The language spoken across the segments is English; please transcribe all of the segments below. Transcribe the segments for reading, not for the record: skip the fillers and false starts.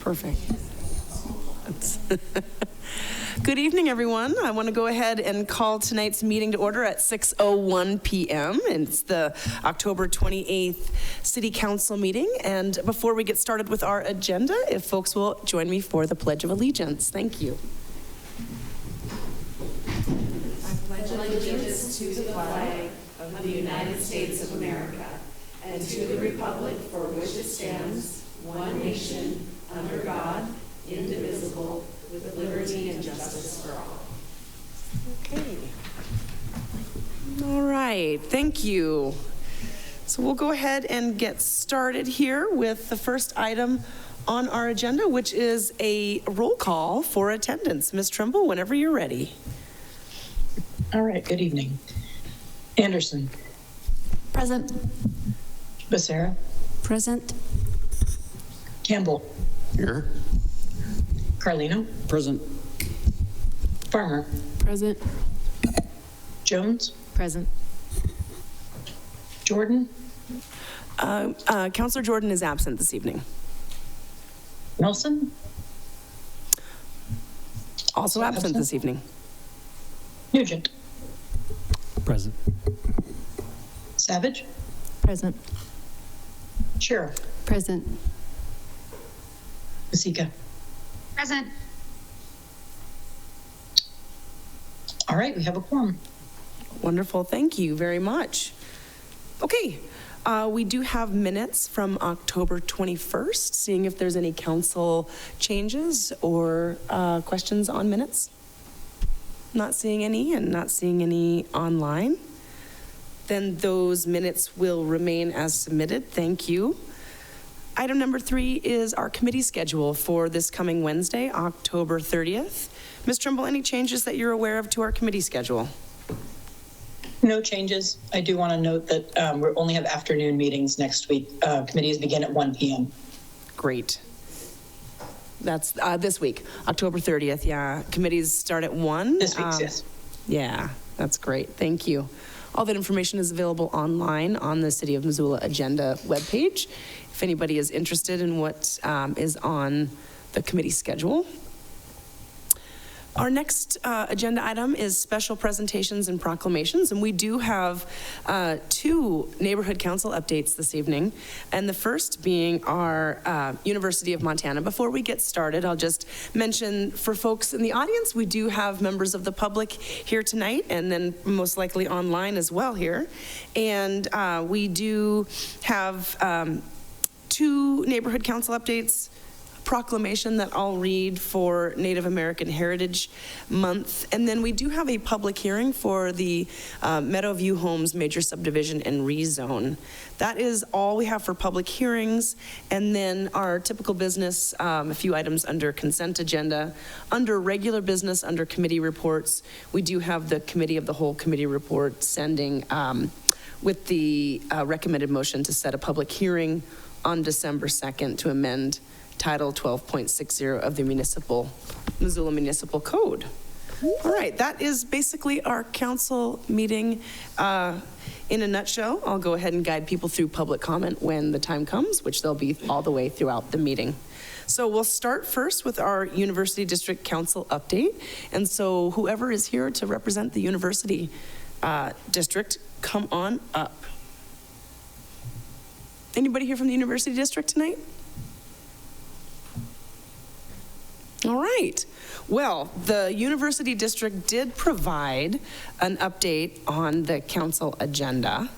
Perfect. Good evening, everyone. I want to go ahead and call tonight's meeting to order at 6:01 p.m. And it's the October 28th City Council meeting. And before we get started with our agenda, if folks will join me for the Pledge of Allegiance. Thank you. I pledge allegiance to the flag of the United States of America and to the republic for which it stands, one nation, under God, indivisible, with liberty and justice for all. Okay. All right, thank you. So we'll go ahead and get started here with the first item on our agenda, which is a roll call for attendance. Ms. Trimble, whenever you're ready. All right, good evening. Anderson. Present. Becerra. Present. Campbell. Here. Carlino. Present. Farmer. Present. Jones. Present. Jordan. Councilor Jordan is absent this evening. Melson. Also absent this evening. Nugent. Present. Savage. Present. Sherrill. Present. Vasecka. Present. All right, we have a quorum. Wonderful, thank you very much. Okay, we do have minutes from October 21st, seeing if there's any council changes or questions on minutes. Not seeing any and not seeing any online. Then those minutes will remain as submitted, thank you. Item number 3 is our committee schedule for this coming Wednesday, October 30th. Ms. Trimble, any changes that you're aware of to our committee schedule? No changes. I do want to note that we only have afternoon meetings next week. Committees begin at 1 p.m. Great. That's this week, October 30th, yeah. Committees start at 1. This week's, yes. Yeah, that's great, thank you. All that information is available online on the City of Missoula agenda webpage, if anybody is interested in what is on the committee schedule. Our next agenda item is special presentations and proclamations, and we do have 2 neighborhood council updates this evening, and the first being our University of Montana. Before we get started, I'll just mention for folks in the audience, we do have members of the public here tonight, and then most likely online as well here, and we do have 2 neighborhood council updates, proclamation that I'll read for Native American Heritage Month. And then we do have a public hearing for the Meadow View Homes major subdivision and rezone. That is all we have for public hearings. And then our typical business, a few items under consent agenda. Under regular business, under committee reports, we do have the committee of the whole committee report sending with the recommended motion to set a public hearing on December 2nd to amend Title 12.60 of the Missoula Municipal Code. All right, that is basically our council meeting in a nutshell. I'll go ahead and guide people through public comment when the time comes, which they'll be all the way throughout the meeting. So we'll start first with our University District Council update. And so whoever is here to represent the University District, come on up. Anybody here from the University District tonight? All right. Well, the University District did provide an update on the council agenda.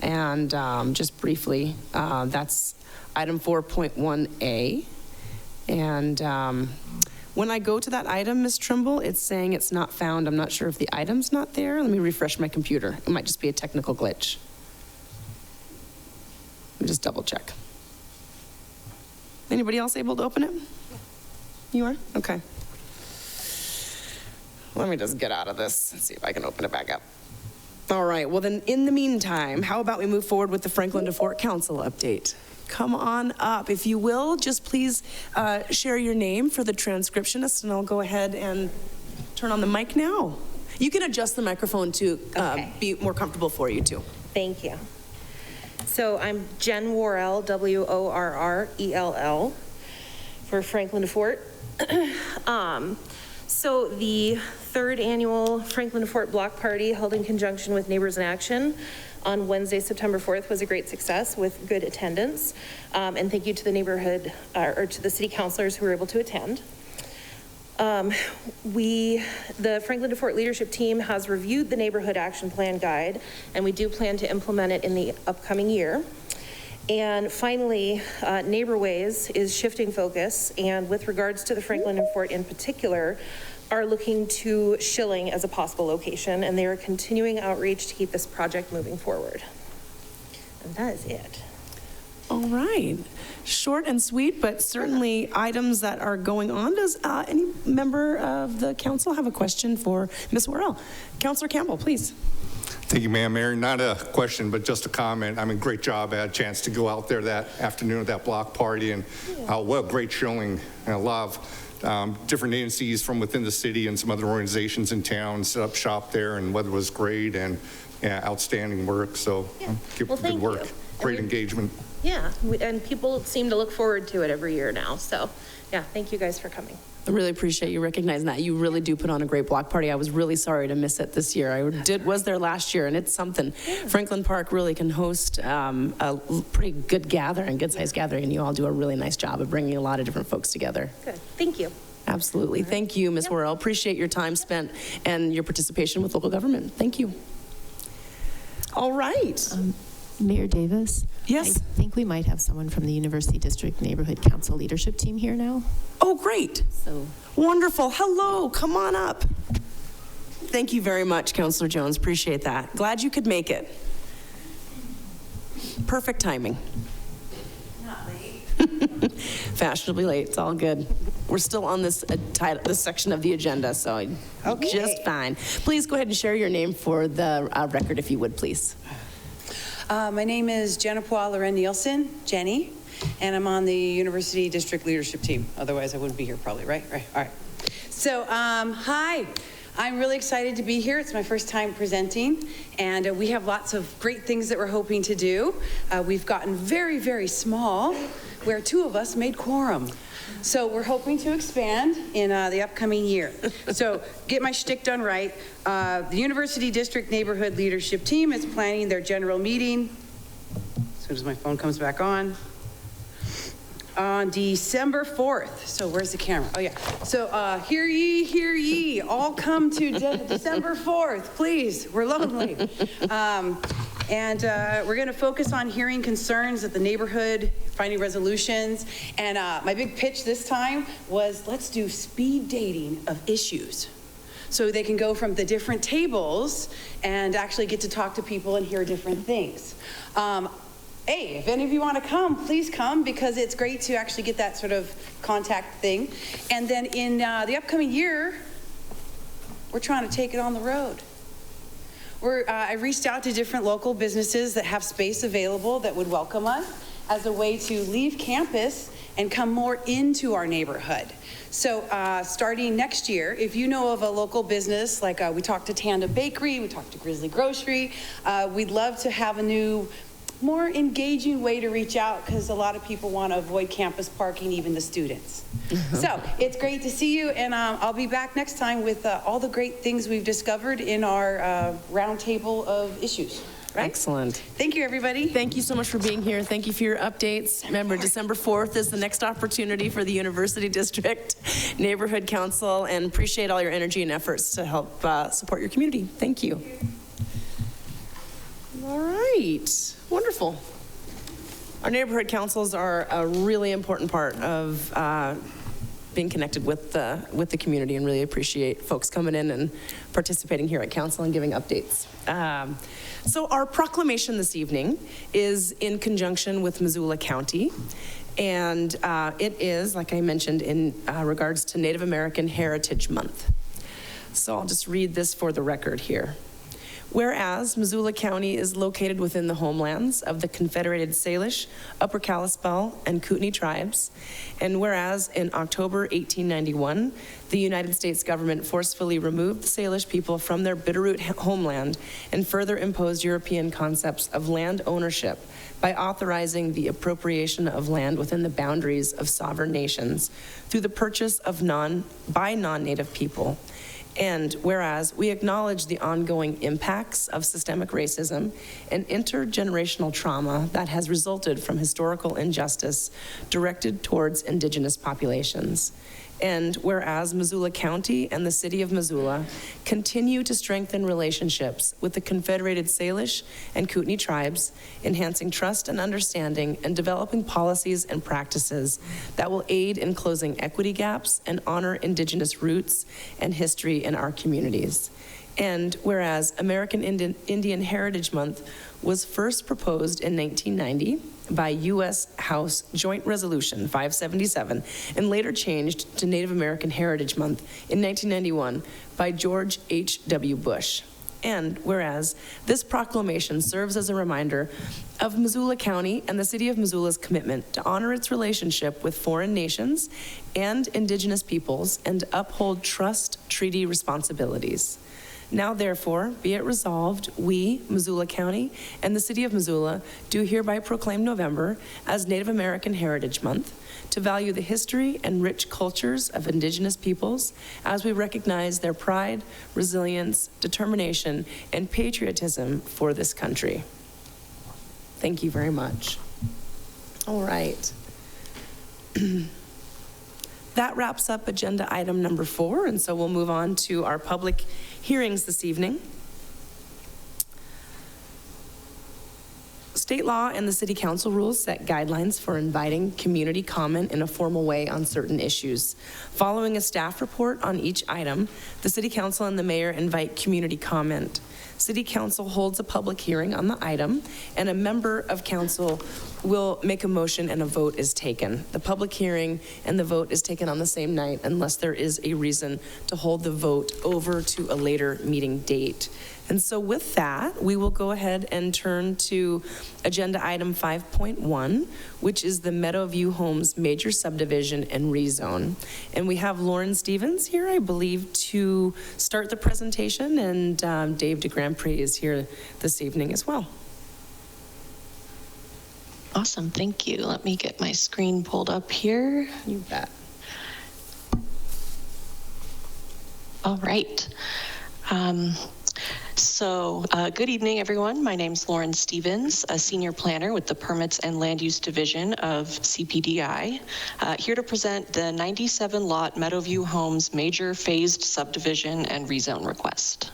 And just briefly, that's item 4.1A. And when I go to that item, Ms. Trimble, it's saying it's not found. I'm not sure if the item's not there. Let me refresh my computer. It might just be a technical glitch. Let me just double check. Anybody else able to open it? You are? Okay. Let me just get out of this and see if I can open it back up. All right, well then in the meantime, how about we move forward with the Franklin to Fort Council update? Come on up. If you will, just please share your name for the transcriptionist, and I'll go ahead and turn on the mic now. You can adjust the microphone to be more comfortable for you too. Thank you. So I'm Jen Worrell, W-O-R-R-E-L-L, for Franklin to Fort. So the third annual Franklin to Fort Block Party held in conjunction with Neighbors in Action on Wednesday, September 4th was a great success with good attendance. And thank you to the neighborhood or to the city councilors who were able to attend. The Franklin to Fort leadership team has reviewed the neighborhood action plan guide, and we do plan to implement it in the upcoming year. And finally, Neighborways is shifting focus, and with regards to the Franklin and Fort in particular, are looking to Schilling as a possible location, and they are continuing outreach to keep this project moving forward. And that is it. All right. Short and sweet, but certainly items that are going on. Does any member of the council have a question for Ms. Worrell? Councilor Campbell, please. Thank you, ma'am. Mayor, not a question, but just a comment. I mean, great job. I had a chance to go out there that afternoon at that block party, and what a great showing. And a lot of different agencies from within the city and some other organizations in town set up shop there, and weather was great, and outstanding work. So keep Well, good thank work. you. Great engagement. Yeah, and people seem to look forward to it every year now. So yeah, thank you guys for coming. I really appreciate you recognizing that. You really do put on a great block party. I was really sorry to miss it this year. I was there last year, and it's something. Franklin Park really can host a pretty good gathering, good-sized gathering, and you all do a really nice job of bringing a lot of different folks together. Good, thank you. Absolutely. Thank you, Ms. Worrell. Appreciate your time spent and your participation with local government. Thank you. All right. Mayor Davis? Yes? I think we might have someone from the University District Neighborhood Council leadership team here now. Oh, great. So Wonderful. Hello. Come on up. Thank you very much, Councilor Jones. Appreciate that. Glad you could make it. Perfect timing. Not late. Fashionably late. It's all good. We're still on this this section of the agenda, so just fine. Please go ahead and share your name for the record, if you would, please. My name is Jennifer Loren Nielsen, Jenny, and I'm on the University District Leadership Team. Otherwise, I wouldn't be here probably, right? Right, all right. So, hi. I'm really excited to be here. It's my first time presenting, and we have lots of great things that we're hoping to do. We've gotten very, very small, where 2 of us made quorum. So we're hoping to expand in the upcoming year. So get my shtick done right. The University District Neighborhood Leadership Team is planning their general meeting, as soon as my phone comes back on December 4th. So where's the camera? Oh yeah. So hear ye, all come to December 4th, please. We're lonely. And we're going to focus on hearing concerns at the neighborhood, finding resolutions. And my big pitch this time was, let's do speed dating of issues. So they can go from the different tables and actually get to talk to people and hear different things. Hey, if any of you want to come, please come, because it's great to actually get that sort of contact thing. And then in the upcoming year, we're trying to take it on the road. I reached out to different local businesses that have space available that would welcome us as a way to leave campus and come more into our neighborhood. So starting next year, if you know of a local business, like we talked to Tandem Bakery, we talked to Grizzly Grocery, we'd love to have a new, more engaging way to reach out, because a lot of people want to avoid campus parking, even the students. So it's great to see you, and I'll be back next time with all the great things we've discovered in our roundtable of issues. Right? Excellent. Thank you, everybody. Thank you so much for being here. Thank you for your updates. Remember, December 4th is the next opportunity for the University District Neighborhood Council, and appreciate all your energy and efforts to help support your community. Thank you. All right. Wonderful. Our neighborhood councils are a really important part of being connected with the community, and really appreciate folks coming in and participating here at council and giving updates. So our proclamation this evening is in conjunction with Missoula County, and it is, like I mentioned, in regards to Native American Heritage Month. So I'll just read this for the record here. Whereas Missoula County is located within the homelands of the Confederated Salish, Upper Kalispel, and Kootenai tribes, and whereas in October 1891, the United States government forcefully removed the Salish people from their Bitterroot homeland and further imposed European concepts of land ownership by authorizing the appropriation of land within the boundaries of sovereign nations through the purchase of by non-native people. And whereas we acknowledge the ongoing impacts of systemic racism and intergenerational trauma that has resulted from historical injustice directed towards Indigenous populations. And whereas Missoula County and the City of Missoula continue to strengthen relationships with the Confederated Salish and Kootenai tribes, enhancing trust and understanding and developing policies and practices that will aid in closing equity gaps and honor Indigenous roots and history in our communities. And whereas American Indian Heritage Month was first proposed in 1990 by U.S. House Joint Resolution 577 and later changed to Native American Heritage Month in 1991 by George H.W. Bush. And whereas this proclamation serves as a reminder of Missoula County and the City of Missoula's commitment to honor its relationship with foreign nations and Indigenous peoples and uphold trust treaty responsibilities. Now, therefore, be it resolved, we, Missoula County, and the City of Missoula do hereby proclaim November as Native American Heritage Month to value the history and rich cultures of Indigenous peoples as we recognize their pride, resilience, determination, and patriotism for this country. Thank you very much. All right. That wraps up agenda item number 4, and so we'll move on to our public hearings this evening. State law and the City Council rules set guidelines for inviting community comment in a formal way on certain issues. Following a staff report on each item, the City Council and the Mayor invite community comment. City Council holds a public hearing on the item, and a member of council will make a motion and a vote is taken. The public hearing and the vote is taken on the same night unless there is a reason to hold the vote over to a later meeting date. And so with that, we will go ahead and turn to agenda item 5.1, which is the Meadowview Homes Major Subdivision and Rezone. And we have Lauren Stevens here, I believe, to start the presentation, and Dave DeGrandpré is here this evening as well. Awesome, thank you. Let me get my screen pulled up here. You bet. All right. Good evening, everyone. My name's Lauren Stevens, a senior planner with the Permits and Land Use Division of CPDI, here to present the 97-lot Meadowview Homes Major Phased Subdivision and Rezone request.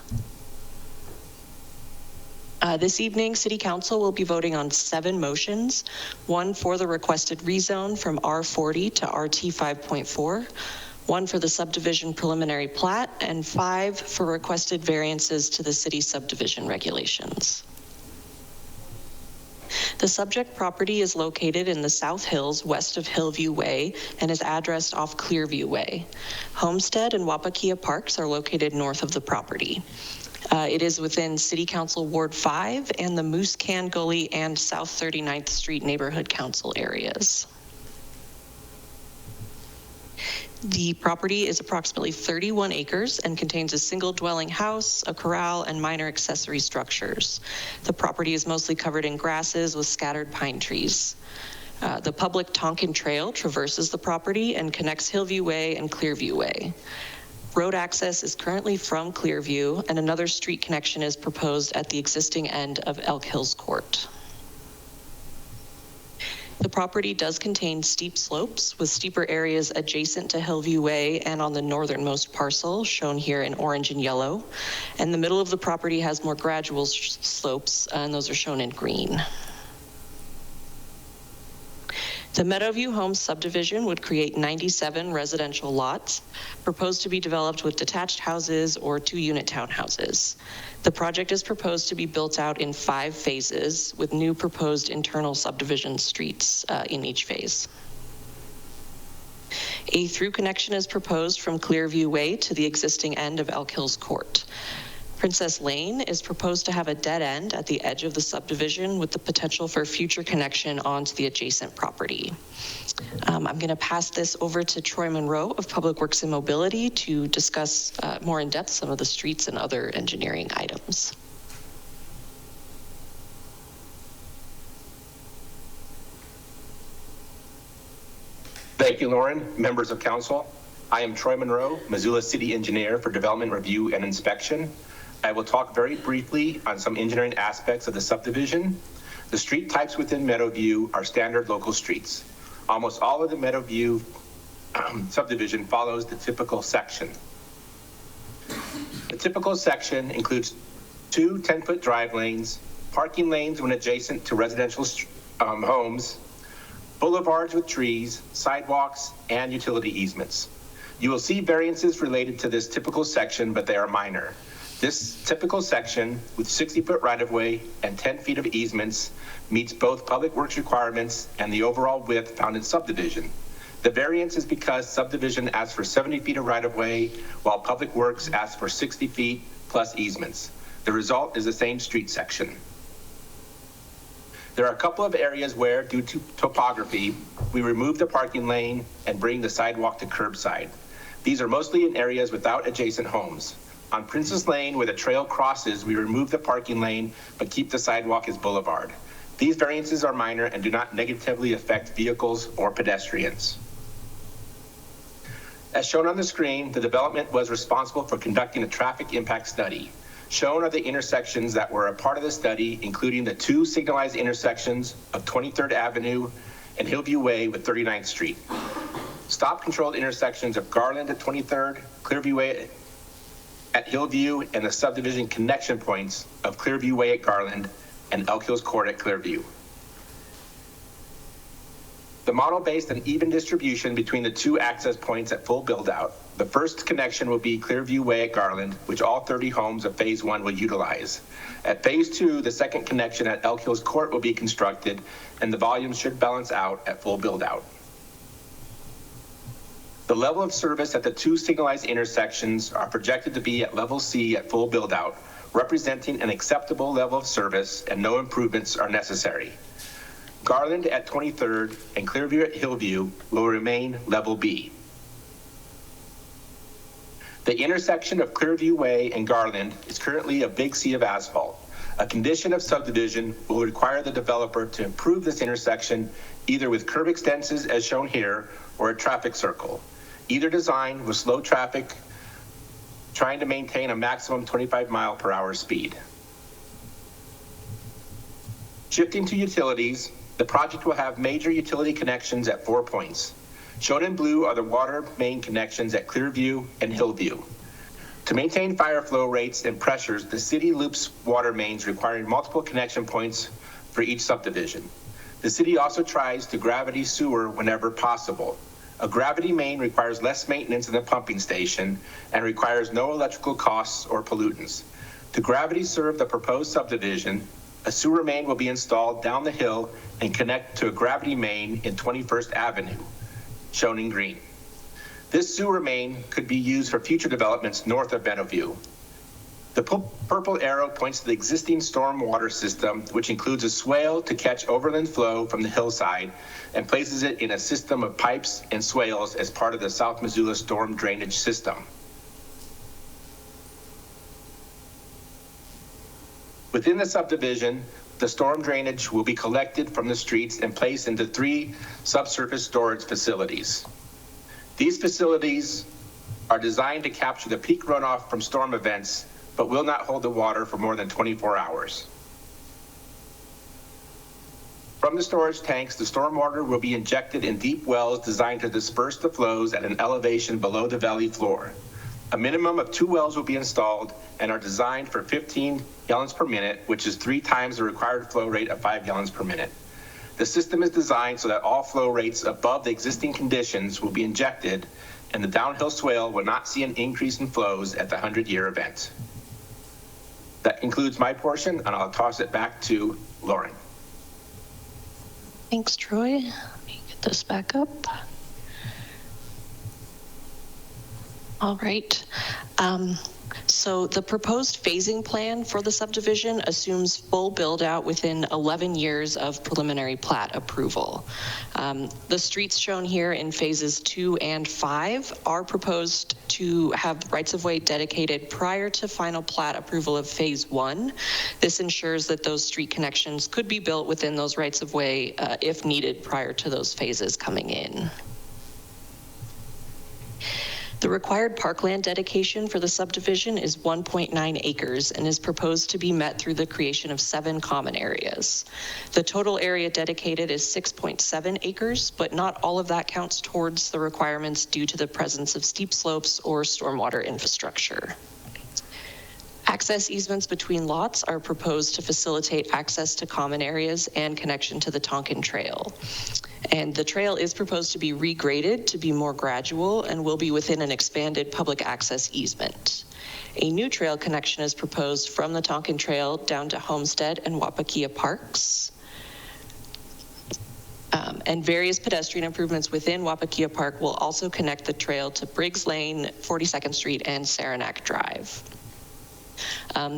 This evening, City Council will be voting on 7 motions, 1 for the requested rezone from R40 to RT 5.4, 1 for the subdivision preliminary plat, and 5 for requested variances to the city subdivision regulations. The subject property is located in the South Hills west of Hillview Way and is addressed off Clearview Way. Homestead and Wapakia Parks are located north of the property. It is within City Council Ward 5 and the Moose Can Gully and South 39th Street Neighborhood Council areas. The property is approximately 31 acres and contains a single dwelling house, a corral, and minor accessory structures. The property is mostly covered in grasses with scattered pine trees. The public Tonkin Trail traverses the property and connects Hillview Way and Clearview Way. Road access is currently from Clearview, and another street connection is proposed at the existing end of Elk Hills Court. The property does contain steep slopes with steeper areas adjacent to Hillview Way and on the northernmost parcel, shown here in orange and yellow. And the middle of the property has more gradual slopes, and those are shown in green. The Meadowview Homes subdivision would create 97 residential lots, proposed to be developed with detached houses or 2-unit townhouses. The project is proposed to be built out in 5 phases, with new proposed internal subdivision streets in each phase. A through connection is proposed from Clearview Way to the existing end of Elk Hills Court. Princess Lane is proposed to have a dead end at the edge of the subdivision with the potential for future connection onto the adjacent property. I'm going to pass this over to Troy Monroe of Public Works and Mobility to discuss more in depth some of the streets and other engineering items. Thank you, Lauren. Members of council, I am Troy Monroe, Missoula City Engineer for Development Review and Inspection. I will talk very briefly on some engineering aspects of the subdivision. The street types within Meadowview are standard local streets. Almost all of the Meadowview subdivision follows the typical section. The typical section includes 2 10-foot drive lanes, parking lanes when adjacent to residential homes, boulevards with trees, sidewalks, and utility easements. You will see variances related to this typical section, but they are minor. This typical section with 60-foot right-of-way and 10 feet of easements meets both public works requirements and the overall width found in subdivision. The variance is because subdivision asks for 70 feet of right-of-way, while public works asks for 60 feet plus easements. The result is the same street section. There are a couple of areas where, due to topography, we remove the parking lane and bring the sidewalk to curbside. These are mostly in areas without adjacent homes. On Princess Lane, where the trail crosses, we remove the parking lane, but keep the sidewalk as boulevard. These variances are minor and do not negatively affect vehicles or pedestrians. As shown on the screen, the development was responsible for conducting a traffic impact study. Shown are the intersections that were a part of the study, including the 2 signalized intersections of 23rd Avenue and Hillview Way with 39th Street. Stop-controlled intersections of Garland at 23rd, Clearview Way at Hillview, and the subdivision connection points of Clearview Way at Garland and Elk Hills Court at Clearview. The model based on even distribution between the 2 access points at full build-out. The first connection will be Clearview Way at Garland, which all 30 homes of Phase 1 will utilize. At Phase 2, the second connection at Elk Hills Court will be constructed, and the volumes should balance out at full build-out. The level of service at the 2 signalized intersections are projected to be at level C at full build-out, representing an acceptable level of service, and no improvements are necessary. Garland at 23rd and Clearview at Hillview will remain level B. The intersection of Clearview Way and Garland is currently a big sea of asphalt. A condition of subdivision will require the developer to improve this intersection either with curb extensions as shown here or a traffic circle. Either design will slow traffic, trying to maintain a maximum 25-mile-per-hour speed. Shifting to utilities, the project will have major utility connections at 4 points. Shown in blue are the water main connections at Clearview and Hillview. To maintain fire flow rates and pressures, the city loops water mains requiring multiple connection points for each subdivision. The city also tries to gravity sewer whenever possible. A gravity main requires less maintenance than a pumping station and requires no electrical costs or pollutants. To gravity serve the proposed subdivision, a sewer main will be installed down the hill and connect to a gravity main in 21st Avenue, shown in green. This sewer main could be used for future developments north of Meadowview. The purple arrow points to the existing storm water system, which includes a swale to catch overland flow from the hillside and places it in a system of pipes and swales as part of the South Missoula storm drainage system. Within the subdivision, the storm drainage will be collected from the streets and placed into 3 subsurface storage facilities. These facilities are designed to capture the peak runoff from storm events, but will not hold the water for more than 24 hours. From the storage tanks, the stormwater will be injected in deep wells designed to disperse the flows at an elevation below the valley floor. A minimum of 2 wells will be installed and are designed for 15 gallons per minute, which is 3 times the required flow rate of 5 gallons per minute. The system is designed so that all flow rates above the existing conditions will be injected, and the downhill swale will not see an increase in flows at the 100-year event. That concludes my portion, and I'll toss it back to Lauren. Thanks, Troy. Let me get this back up. All right. So the proposed phasing plan for the subdivision assumes full build out within 11 years of preliminary plat approval. The streets shown here in phases 2 and 5 are proposed to have rights-of-way dedicated prior to final plat approval of phase 1. This ensures that those street connections could be built within those rights-of-way if needed prior to those phases coming in. The required parkland dedication for the subdivision is 1.9 acres and is proposed to be met through the creation of 7 common areas. The total area dedicated is 6.7 acres, but not all of that counts towards the requirements due to the presence of steep slopes or stormwater infrastructure. Access easements between lots are proposed to facilitate access to common areas and connection to the Tonkin Trail. And the trail is proposed to be regraded to be more gradual and will be within an expanded public access easement. A new trail connection is proposed from the Tonkin Trail down to Homestead and Wapakea Parks. And various pedestrian improvements within Wapakea Park will also connect the trail to Briggs Lane, 42nd Street, and Saranac Drive.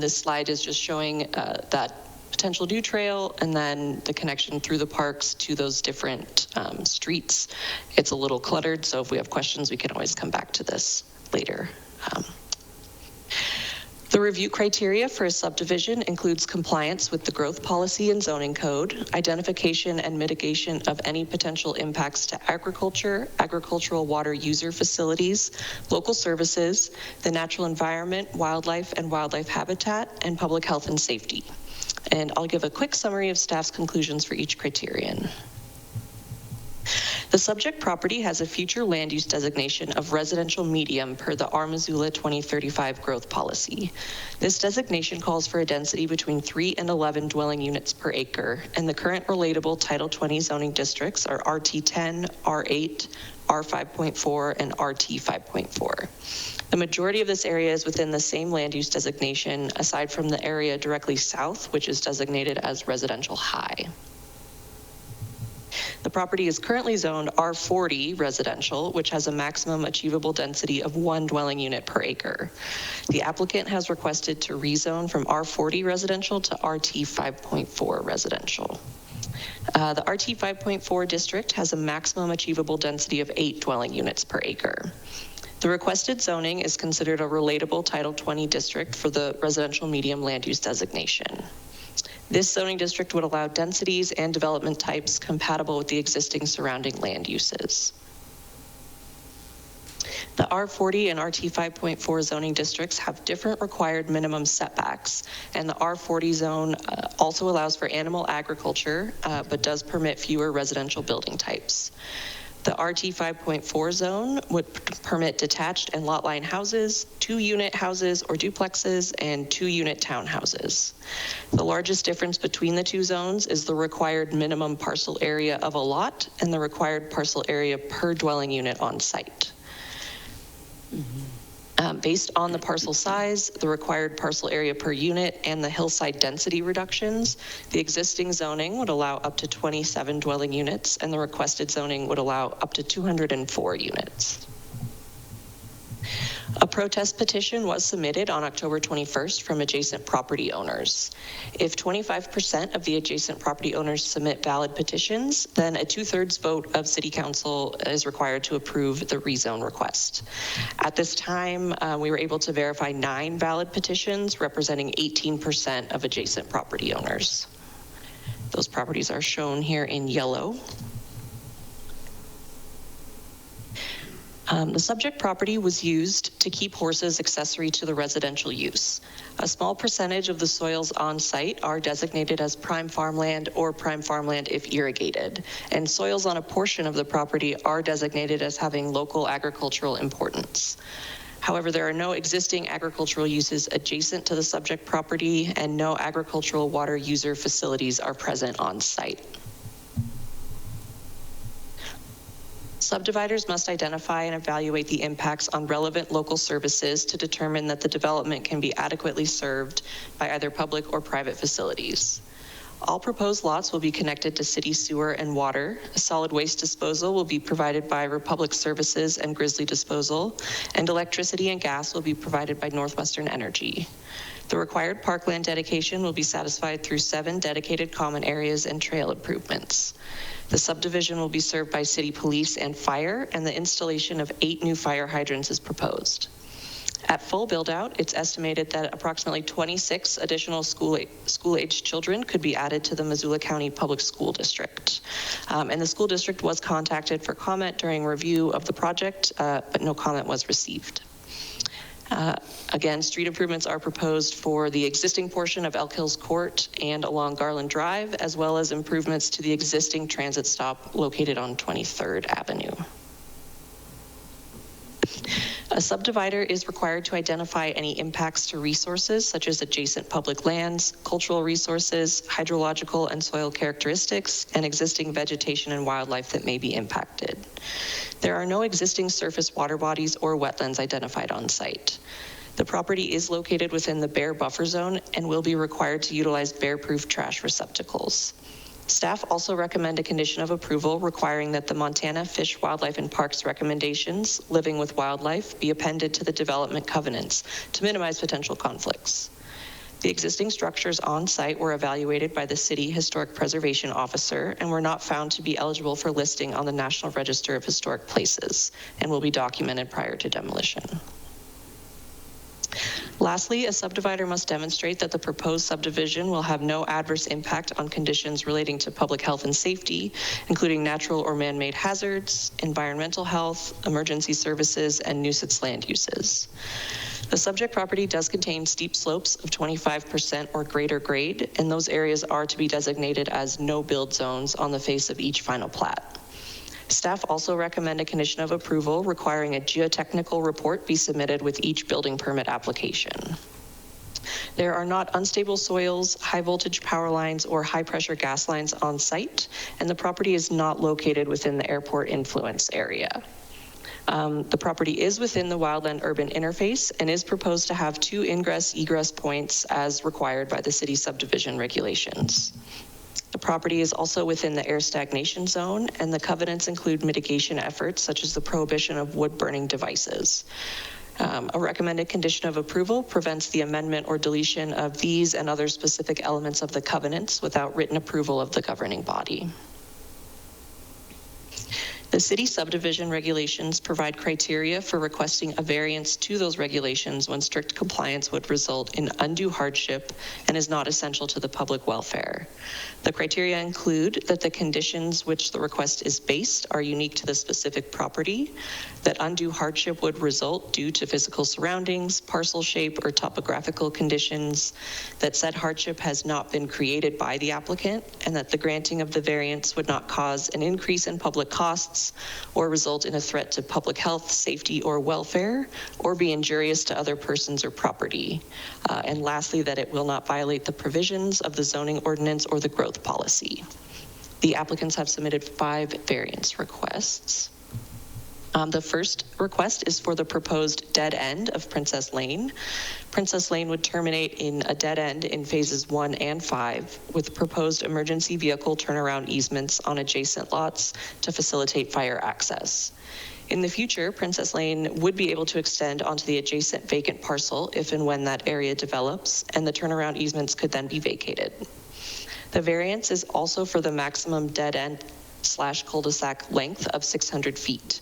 This slide is just showing that potential new trail and then the connection through the parks to those different streets. It's a little cluttered, so if we have questions, we can always come back to this later. The review criteria for a subdivision includes compliance with the growth policy and zoning code, identification and mitigation of any potential impacts to agriculture, agricultural water user facilities, local services, the natural environment, wildlife and wildlife habitat, and public health and safety. And I'll give a quick summary of staff's conclusions for each criterion. The subject property has a future land use designation of residential medium per the Missoula 2035 growth policy. This designation calls for a density between 3 and 11 dwelling units per acre, and the current relatable Title 20 zoning districts are RT10, R8, R5.4, and RT 5.4. The majority of this area is within the same land use designation, aside from the area directly south, which is designated as residential high. The property is currently zoned R40 residential, which has a maximum achievable density of 1 dwelling unit per acre. The applicant has requested to rezone from R40 residential to RT 5.4 residential. The RT 5.4 district has a maximum achievable density of 8 dwelling units per acre. The requested zoning is considered a relatable Title 20 district for the residential medium land use designation. This zoning district would allow densities and development types compatible with the existing surrounding land uses. The R40 and RT 5.4 zoning districts have different required minimum setbacks, and the R40 zone also allows for animal agriculture, but does permit fewer residential building types. The RT 5.4 zone would permit detached and lot line houses, 2-unit houses or duplexes, and 2-unit townhouses. The largest difference between the two zones is the required minimum parcel area of a lot and the required parcel area per dwelling unit on site. Based on the parcel size, the required parcel area per unit, and the hillside density reductions, the existing zoning would allow up to 27 dwelling units, and the requested zoning would allow up to 204 units. A protest petition was submitted on October 21st from adjacent property owners. If 25% of the adjacent property owners submit valid petitions, then a 2/3 vote of City Council is required to approve the rezone request. At this time, we were able to verify 9 valid petitions representing 18% of adjacent property owners. Those properties are shown here in yellow. The subject property was used to keep horses accessory to the residential use. A small percentage of the soils on site are designated as prime farmland or prime farmland if irrigated, and soils on a portion of the property are designated as having local agricultural importance. However, there are no existing agricultural uses adjacent to the subject property, and no agricultural water user facilities are present on site. Subdividers must identify and evaluate the impacts on relevant local services to determine that the development can be adequately served by either public or private facilities. All proposed lots will be connected to city sewer and water. Solid waste disposal will be provided by Republic Services and Grizzly Disposal, and electricity and gas will be provided by Northwestern Energy. The required parkland dedication will be satisfied through 7 dedicated common areas and trail improvements. The subdivision will be served by city police and fire, and the installation of 8 new fire hydrants is proposed. At full build-out, it's estimated that approximately 26 additional school-aged children could be added to the Missoula County Public School District. And the school district was contacted for comment during review of the project, but no comment was received. Again, street improvements are proposed for the existing portion of Elk Hills Court and along Garland Drive, as well as improvements to the existing transit stop located on 23rd Avenue. A subdivider is required to identify any impacts to resources such as adjacent public lands, cultural resources, hydrological and soil characteristics, and existing vegetation and wildlife that may be impacted. There are no existing surface water bodies or wetlands identified on site. The property is located within the bear buffer zone and will be required to utilize bear-proof trash receptacles. Staff also recommend a condition of approval requiring that the Montana Fish, Wildlife, and Parks recommendations, living with wildlife, be appended to the development covenants to minimize potential conflicts. The existing structures on site were evaluated by the City Historic Preservation Officer and were not found to be eligible for listing on the National Register of Historic Places and will be documented prior to demolition. Lastly, a subdivider must demonstrate that the proposed subdivision will have no adverse impact on conditions relating to public health and safety, including natural or man-made hazards, environmental health, emergency services, and nuisance land uses. The subject property does contain steep slopes of 25% or greater grade, and those areas are to be designated as no-build zones on the face of each final plat. Staff also recommend a condition of approval requiring a geotechnical report be submitted with each building permit application. There are not unstable soils, high voltage power lines, or high pressure gas lines on site, and the property is not located within the airport influence area. The property is within the wildland urban interface and is proposed to have 2 ingress-egress points as required by the city subdivision regulations. The property is also within the air stagnation zone, and the covenants include mitigation efforts such as the prohibition of wood-burning devices. A recommended condition of approval prevents the amendment or deletion of these and other specific elements of the covenants without written approval of the governing body. The city subdivision regulations provide criteria for requesting a variance to those regulations when strict compliance would result in undue hardship and is not essential to the public welfare. The criteria include that the conditions which the request is based are unique to the specific property, that undue hardship would result due to physical surroundings, parcel shape, or topographical conditions, that said hardship has not been created by the applicant, and that the granting of the variance would not cause an increase in public costs or result in a threat to public health, safety, or welfare, or be injurious to other persons or property. And lastly, that it will not violate the provisions of the zoning ordinance or the growth policy. The applicants have submitted 5 variance requests. The first request is for the proposed dead end of Princess Lane. Princess Lane would terminate in a dead end in phases 1 and 5 with proposed emergency vehicle turnaround easements on adjacent lots to facilitate fire access. In the future, Princess Lane would be able to extend onto the adjacent vacant parcel if and when that area develops, and the turnaround easements could then be vacated. The variance is also for the maximum dead end / cul-de-sac length of 600 feet.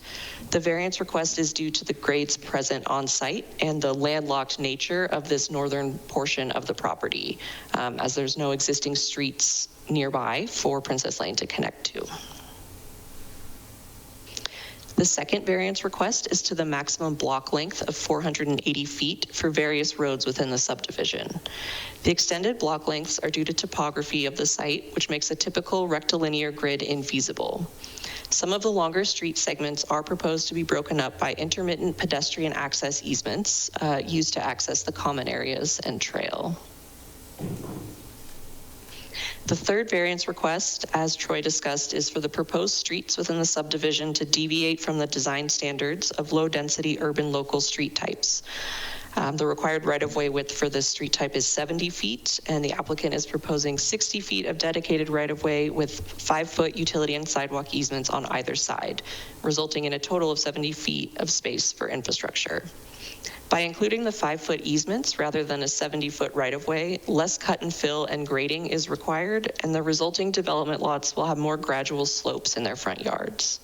The variance request is due to the grades present on site and the landlocked nature of this northern portion of the property, as there's no existing streets nearby for Princess Lane to connect to. The second variance request is to the maximum block length of 480 feet for various roads within the subdivision. The extended block lengths are due to topography of the site, which makes a typical rectilinear grid infeasible. Some of the longer street segments are proposed to be broken up by intermittent pedestrian access easements used to access the common areas and trail. The third variance request, as Troy discussed, is for the proposed streets within the subdivision to deviate from the design standards of low-density urban local street types. The required right-of-way width for this street type is 70 feet, and the applicant is proposing 60 feet of dedicated right-of-way with 5-foot utility and sidewalk easements on either side, resulting in a total of 70 feet of space for infrastructure. By including the 5-foot easements rather than a 70-foot right-of-way, less cut and fill and grading is required, and the resulting development lots will have more gradual slopes in their front yards.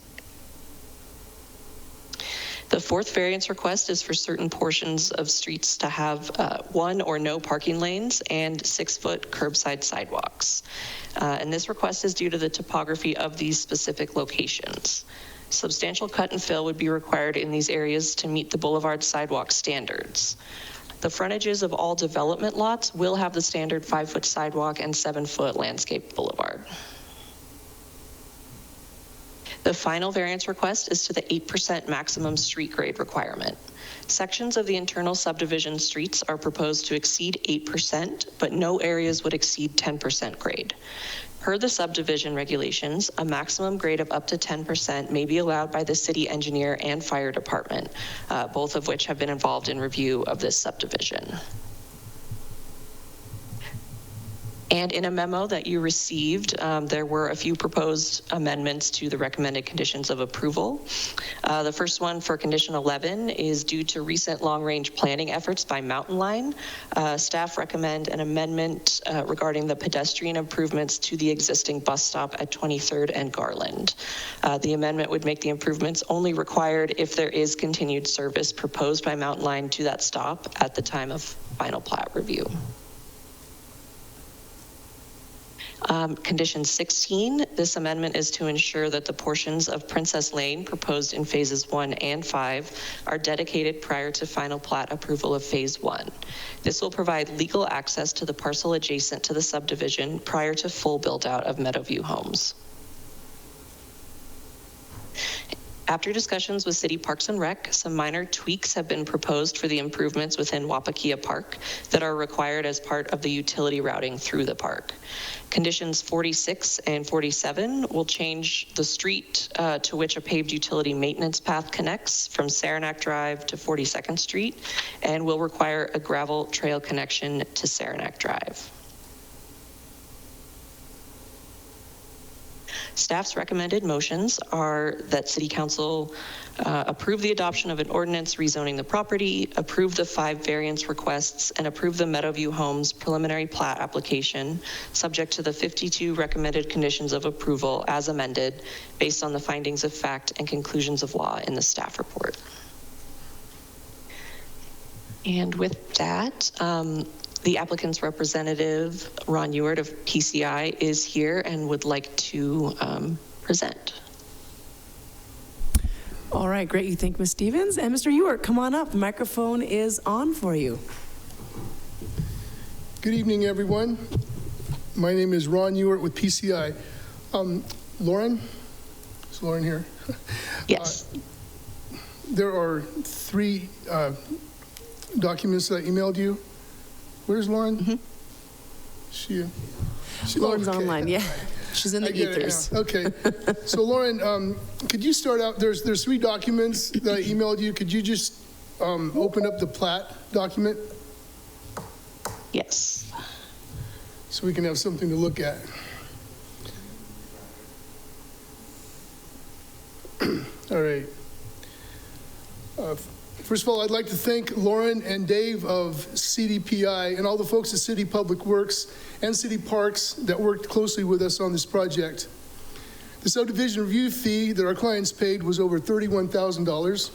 The fourth variance request is for certain portions of streets to have 1 or no parking lanes and 6-foot curbside sidewalks. And this request is due to the topography of these specific locations. Substantial cut and fill would be required in these areas to meet the boulevard sidewalk standards. The frontages of all development lots will have the standard 5-foot sidewalk and 7-foot landscape boulevard. The final variance request is to the 8% maximum street grade requirement. Sections of the internal subdivision streets are proposed to exceed 8%, but no areas would exceed 10% grade. Per the subdivision regulations, a maximum grade of up to 10% may be allowed by the city engineer and fire department, both of which have been involved in review of this subdivision. And in a memo that you received, there were a few proposed amendments to the recommended conditions of approval. The first one for condition 11 is due to recent long-range planning efforts by Mountain Line. Staff recommend an amendment regarding the pedestrian improvements to the existing bus stop at 23rd and Garland. The amendment would make the improvements only required if there is continued service proposed by Mountain Line to that stop at the time of final plat review. Condition 16, this amendment is to ensure that the portions of Princess Lane proposed in phases 1 and 5 are dedicated prior to final plat approval of phase 1. This will provide legal access to the parcel adjacent to the subdivision prior to full build out of Meadowview homes. After discussions with City Parks and Rec, some minor tweaks have been proposed for the improvements within Wapakia Park that are required as part of the utility routing through the park. Conditions 46 and 47 will change the street to which a paved utility maintenance path connects from Saranac Drive to 42nd Street and will require a gravel trail connection to Saranac Drive. Staff's recommended motions are that City Council approve the adoption of an ordinance rezoning the property, approve the 5 variance requests, and approve the Meadowview Homes preliminary plat application, subject to the 52 recommended conditions of approval as amended, based on the findings of fact and conclusions of law in the staff report. And with that, the applicant's representative, Ron Ewart of PCI, is here and would like to present. All right, great. You thank Ms. Stevens. And Mr. Ewart, come on up. The microphone is on for you. Good evening, everyone. My name is Ron Ewart with PCI. Lauren? Is Lauren here? Yes. There are 3 documents that I emailed you. Where's Lauren? Mm-hmm. She Lauren's okay. online, yeah. She's in the ethers. Okay. So Lauren, could you start out? There's 3 documents that I emailed you. Could you just open up the plat document? Yes. So we can have something to look at. All right. First of all, I'd like to thank Lauren and Dave of CDPI and all the folks at City Public Works and City Parks that worked closely with us on this project. The subdivision review fee that our clients paid was over $31,000.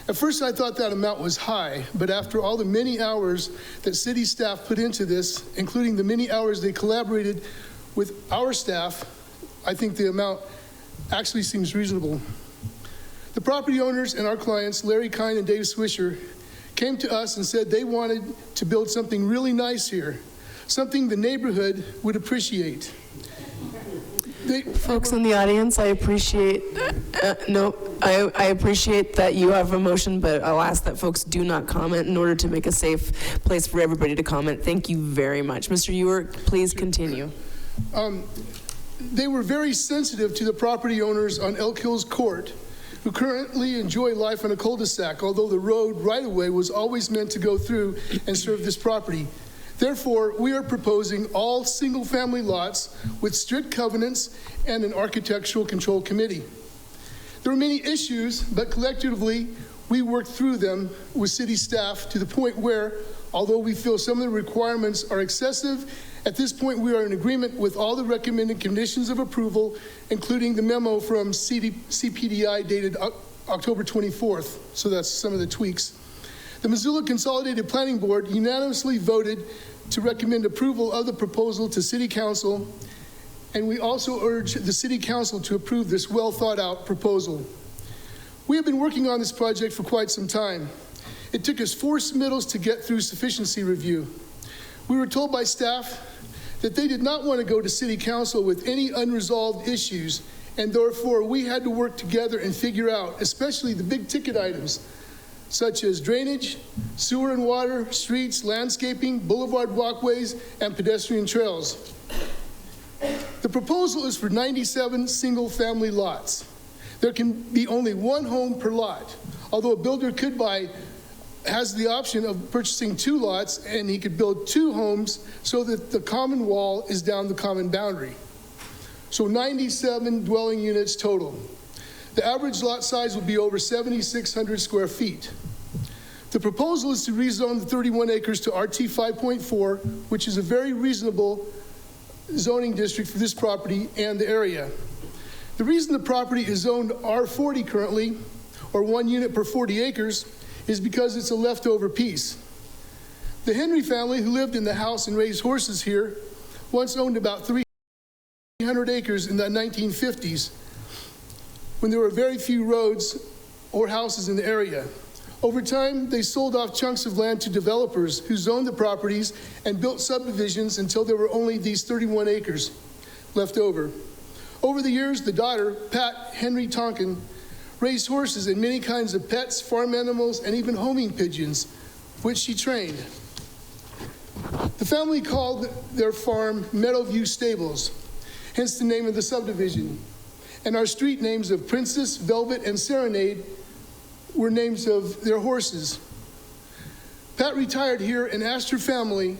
At first, I thought that amount was high, but after all the many hours that city staff put into this, including the many hours they collaborated with our staff, I think the amount actually seems reasonable. The property owners and our clients, Larry Kine and Dave Swisher, came to us and said they wanted to build something really nice here, something the neighborhood would appreciate. Folks in the audience, I appreciate, I appreciate that you have a motion, but I'll ask that folks do not comment in order to make a safe place for everybody to comment. Thank you very much. Mr. Ewart, please continue. They were very sensitive to the property owners on Elk Hills Court who currently enjoy life on a cul-de-sac, although the road right-of-way was always meant to go through and serve this property. Therefore, we are proposing all single-family lots with strict covenants and an architectural control committee. There were many issues, but collectively, we worked through them with city staff to the point where, although we feel some of the requirements are excessive, at this point we are in agreement with all the recommended conditions of approval, including the memo from CPDI dated October 24th. So that's some of the tweaks. The Missoula Consolidated Planning Board unanimously voted to recommend approval of the proposal to City Council, and we also urge the City Council to approve this well-thought-out proposal. We have been working on this project for quite some time. It took us 4 submittals to get through sufficiency review. We were told by staff that they did not want to go to City Council with any unresolved issues, and therefore we had to work together and figure out, especially the big ticket items, such as drainage, sewer and water, streets, landscaping, boulevard walkways, and pedestrian trails. The proposal is for 97 single-family lots. There can be only 1 home per lot, although a builder has the option of purchasing 2 lots, and he could build 2 homes so that the common wall is down the common boundary. So 97 dwelling units total. The average lot size will be over 7,600 square feet. The proposal is to rezone the 31 acres to RT 5.4, which is a very reasonable zoning district for this property and the area. The reason the property is zoned R40 currently, or 1 unit per 40 acres, is because it's a leftover piece. The Henry family, who lived in the house and raised horses here, once owned about 300 acres in the 1950s, when there were very few roads or houses in the area. Over time, they sold off chunks of land to developers who zoned the properties and built subdivisions until there were only these 31 acres left over. Over the years, the daughter, Pat Henry Tonkin, raised horses and many kinds of pets, farm animals, and even homing pigeons, which she trained. The family called their farm Meadow Stables, hence the name of the subdivision. And our street names of Princess, Velvet, and Serenade were names of their horses. Pat retired here and asked her family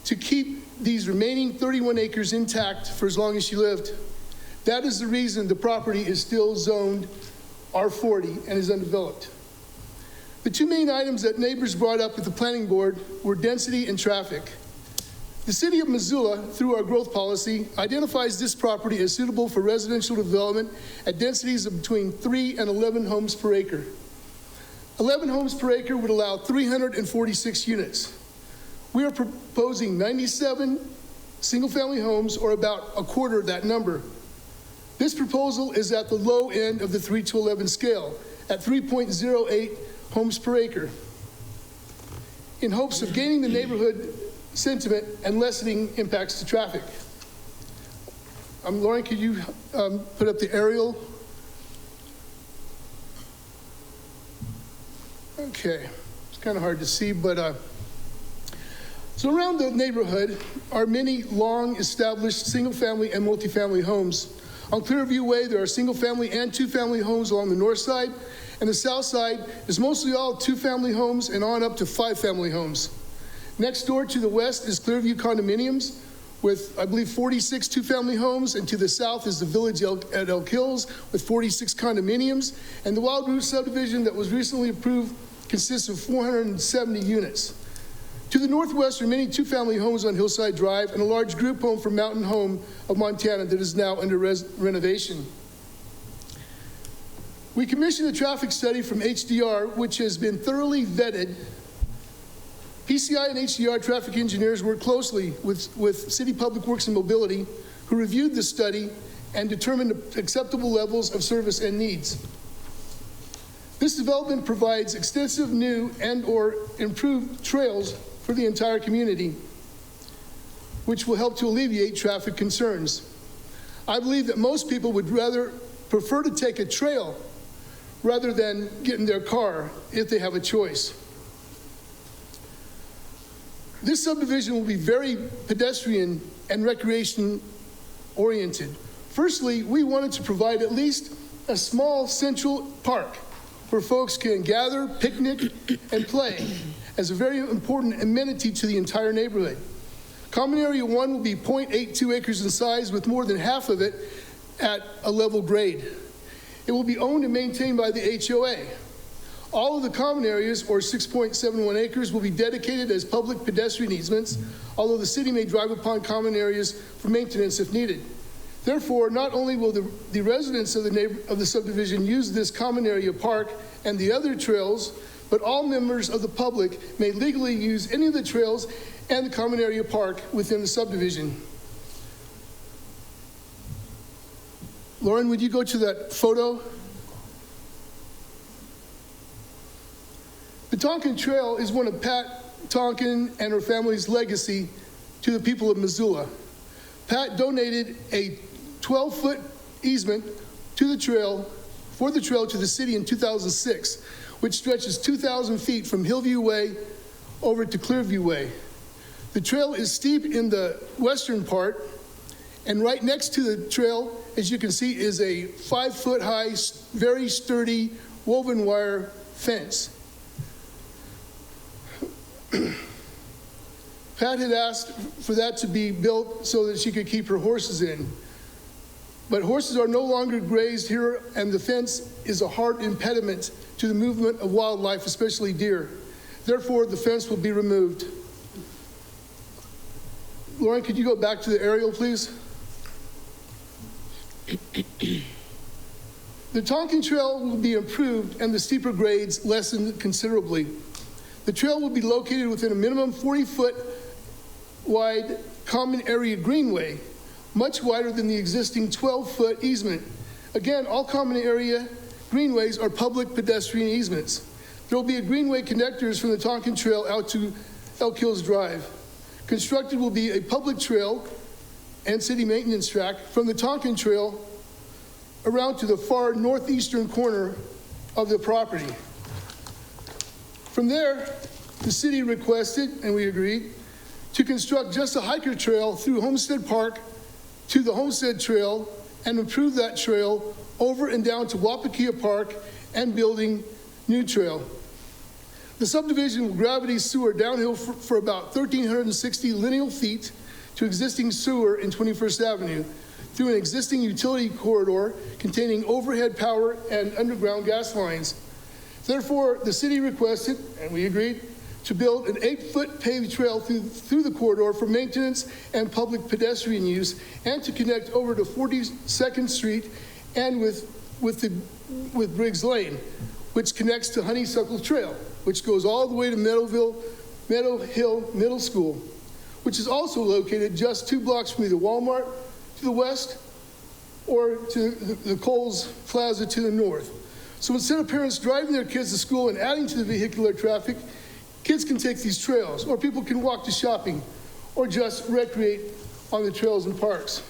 to keep these remaining 31 acres intact for as long as she lived. That is the reason the property is still zoned R40 and is undeveloped. The 2 main items that neighbors brought up at the planning board were density and traffic. The city of Missoula, through our growth policy, identifies this property as suitable for residential development at densities of between 3 and 11 homes per acre. 11 homes per acre would allow 346 units. We are proposing 97 single-family homes, or about a quarter of that number. This proposal is at the low end of the 3 to 11 scale, at 3.08 homes per acre, in hopes of gaining the neighborhood sentiment and lessening impacts to traffic. Lauren, could you put up the aerial? Okay, it's kind of hard to see, but so around the neighborhood are many long-established single-family and multifamily homes. On Clearview Way, there are single-family and 2-family homes along the north side, and the south side is mostly all 2-family homes and on up to 5-family homes. Next door to the west is Clearview Condominiums with, I believe, 46 2-family homes, and to the south is the Village at Elk Hills with 46 condominiums, and the Wild Root subdivision that was recently approved consists of 470 units. To the northwest are many 2-family homes on Hillside Drive and a large group home for Mountain Home of Montana that is now under renovation. We commissioned a traffic study from HDR, which has been thoroughly vetted. PCI and HDR traffic engineers worked closely with City Public Works and Mobility, who reviewed the study and determined acceptable levels of service and needs. This development provides extensive new and/or improved trails for the entire community, which will help to alleviate traffic concerns. I believe that most people would prefer to take a trail rather than get in their car if they have a choice. This subdivision will be very pedestrian and recreation oriented. Firstly, we wanted to provide at least a small central park where folks can gather, picnic, and play as a very important amenity to the entire neighborhood. Common Area 1 will be 0.82 acres in size, with more than half of it at a level grade. It will be owned and maintained by the HOA. All of the common areas, or 6.71 acres, will be dedicated as public pedestrian easements, although the city may drive upon common areas for maintenance if needed. Therefore, not only will the residents of the subdivision use this common area park and the other trails, but all members of the public may legally use any of the trails and the common area park within the subdivision. Lauren, would you go to that photo? The Tonkin Trail is one of Pat Tonkin and her family's legacy to the people of Missoula. Pat donated a 12-foot easement to the trail, for the trail to the city in 2006, which stretches 2,000 feet from Hillview Way over to Clearview Way. The trail is steep in the western part, and right next to the trail, as you can see, is a 5-foot high, very sturdy woven wire fence. Pat had asked for that to be built so that she could keep her horses in. But horses are no longer grazed here, and the fence is a hard impediment to the movement of wildlife, especially deer. Therefore, the fence will be removed. Lauren, could you go back to the aerial, please? The Tonkin Trail will be improved and the steeper grades lessened considerably. The trail will be located within a minimum 40-foot wide common area greenway, much wider than the existing 12-foot easement. Again, all common area greenways are public pedestrian easements. There will be a greenway connectors from the Tonkin Trail out to Elk Hills Drive. Constructed will be a public trail and city maintenance track from the Tonkin Trail around to the far northeastern corner of the property. From there, the city requested, and we agreed, to construct just a hiker trail through Homestead Park to the Homestead Trail and improve that trail over and down to Wapakia Park and building new trail. The subdivision will gravity sewer downhill for about 1,360 lineal feet to existing sewer in 21st Avenue through an existing utility corridor containing overhead power and underground gas lines. Therefore, the city requested, and we agreed, to build an 8-foot paved trail through the corridor for maintenance and public pedestrian use, and to connect over to 42nd Street and with Briggs Lane, which connects to Honeysuckle Trail, which goes all the way to Meadow Hill Middle School, which is also located just 2 blocks from either Walmart to the west or to the Kohl's Plaza to the north. So instead of parents driving their kids to school and adding to the vehicular traffic, kids can take these trails, or people can walk to shopping, or just recreate on the trails and parks.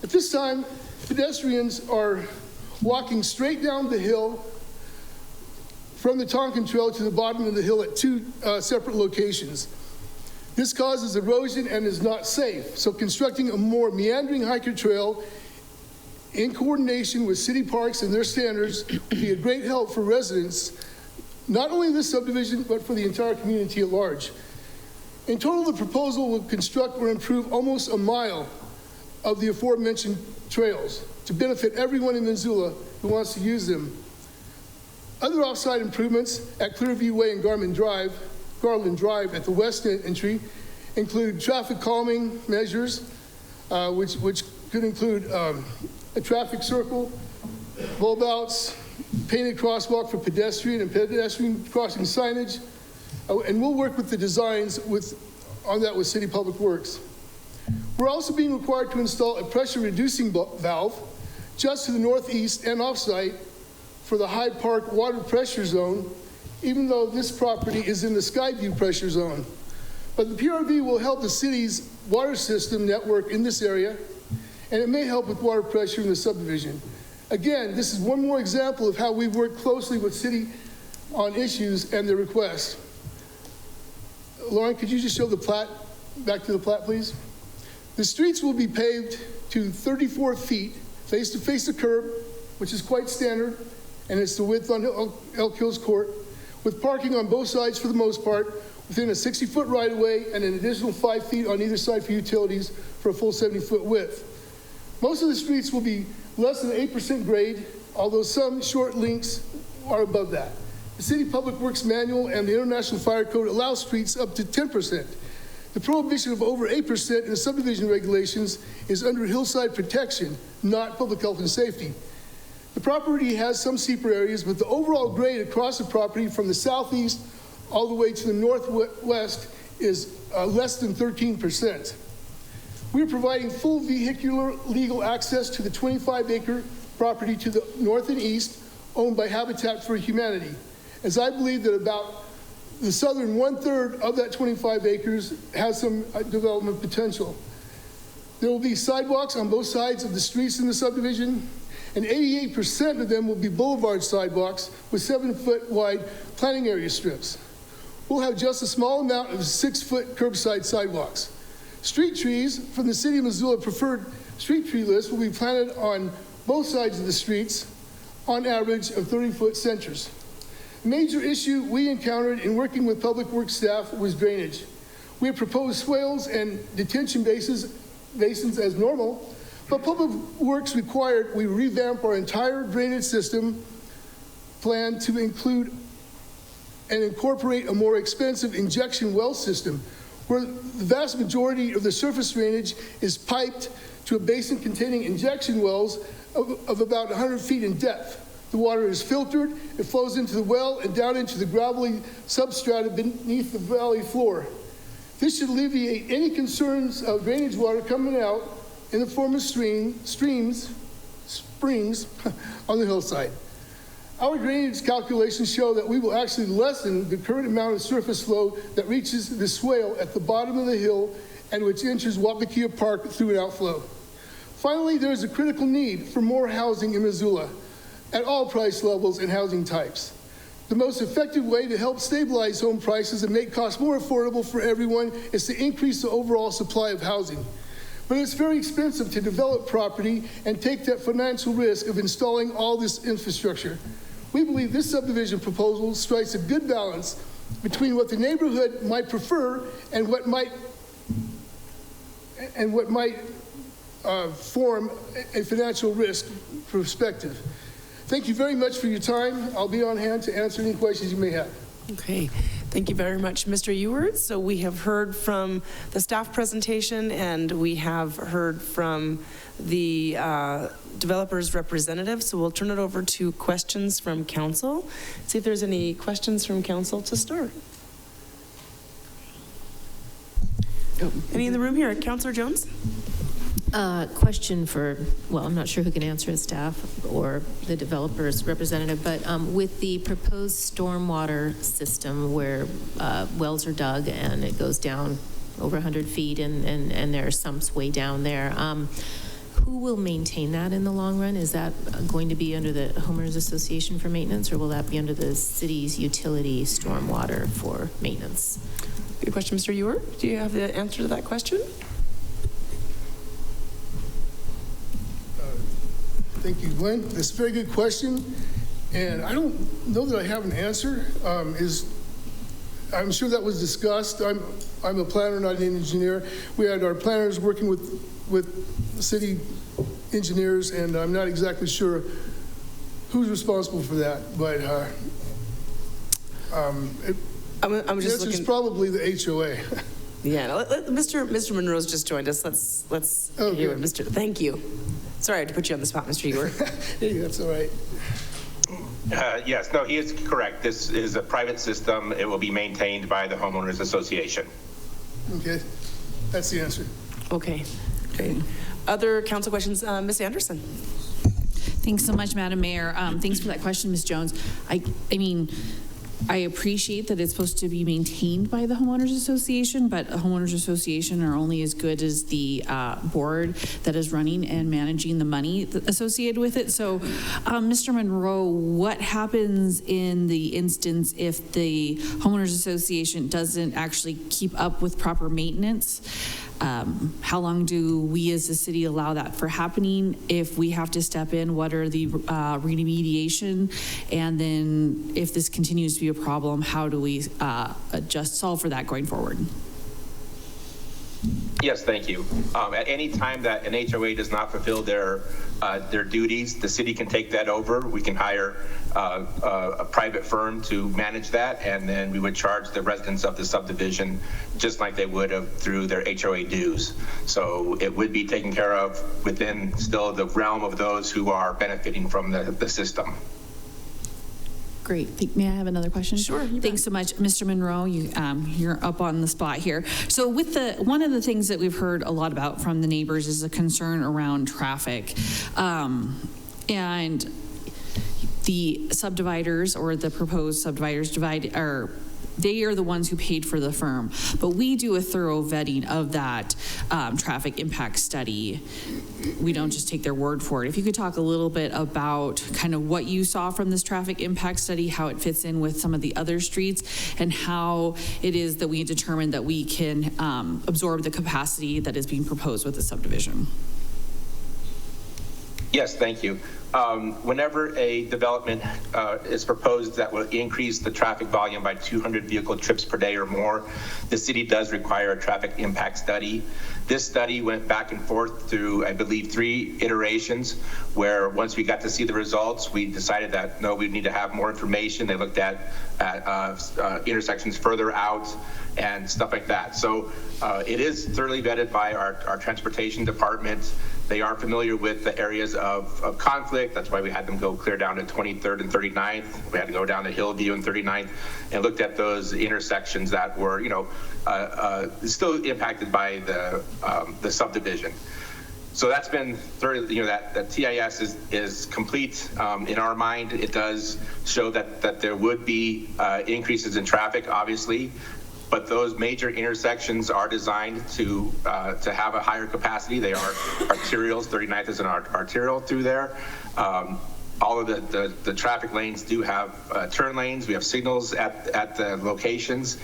At this time, pedestrians are walking straight down the hill from the Tonkin Trail to the bottom of the hill at 2 separate locations. This causes erosion and is not safe, so constructing a more meandering hiker trail in coordination with city parks and their standards would be a great help for residents, not only in this subdivision, but for the entire community at large. In total, the proposal will construct or improve almost a mile of the aforementioned trails to benefit everyone in Missoula who wants to use them. Other off-site improvements at Clearview Way and Garland Drive at the west entry include traffic calming measures, which could include a traffic circle, bulb outs, painted crosswalk for pedestrian and pedestrian crossing signage, and we'll work with the designs on that with City Public Works. We're also being required to install a pressure reducing valve just to the northeast and off-site for the Hyde Park water pressure zone, even though this property is in the Skyview pressure zone. But the PRV will help the city's water system network in this area, and it may help with water pressure in the subdivision. Again, this is one more example of how we work closely with city on issues and their requests. Lauren, could you just show the plat, back to the plat, please? The streets will be paved to 34 feet, face to face the curb, which is quite standard, and it's the width on Elk Hills Court, with parking on both sides for the most part, within a 60-foot right-of-way and an additional 5 feet on either side for utilities for a full 70-foot width. Most of the streets will be less than 8% grade, although some short links are above that. The City Public Works Manual and the International Fire Code allow streets up to 10%. The prohibition of over 8% in the subdivision regulations is under hillside protection, not public health and safety. The property has some steeper areas, but the overall grade across the property from the southeast all the way to the northwest is less than 13%. We are providing full vehicular legal access to the 25-acre property to the north and east owned by Habitat for Humanity, as I believe that about the southern 1/3 of that 25 acres has some development potential. There will be sidewalks on both sides of the streets in the subdivision, and 88% of them will be boulevard sidewalks with 7-foot wide planting area strips. We'll have just a small amount of 6-foot curbside sidewalks. Street trees from the City of Missoula preferred street tree list will be planted on both sides of the streets, on average of 30-foot centers. A major issue we encountered in working with Public Works staff was drainage. We have proposed swales and detention basins as normal, but Public Works required we revamp our entire drainage system plan to include and incorporate a more expensive injection well system, where the vast majority of the surface drainage is piped to a basin containing injection wells of about 100 feet in depth. The water is filtered, it flows into the well and down into the gravelly substrata beneath the valley floor. This should alleviate any concerns of drainage water coming out in the form of springs on the hillside. Our drainage calculations show that we will actually lessen the current amount of surface flow that reaches the swale at the bottom of the hill and which enters Wapakea Park through an outflow. Finally, there is a critical need for more housing in Missoula at all price levels and housing types. The most effective way to help stabilize home prices and make costs more affordable for everyone is to increase the overall supply of housing. But it's very expensive to develop property and take that financial risk of installing all this infrastructure. We believe this subdivision proposal strikes a good balance between what the neighborhood might prefer and what might form a financial risk perspective. Thank you very much for your time. I'll be on hand to answer any questions you may have. Okay, thank you very much, Mr. Ewert. So we have heard from the staff presentation and we have heard from the developer's representative. So we'll turn it over to questions from council. See if there's any questions from council to start. Any in the room here? Councillor Jones? Question for, well, I'm not sure who can answer as staff or the developer's representative, but with the proposed stormwater system where wells are dug and it goes down over 100 feet and there are sumps way down there, who will maintain that in the long run? Is that going to be under the homeowners association for maintenance, or will that be under the city's utility stormwater for maintenance? Good question, Mr. Ewert. Do you have the answer to that question? Thank you, Gwen. That's a very good question, and I don't know that I have an answer. I'm sure that was discussed. I'm a planner, not an engineer. We had our planners working with city engineers, and I'm not exactly sure who's responsible for that, but I'm just looking. It's probably the HOA. Yeah, no, Mr. Monroe's just joined us. Let's hear what Mr. Thank you. Sorry, I had to put you on the spot, Mr. Ewert. That's all right. Yes, no, he is correct. This is a private system. It will be maintained by the homeowners association. Okay, that's the answer. Okay, great. Other council questions? Ms. Anderson. Thanks so much, Madam Mayor. Thanks for that question, Ms. Jones. I mean, I appreciate that it's supposed to be maintained by the homeowners association, but a homeowners association are only as good as the board that is running and managing the money associated with it. So, Mr. Monroe, what happens in the instance if the homeowners association doesn't actually keep up with proper maintenance? How long do we as a city allow that for happening? If we have to step in, what are the remediation? And then if this continues to be a problem, how do we solve for that going forward? Yes, thank you. At any time that an HOA does not fulfill their duties, the city can take that over. We can hire a private firm to manage that, and then we would charge the residents of the subdivision just like they would have through their HOA dues. So it would be taken care of within still the realm of those who are benefiting from the system. Great. May I have another question? Sure. Thanks so much, Mr. Monroe. You're up on the spot here. So with one of the things that we've heard a lot about from the neighbors is a concern around traffic, and the subdividers or the proposed subdividers they are the ones who paid for the firm, but we do a thorough vetting of that traffic impact study. We don't just take their word for it. If you could talk a little bit about kind of what you saw from this traffic impact study, how it fits in with some of the other streets, and how it is that we determine that we can absorb the capacity that is being proposed with the subdivision. Yes, thank you. Whenever a development is proposed that will increase the traffic volume by 200 vehicle trips per day or more, the city does require a traffic impact study. This study went back and forth through, I believe, 3 iterations, where once we got to see the results, we decided that, no, we need to have more information. They looked at intersections further out and stuff like that. So it is thoroughly vetted by our transportation department. They are familiar with the areas of conflict. That's why we had them go clear down to 23rd and 39th. We had to go down to Hillview and 39th and looked at those intersections that were, still impacted by the subdivision. So that's been thoroughly, that TIS is complete. In our mind, it does show that there would be increases in traffic, obviously. But those major intersections are designed to have a higher capacity. They are arterials. 39th is an arterial through there. All of the traffic lanes do have turn lanes. We have signals at the locations.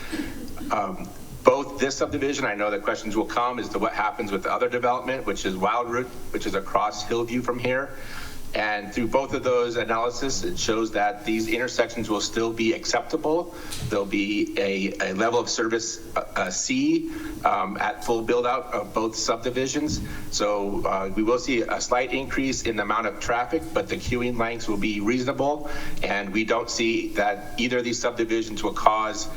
Both this subdivision, I know that questions will come as to what happens with the other development, which is Wild Route, which is across Hillview from here. And through both of those analysis, it shows that these intersections will still be acceptable. There'll be a level of service C at full build out of both subdivisions. So we will see a slight increase in the amount of traffic, but the queuing lengths will be reasonable. And we don't see that either of these subdivisions will cause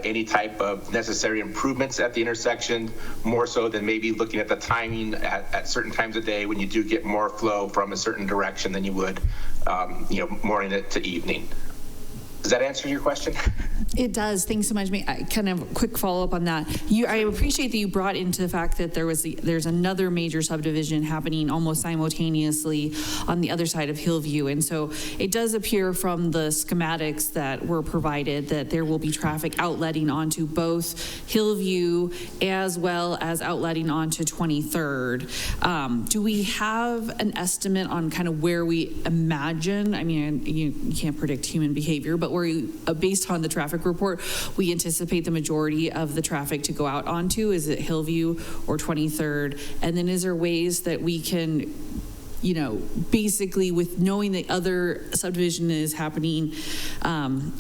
any type of necessary improvements at the intersection, more so than maybe looking at the timing at certain times of day when you do get more flow from a certain direction than you would, morning to evening. Does that answer your question? It does. Thanks so much. I kind of quick follow up on that. I appreciate that you brought into the fact that there's another major subdivision happening almost simultaneously on the other side of Hillview. And so it does appear from the schematics that were provided that there will be traffic outletting onto both Hillview as well as outletting onto 23rd. Do we have an estimate on kind of where we imagine, I mean, you can't predict human behavior, but where based on the traffic report, we anticipate the majority of the traffic to go out onto? Is it Hillview or 23rd? And then is there ways that we can, basically with knowing the other subdivision is happening,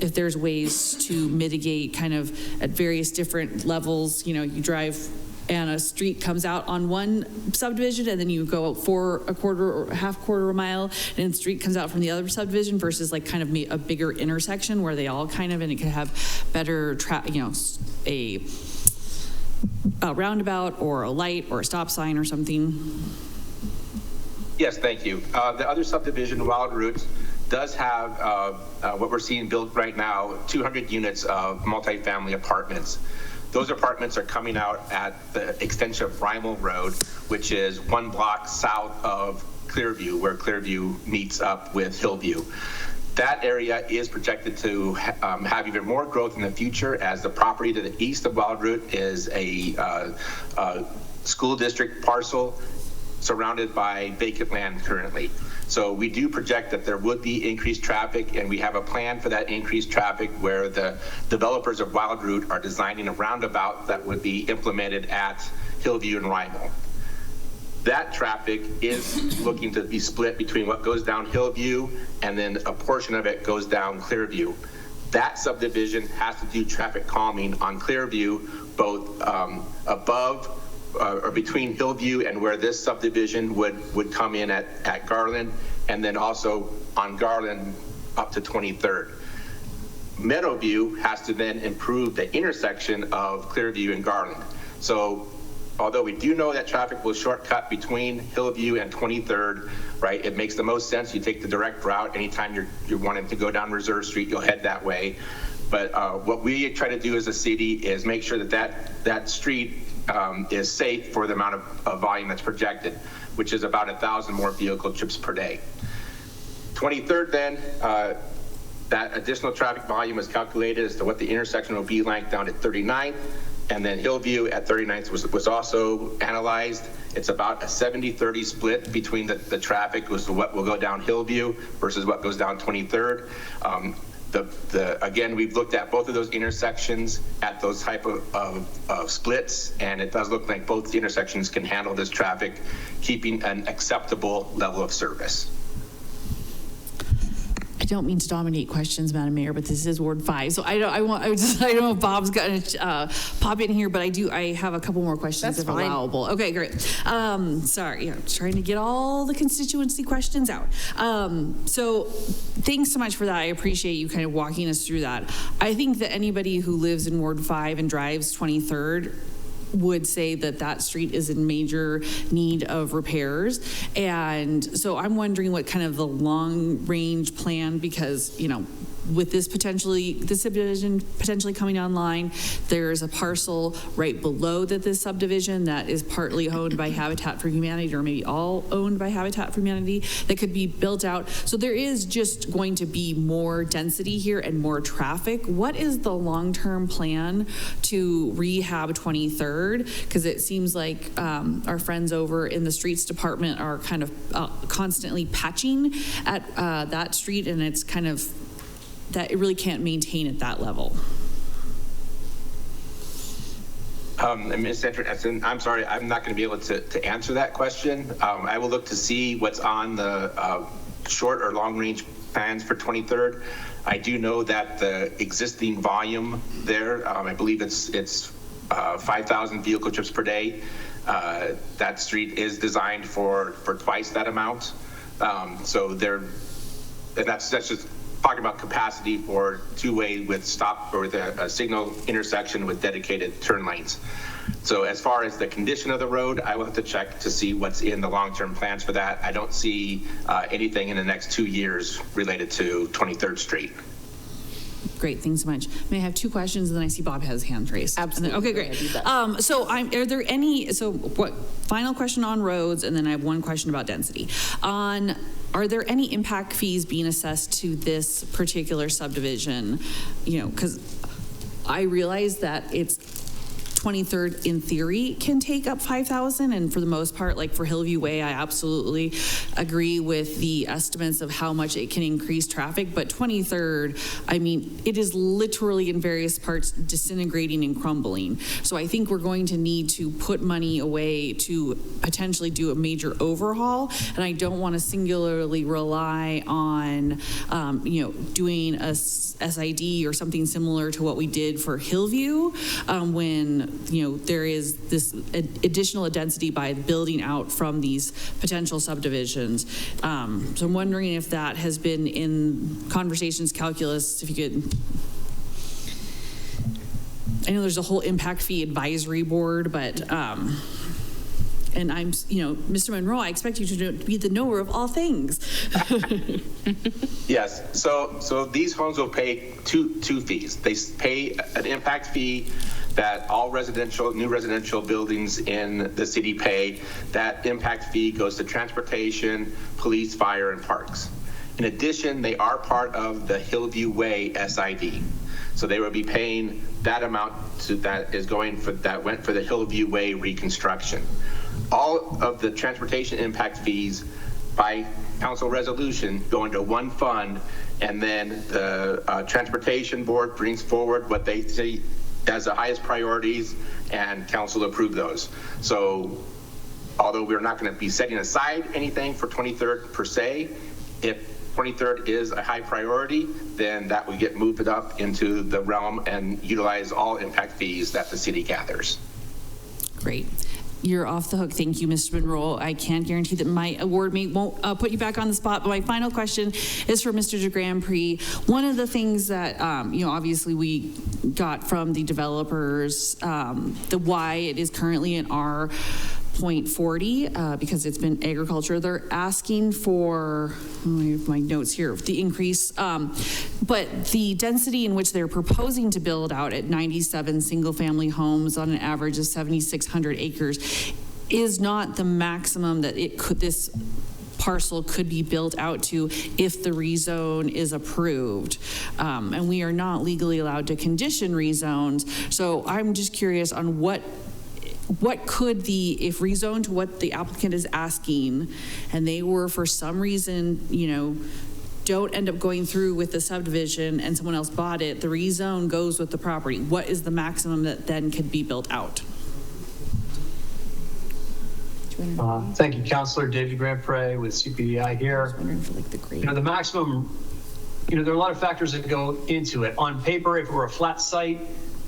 if there's ways to mitigate kind of at various different levels, you drive and a street comes out on one subdivision and then you go for a quarter or half quarter of a mile and the street comes out from the other subdivision versus like kind of a bigger intersection where they all kind of, and it could have better a roundabout or a light or a stop sign or something. Yes, thank you. The other subdivision, Wild Route, does have what we're seeing built right now, 200 units of multifamily apartments. Those apartments are coming out at the extension of Brimel Road, which is 1 block south of Clearview, where Clearview meets up with Hillview. That area is projected to have even more growth in the future, as the property to the east of Wild Route is a school district parcel surrounded by vacant land currently. So we do project that there would be increased traffic, and we have a plan for that increased traffic where the developers of Wild Route are designing a roundabout that would be implemented at Hillview and Rimal. That traffic is looking to be split between what goes down Hillview and then a portion of it goes down Clearview. That subdivision has to do traffic calming on Clearview, both above or between Hillview and where this subdivision would come in at Garland, and then also on Garland up to 23rd. Meadowview has to then improve the intersection of Clearview and Garland. So although we do know that traffic will shortcut between Hillview and 23rd, right, it makes the most sense. You take the direct route. Anytime you're wanting to go down Reserve Street, you'll head that way. But what we try to do as a city is make sure that street is safe for the amount of volume that's projected, which is about 1,000 more vehicle trips per day. 23rd then, that additional traffic volume is calculated as to what the intersection will be like down at 39th. And then Hillview at 39th was also analyzed. It's about a 70-30 split between the traffic as to what will go down Hillview versus what goes down 23rd. Again, we've looked at both of those intersections at those type of splits, and it does look like both intersections can handle this traffic, keeping an acceptable level of service. I don't mean to dominate questions, Madam Mayor, but this is Ward 5. So I don't know if Bob's going to pop in here, but I have a couple more questions. That's fine. Allowable. Okay, great. Sorry, I'm trying to get all the constituency questions out. So thanks so much for that. I appreciate you kind of walking us through that. I think that anybody who lives in Ward 5 and drives 23rd would say that street is in major need of repairs. And so I'm wondering what kind of the long range plan, because, you know, with this subdivision potentially coming online, there's a parcel right below this subdivision that is partly owned by Habitat for Humanity, or maybe all owned by Habitat for Humanity, that could be built out. So there is just going to be more density here and more traffic. What is the long-term plan to rehab 23rd? Because it seems like our friends over in the streets department are kind of constantly patching at that street, and it's kind of that it really can't maintain at that level. Ms. Sandra, I'm sorry, I'm not going to be able to answer that question. I will look to see what's on the short or long range plans for 23rd. I do know that the existing volume there, I believe it's 5,000 vehicle trips per day. That street is designed for twice that amount. So that's just talking about capacity for two-way with stop or a signal intersection with dedicated turn lanes. So as far as the condition of the road, I will have to check to see what's in the long-term plans for that. I don't see anything in the next 2 years related to 23rd Street. Great, thanks so much. May I have two questions, and then I see Bob has his hand raised. Absolutely. Okay, great. Are there any, final question on roads, and then I have one question about density. Are there any impact fees being assessed to this particular subdivision? You know, because I realize that it's 23rd in theory can take up 5,000, and for the most part, like for Hillview Way, I absolutely agree with the estimates of how much it can increase traffic, but 23rd, I mean, it is literally in various parts disintegrating and crumbling. So I think we're going to need to put money away to potentially do a major overhaul, and I don't want to singularly rely on, doing a SID or something similar to what we did for Hillview when there is this additional density by building out from these potential subdivisions. So I'm wondering if that has been in conversations, calculus, if you could. I know there's a whole impact fee advisory board, but and I'm, Mr. Monroe, I expect you to be the knower of all things. Yes. So these homes will pay two fees. They pay an impact fee that all new residential buildings in the city pay. That impact fee goes to transportation, police, fire, and parks. In addition, they are part of the Hillview Way SID. So they will be paying that amount that went for the Hillview Way reconstruction. All of the transportation impact fees by council resolution go into one fund, and then the transportation board brings forward what they see as the highest priorities, and council approved those. So although we're not going to be setting aside anything for 23rd per se, if 23rd is a high priority, then that would get moved up into the realm and utilize all impact fees that the city gathers. Great. You're off the hook. Thank you, Mr. Monroe. I can't guarantee that my award mate won't put you back on the spot, but my final question is for Mr. de Grand Prix. One of the things that, obviously we got from the developers, the why it is currently in our 0.40 because it's been agriculture. They're asking for, my notes here, the increase, but the density in which they're proposing to build out at 97 single family homes on an average of 7,600 acres is not the maximum that this parcel could be built out to if the rezone is approved. And we are not legally allowed to condition rezones. So I'm just curious on what could if rezoned to what the applicant is asking, and they were for some reason, don't end up going through with the subdivision and someone else bought it, the rezone goes with the property. What is the maximum that then could be built out? Thank you, Councilor David Grandpré with CPDI here. The maximum, there are a lot of factors that go into it. On paper, if it were a flat site,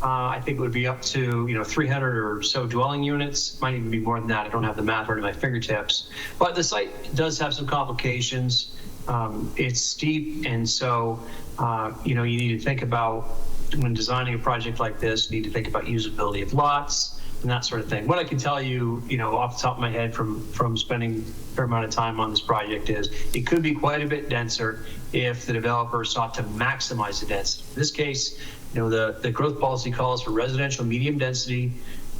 I think it would be up to 300 or so dwelling units. Might even be more than that. I don't have the math right at my fingertips. But the site does have some complications. It's steep, and so you need to think about, when designing a project like this, you need to think about usability of lots and that sort of thing. What I can tell you, off the top of my head from spending a fair amount of time on this project is it could be quite a bit denser if the developer sought to maximize the density. In this case, the growth policy calls for residential medium density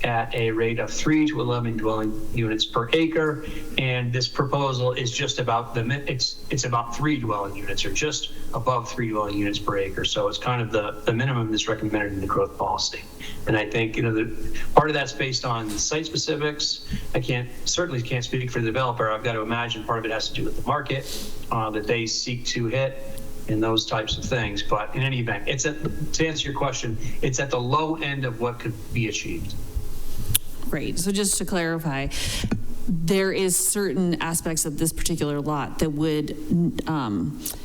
at a rate of 3 to 11 dwelling units per acre, and this proposal is just about it's about 3 dwelling units, or just above 3 dwelling units per acre. So it's kind of the minimum that's recommended in the growth policy. And I think the part of that's based on the site specifics. I certainly can't speak for the developer. I've got to imagine part of it has to do with the market that they seek to hit, and those types of things. But in any event, to answer your question, it's at the low end of what could be achieved. Great. So just to clarify, there is certain aspects of this particular lot that would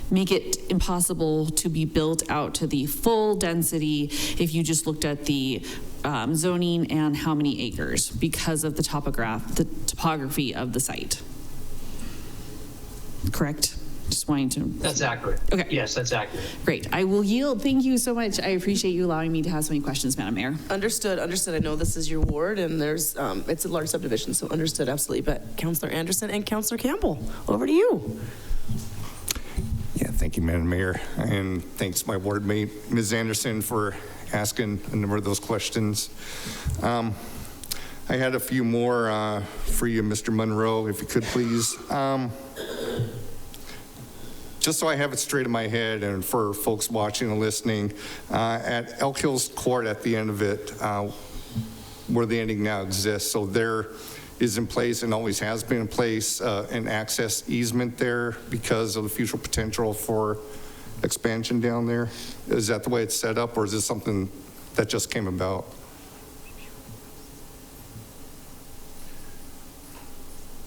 make it impossible to be built out to the full density if you just looked at the zoning and how many acres, because of the topography of the site. Correct? Just wanting to. That's accurate. Okay. Yes, that's accurate. Great. I will yield. Thank you so much. I appreciate you allowing me to have so many questions, Madam Mayor. Understood. I know this is your ward, and there's it's a large subdivision, so understood, absolutely. But Councilor Anderson and Councilor Campbell, over to you. Yeah, thank you, Madam Mayor, and thanks my ward mate, Ms. Anderson, for asking a number of those questions. I had a few more for you, Mr. Monroe, if you could please. Just so I have it straight in my head, and for folks watching and listening, at Elk Hills Court at the end of it, where the ending now exists, so there is in place and always has been in place an access easement there because of the future potential for expansion down there. Is that the way it's set up, or is this something that just came about?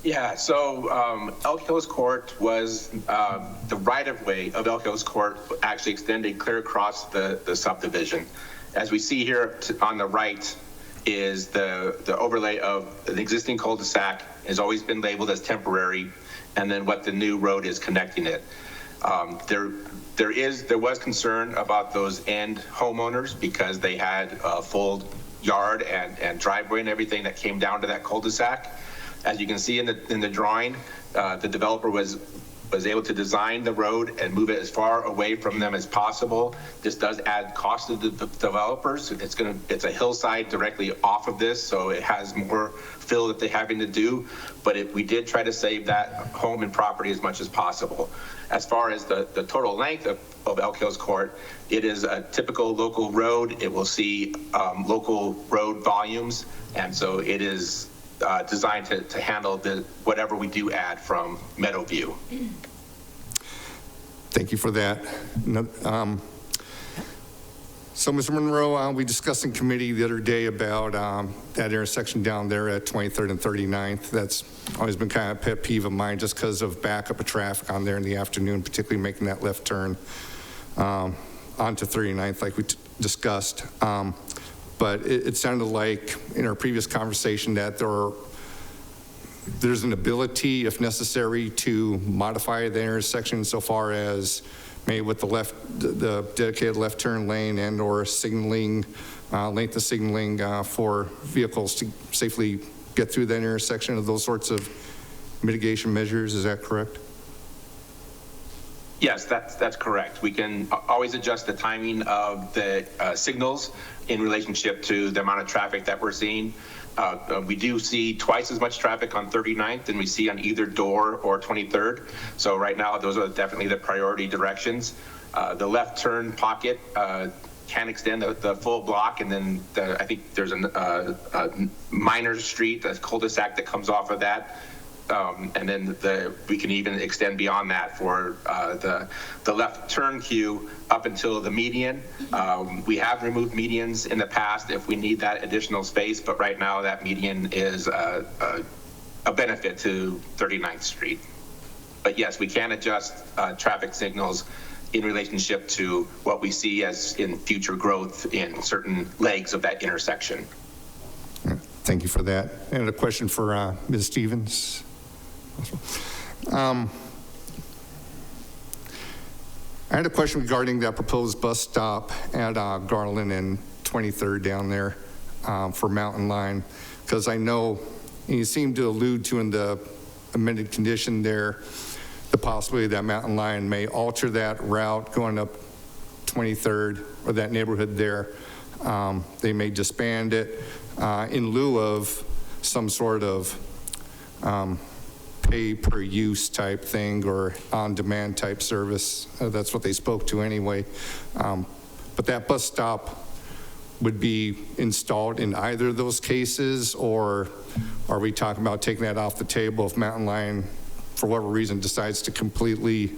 Yeah, so Elk Hills Court was the right-of-way of Elk Hills Court actually extended clear across the subdivision. As we see here on the right is the overlay of an existing cul-de-sac, has always been labeled as temporary, and then what the new road is connecting it. There was concern about those end homeowners because they had a full yard and driveway and everything that came down to that cul-de-sac. As you can see in the drawing, the developer was able to design the road and move it as far away from them as possible. This does add cost to the developers. It's a hillside directly off of this, so it has more fill that they're having to do. But we did try to save that home and property as much as possible. As far as the total length of Elk Hills Court, it is a typical local road. It will see local road volumes, and so it is designed to handle whatever we do add from Meadow View. So So, Mr. Monroe, we discussed in committee the other day about that intersection down there at 23rd and 39th. That's always been kind of a pet peeve of mine just because of backup of traffic on there in the afternoon, particularly making that left turn onto 39th like we discussed. But it sounded like in our previous conversation that there's an ability, if necessary, to modify the intersection so far as maybe with the dedicated left turn lane and or signaling, length of signaling for vehicles to safely get through that intersection of those sorts of mitigation measures. Is that correct? Yes, that's correct. We can always adjust the timing of the signals in relationship to the amount of traffic that we're seeing. We do see twice as much traffic on 39th than we see on either Door or 23rd. So right now, those are definitely the priority directions. The left turn pocket can extend the full block, and then I think there's a minor street, the cul-de-sac that comes off of that. And then we can even extend beyond that for the left turn queue up until the median. We have removed medians in the past if we need that additional space, but right now that median is a benefit to 39th Street. But yes, we can adjust traffic signals in relationship to what we see as in future growth in certain legs of that intersection. Thank you for that. And a question for Ms. Stevens. I had a question regarding that proposed bus stop at Garland and 23rd down there for Mountain Line, because I know you seem to allude to in the amended condition there the possibility that Mountain Line may alter that route going up 23rd or that neighborhood there. They may disband it in lieu of some sort of pay per use type thing or on demand type service. That's what they spoke to anyway. But that bus stop would be installed in either of those cases, or are we talking about taking that off the table if Mountain Line, for whatever reason, decides to completely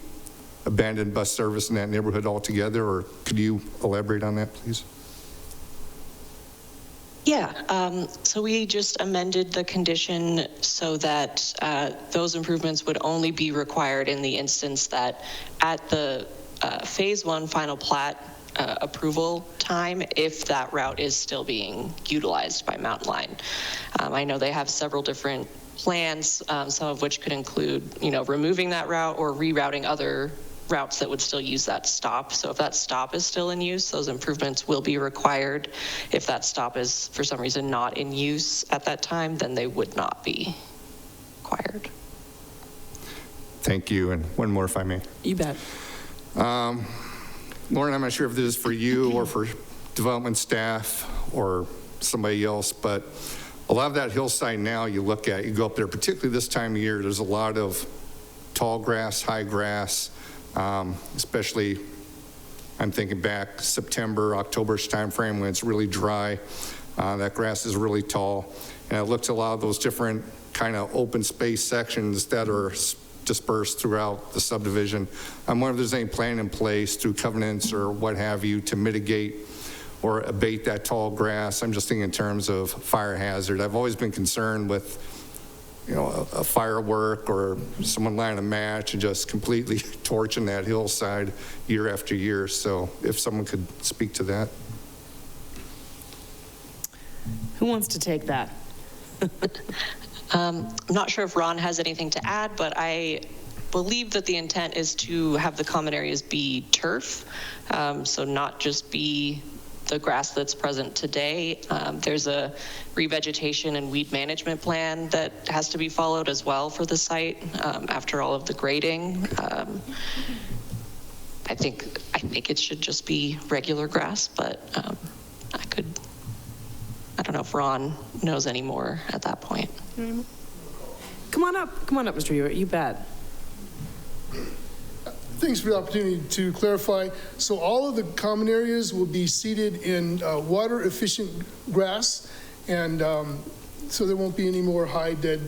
abandon bus service in that neighborhood altogether? Or could you elaborate on that, please? Yeah, so we just amended the condition so that those improvements would only be required in the instance that at the phase 1 final plat approval time, if that route is still being utilized by Mountain Line. I know they have several different plans, some of which could include, removing that route or rerouting other routes that would still use that stop. So if that stop is still in use, those improvements will be required. If that stop is for some reason not in use at that time, then they would not be required. Thank you. And one more, if I may. You bet. Lauren, I'm not sure if this is for you or for development staff or somebody else, but a lot of that hillside now you look at, you go up there, particularly this time of year, there's a lot of tall grass, high grass, especially I'm thinking back September, October-ish time frame when it's really dry. That grass is really tall. And I looked at a lot of those different kind of open space sections that are dispersed throughout the subdivision. I'm wondering if there's any plan in place through covenants or what have you to mitigate or abate that tall grass. I'm just thinking in terms of fire hazard. I've always been concerned with a firework or someone lighting a match and just completely torching that hillside year after year. So if someone could speak to that. Who wants to take that? I'm not sure if Ron has anything to add, but I believe that the intent is to have the common areas be turf, so not just be the grass that's present today. There's a revegetation and weed management plan that has to be followed as well for the site after all of the grading. I think it should just be regular grass, but I don't know if Ron knows any more at that point. Come on up, Mr. Hewitt, you bet. Thanks for the opportunity to clarify. So all of the common areas will be seeded in water efficient grass, and so there won't be any more high dead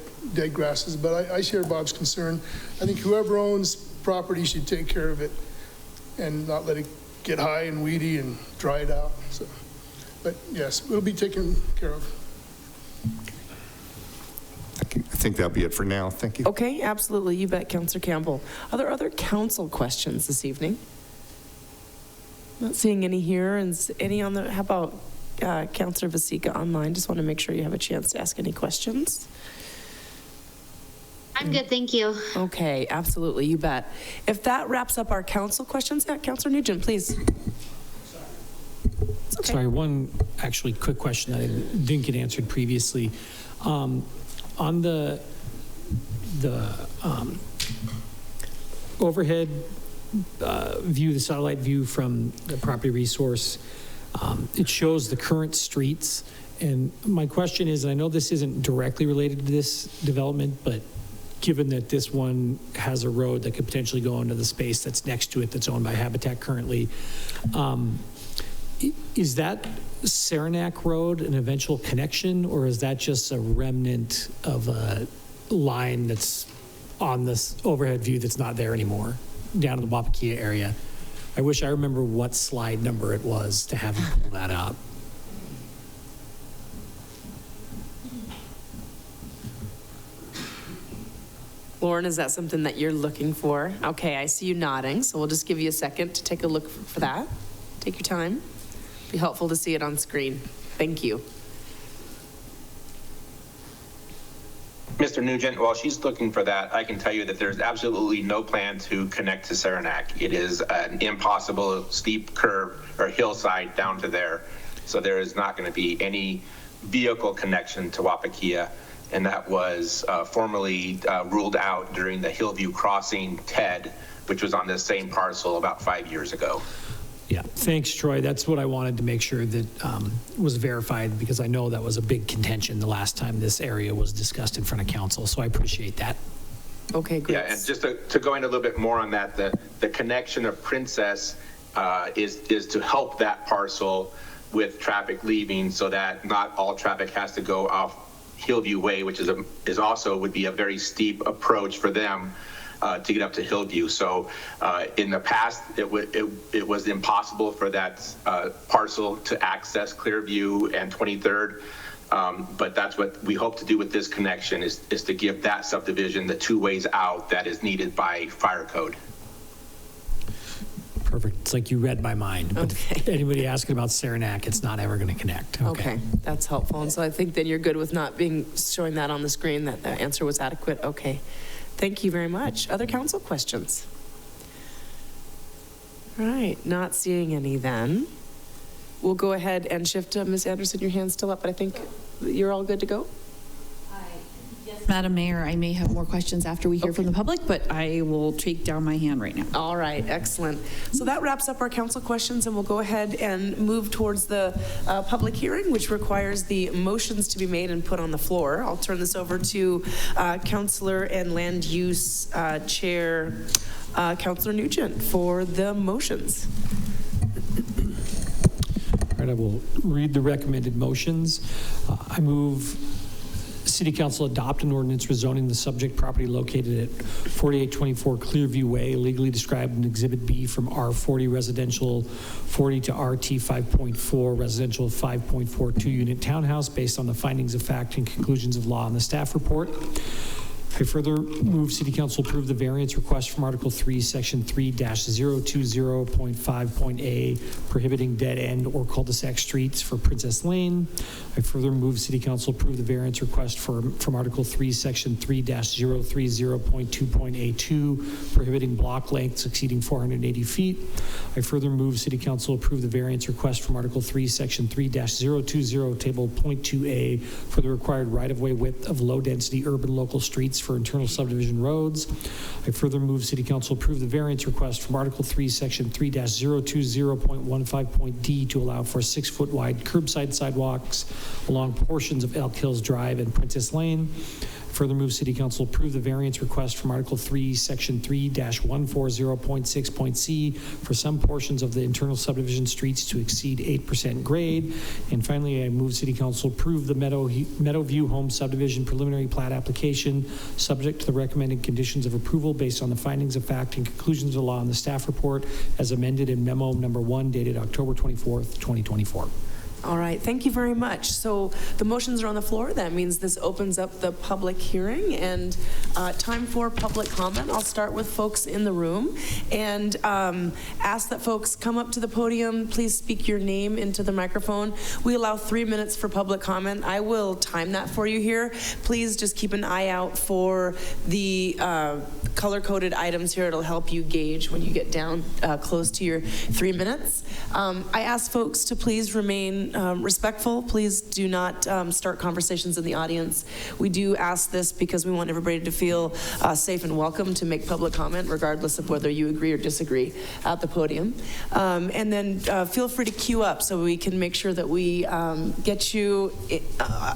grasses. But I share Bob's concern. I think whoever owns property should take care of it and not let it get high and weedy and dry it out. So, but yes, it'll be taken care of. I think that'll be it for now. Thank you. Okay, absolutely. You bet, Councillor Campbell. Are there other council questions this evening? Not seeing any here. And any on the, how about Councillor Vasecka online? Just want to make sure you have a chance to ask any questions. I'm good, thank you. Okay, absolutely. You bet. If that wraps up our council questions, Councillor Nugent, please. Okay. Sorry, one actually quick question that I didn't get answered previously. On the overhead view, the satellite view from the property resource, it shows the current streets. And my question is, and I know this isn't directly related to this development, but given that this one has a road that could potentially go into the space that's next to it that's owned by Habitat currently, is that Saranac Road an eventual connection, or is that just a remnant of a line that's on this overhead view that's not there anymore, down in the Wapakea area? I wish I remember what slide number it was to have you pull that up. Lauren, is that something that you're looking for? Okay, I see you nodding, so we'll just give you a second to take a look for that. Take your time. Be helpful to see it on screen. Thank you. Mr. Nugent, while she's looking for that, I can tell you that there's absolutely no plan to connect to Saranac. It is an impossible steep curve or hillside down to there. So there is not going to be any vehicle connection to Wapakea. And that was formally ruled out during the Hillview Crossing TED, which was on this same parcel about 5 years ago. Yeah, thanks, Troy. That's what I wanted to make sure that was verified, because I know that was a big contention the last time this area was discussed in front of council. So I appreciate that. Okay, great. Yeah, and just to go in a little bit more on that, the connection of Princess is to help that parcel with traffic leaving, so that not all traffic has to go off Hillview Way, which is also would be a very steep approach for them to get up to Hillview. So in the past, it was impossible for that parcel to access Clearview and 23rd. But that's what we hope to do with this connection is to give that subdivision the 2 ways out that is needed by fire code. Perfect. It's like you read my mind. But okay. Anybody asking about Saranac, it's not ever going to connect. Okay, that's helpful. And so I think then you're good with not showing that on the screen, that the answer was adequate. Okay. Thank you very much. Other council questions? All right, not seeing any then. We'll go ahead and shift to Ms. Anderson. Your hand's still up, but I think you're all good to go. Madam Mayor, I may have more questions after we hear from the public, but I will take down my hand right now. All right, excellent. So that wraps up our council questions, and we'll go ahead and move towards the public hearing, which requires the motions to be made and put on the floor. I'll turn this over to Councillor and Land Use Chair, Councillor Nugent, for the motions. All right, I will read the recommended motions. I move City Council adopt an ordinance rezoning the subject property located at 4824 Clearview Way, legally described in Exhibit B, from R40 residential 40 to RT 5.4 residential 5.4 2-unit townhouse, based on the findings of fact and conclusions of law in the staff report. I further move City Council approve the variance request from Article 3, Section 3-020.5.A, prohibiting dead end or cul-de-sac streets for Princess Lane. I further move City Council approve the variance request from Article 3, Section 3-030.2.A2, prohibiting block lengths exceeding 480 feet. I further move City Council approve the variance request from Article 3, Section 3-020, Table 0.2A, for the required right-of-way width of low-density urban local streets for internal subdivision roads. I further move City Council approve the variance request from Article 3, Section 3-020.15.D to allow for 6-foot wide curbside sidewalks along portions of Elk Hills Drive and Princess Lane. Further move City Council approve the variance request from Article 3, Section 3-140.6.c for some portions of the internal subdivision streets to exceed 8% grade. And finally, I move City Council approve the Meadow View Home Subdivision preliminary plat application subject to the recommended conditions of approval based on the findings of fact and conclusions of law in the staff report as amended in memo number 1 dated October 24th, 2024. All right, thank you very much. So the motions are on the floor. That means this opens up the public hearing and time for public comment. I'll start with folks in the room and ask that folks come up to the podium. Please speak your name into the microphone. We allow 3 minutes for public comment. I will time that for you here. Please just keep an eye out for the color-coded items here. It'll help you gauge when you get down close to your 3 minutes. I ask folks to please remain respectful. Please do not start conversations in the audience. We do ask this because we want everybody to feel safe and welcome to make public comment, regardless of whether you agree or disagree at the podium. And then feel free to queue up so we can make sure that we get you,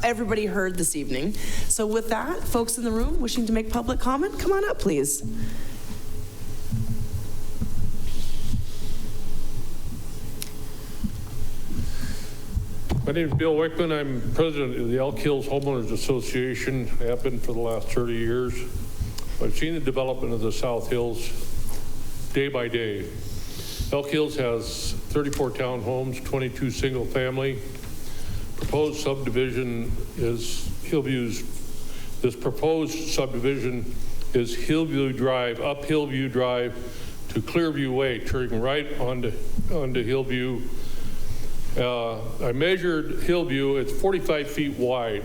everybody heard this evening. So with that, folks in the room wishing to make public comment, come on up, please. My name is Bill Wickman. I'm president of the Elk Hills Homeowners Association. I have been for the last 30 years. I've seen the development of the South Hills day by day. Elk Hills has 34 townhomes, 22 single family. Proposed subdivision is Hillview's. This proposed subdivision is Hillview Drive, up Hillview Drive to Clearview Way, turning right onto Hillview. I measured Hillview, it's 45 feet wide.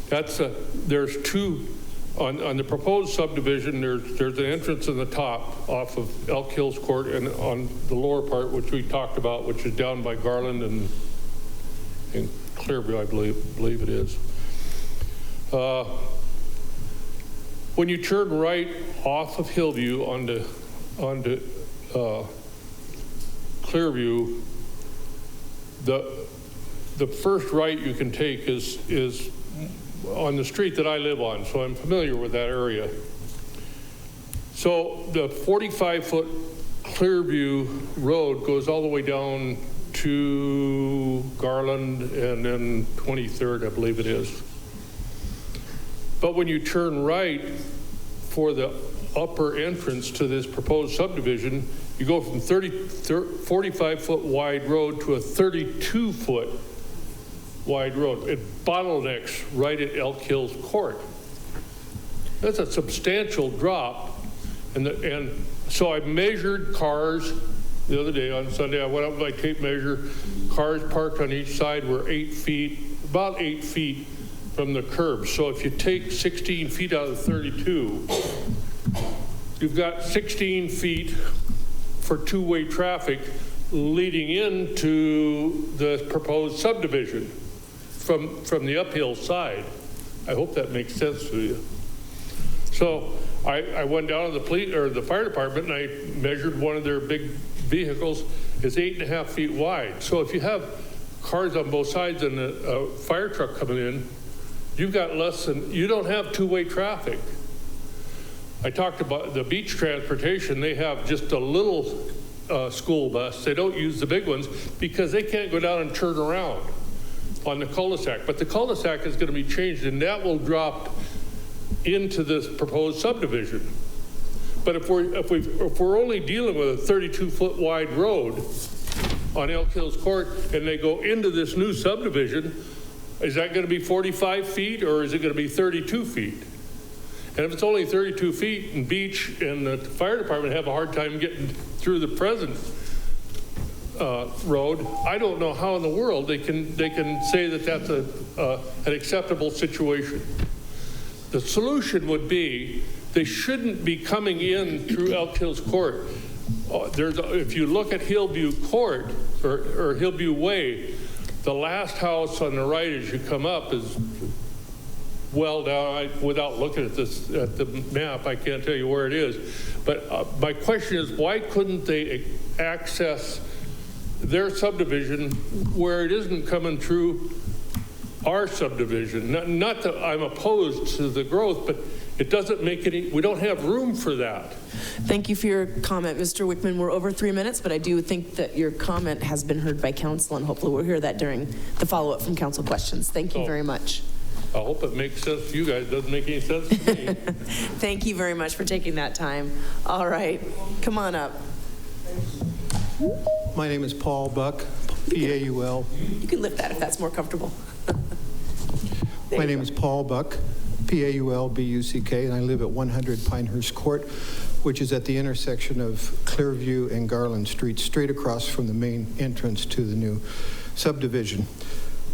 There's two, on the proposed subdivision, there's an entrance in the top off of Elk Hills Court, and on the lower part, which we talked about, which is down by Garland and Clearview, I believe it is. When you turn right off of Hillview onto Clearview, the first right you can take is on the street that I live on, so I'm familiar with that area. So the 45-foot Clearview Road goes all the way down to Garland and then 23rd, I believe it is. But when you turn right for the upper entrance to this proposed subdivision, you go from 45-foot wide road to a 32-foot wide road. It bottlenecks right at Elk Hills Court. That's a substantial drop. And so I measured cars the other day on Sunday. I went up with my tape measure. Cars parked on each side were about 8 feet from the curb. So if you take 16 feet out of 32, you've got 16 feet for two-way traffic leading into the proposed subdivision from the uphill side. I hope that makes sense to you. So I went down to the fire department and I measured one of their big vehicles. It's 8.5 feet wide. So if you have cars on both sides and a fire truck coming in, you don't have two-way traffic. I talked about the beach transportation. They have just a little school bus. They don't use the big ones because they can't go down and turn around on the cul-de-sac. But the cul-de-sac is going to be changed, and that will drop into this proposed subdivision. But if we're only dealing with a 32-foot wide road on Elk Hills Court, and they go into this new subdivision, is that going to be 45 feet or is it going to be 32 feet? And if it's only 32 feet and beach and the fire department have a hard time getting through the present road, I don't know how in the world they can say that that's an acceptable situation. The solution would be they shouldn't be coming in through Elk Hills Court. If you look at Hillview Court or Hillview Way, the last house on the right as you come up is well down. Without looking at the map, I can't tell you where it is. But my question is, why couldn't they access their subdivision where it isn't coming through our subdivision. Not that I'm opposed to the growth, but it doesn't make we don't have room for that. Thank you for your comment, Mr. Wickman. We're over 3 minutes, but I do think that your comment has been heard by council, and hopefully we'll hear that during the follow-up from council questions. Thank you very much. I hope it makes sense to you guys. It doesn't make any sense to me. Thank you very much for taking that time. All right, come on up. My name is Paul Buck, P-A-U-L. You can lift that if that's more comfortable. My name is Paul Buck, P-A-U-L-B-U-C-K, and I live at 100 Pinehurst Court, which is at the intersection of Clearview and Garland Street, straight across from the main entrance to the new subdivision.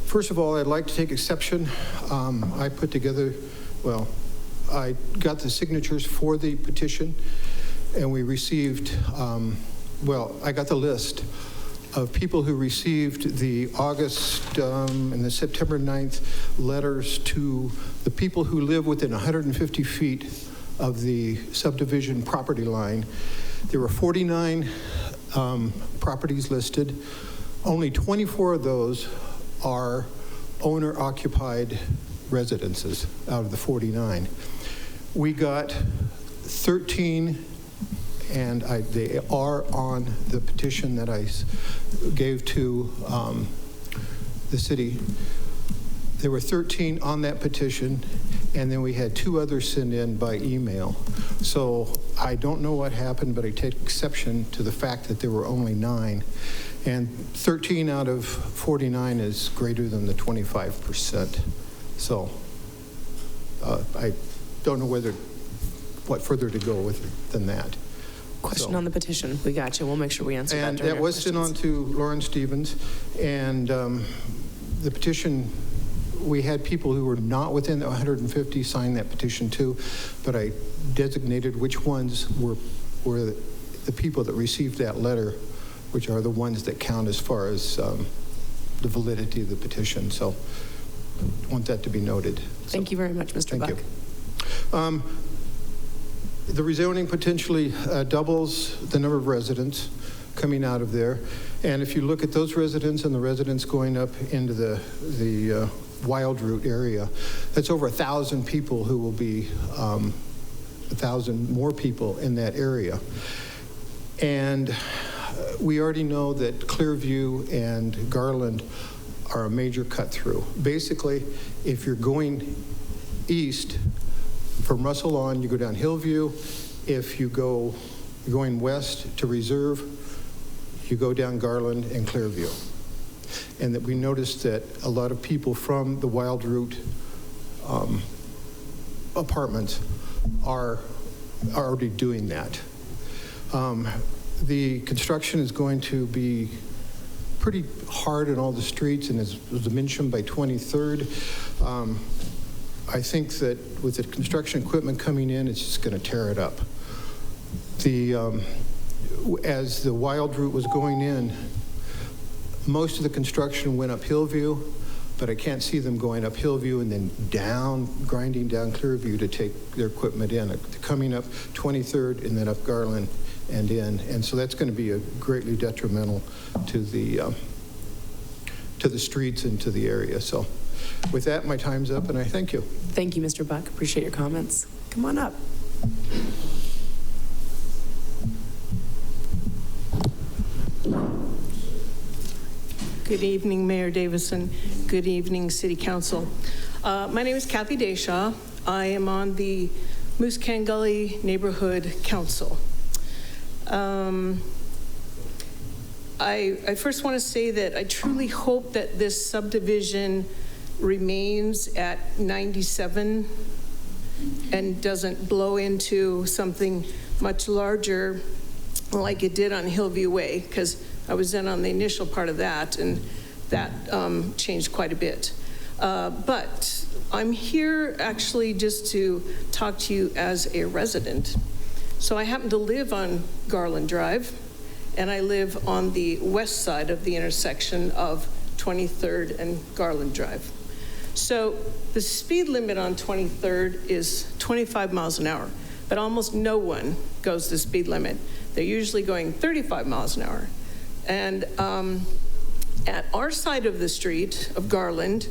First of all, I'd like to take exception. I put together, well, I got the signatures for the petition, and we received, I got the list of people who received the August and the September 9th letters to the people who live within 150 feet of the subdivision property line. There were 49 properties listed. Only 24 of those are owner-occupied residences out of the 49. We got 13, and they are on the petition that I gave to the city. There were 13 on that petition, and then we had 2 others sent in by email. So I don't know what happened, but I take exception to the fact that there were only 9. And 13 out of 49 is greater than the 25%. So I don't know what further to go with than that. Question on the petition. We got you. We'll make sure we answer that. And during that was sent on to Lauren Stevens. And the petition, we had people who were not within the 150 sign that petition too, but I designated which ones were the people that received that letter, which are the ones that count as far as the validity of the petition. So I want that to be noted. Thank you very much, Mr. Buck. Thank you. The rezoning potentially doubles the number of residents coming out of there. And if you look at those residents and the residents going up into the Wild Route area, that's over 1,000 people who will be 1,000 more people in that area. And we already know that Clearview and Garland are a major cut through. Basically, if you're going east from Russell on, you go down Hillview. If you go going west to Reserve, you go down Garland and Clearview. And that we noticed that a lot of people from the Wild Route apartments are already doing that. The construction is going to be pretty hard in all the streets, and as was mentioned, by 23rd. I think that with the construction equipment coming in, it's just going to tear it up. As the Wild Route was going in, most of the construction went up Hillview, but I can't see them going up Hillview and then grinding down Clearview to take their equipment in. They're coming up 23rd and then up Garland and in. And so that's going to be greatly detrimental to the streets and to the area. So with that, my time's up, and I thank you. Thank you, Mr. Buck. Appreciate your comments. Come on up. Good evening, Mayor Davison. Good evening, City Council. My name is Kathy Deshaw. I am on the Moose Can Gully Neighborhood Council. I first want to say that I truly hope that this subdivision remains at 97 and doesn't blow into something much larger like it did on Hillview Way, because I was in on the initial part of that, and that changed quite a bit. But I'm here actually just to talk to you as a resident. So I happen to live on Garland Drive, and I live on the west side of the intersection of 23rd and Garland Drive. So the speed limit on 23rd is 25 miles an hour, but almost no one goes the speed limit. They're usually going 35 miles an hour. And at our side of the street of Garland,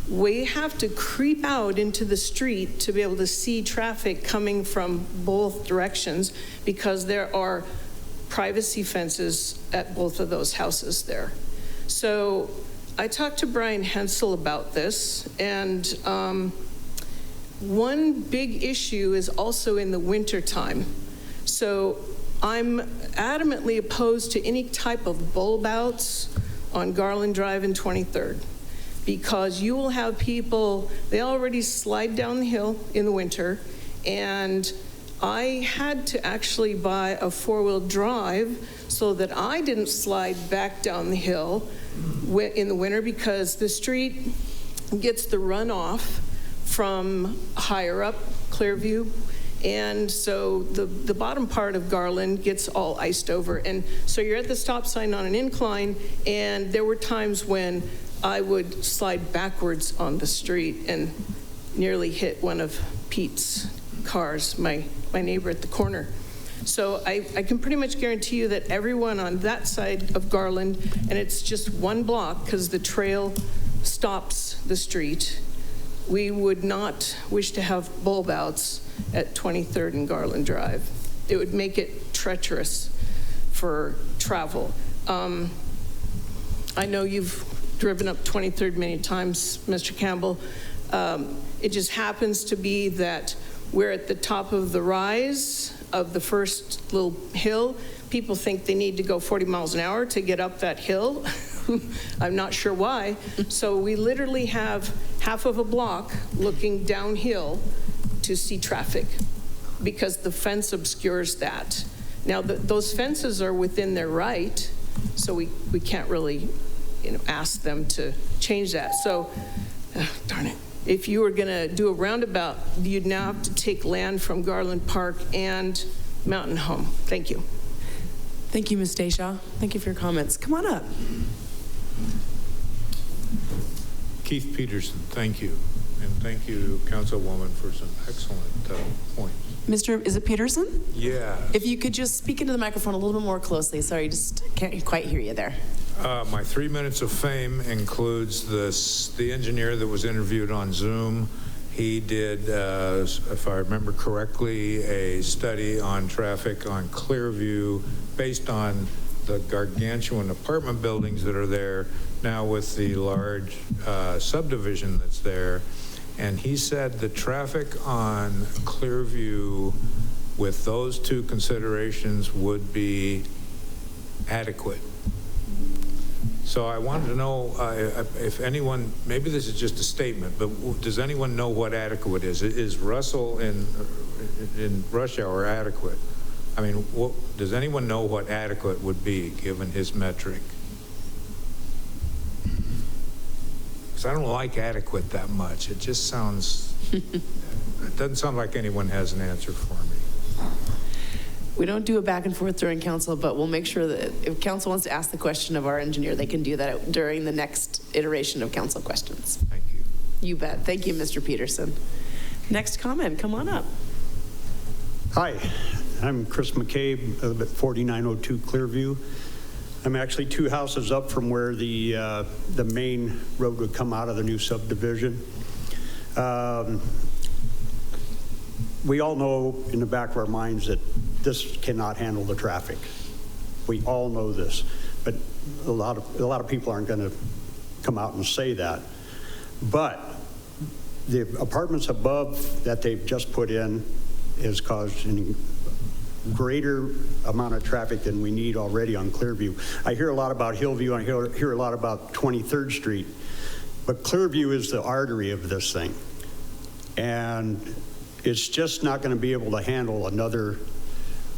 we have to creep out into the street to be able to see traffic coming from both directions because there are privacy fences at both of those houses there. So I talked to Brian Hensel about this, and one big issue is also in the winter time. So I'm adamantly opposed to any type of bulb outs on Garland Drive and 23rd, because you will have people, they already slide down the hill in the winter, and I had to actually buy a four-wheel drive so that I didn't slide back down the hill in the winter, because the street gets the runoff from higher up Clearview, and so the bottom part of Garland gets all iced over. And so you're at the stop sign on an incline, and there were times when I would slide backwards on the street and nearly hit one of Pete's cars, my neighbor at the corner. So I can pretty much guarantee you that everyone on that side of Garland, and it's just one block because the trail stops the street, we would not wish to have bulb outs at 23rd and Garland Drive. It would make it treacherous for travel. I know you've driven up 23rd many times, Mr. Campbell. It just happens to be that we're at the top of the rise of the first little hill. People think they need to go 40 miles an hour to get up that hill. I'm not sure why. So we literally have half of a block looking downhill to see traffic because the fence obscures that. Now, those fences are within their right, so we can't really, ask them to change that. So, darn it. If you were going to do a roundabout, you'd now have to take land from Garland Park and Mountain Home. Thank you. Thank you, Ms. Stacie. Thank you for your comments. Come on up. Keith Peterson, thank you. And thank you, Councilwoman, for some excellent points. Is it Peterson? Yeah. If you could just speak into the microphone a little bit more closely. Sorry, just can't quite hear you there. My 3 minutes of fame includes the engineer that was interviewed on Zoom. He did, if I remember correctly, a study on traffic on Clearview based on the gargantuan apartment buildings that are there now with the large subdivision that's there. And he said the traffic on Clearview with those two considerations would be adequate. So I wanted to know if anyone, maybe this is just a statement, but does anyone know what adequate is? Is Russell in rush hour adequate? I mean, does anyone know what adequate would be given his metric? Because I don't like adequate that much. It just sounds, it doesn't sound like anyone has an answer for me. We don't do a back and forth during council, but we'll make sure that if council wants to ask the question of our engineer, they can do that during the next iteration of council questions. Thank you. You bet. Thank you, Mr. Peterson. Next comment, come on up. Hi, I'm Chris McCabe, I live at 4902 Clearview. I'm actually 2 houses up from where the main road would come out of the new subdivision. We all know in the back of our minds that this cannot handle the traffic. We all know this, but a lot of people aren't going to come out and say that. But the apartments above that they've just put in has caused a greater amount of traffic than we need already on Clearview. I hear a lot about Hillview, I hear a lot about 23rd Street, but Clearview is the artery of this thing. And it's just not going to be able to handle another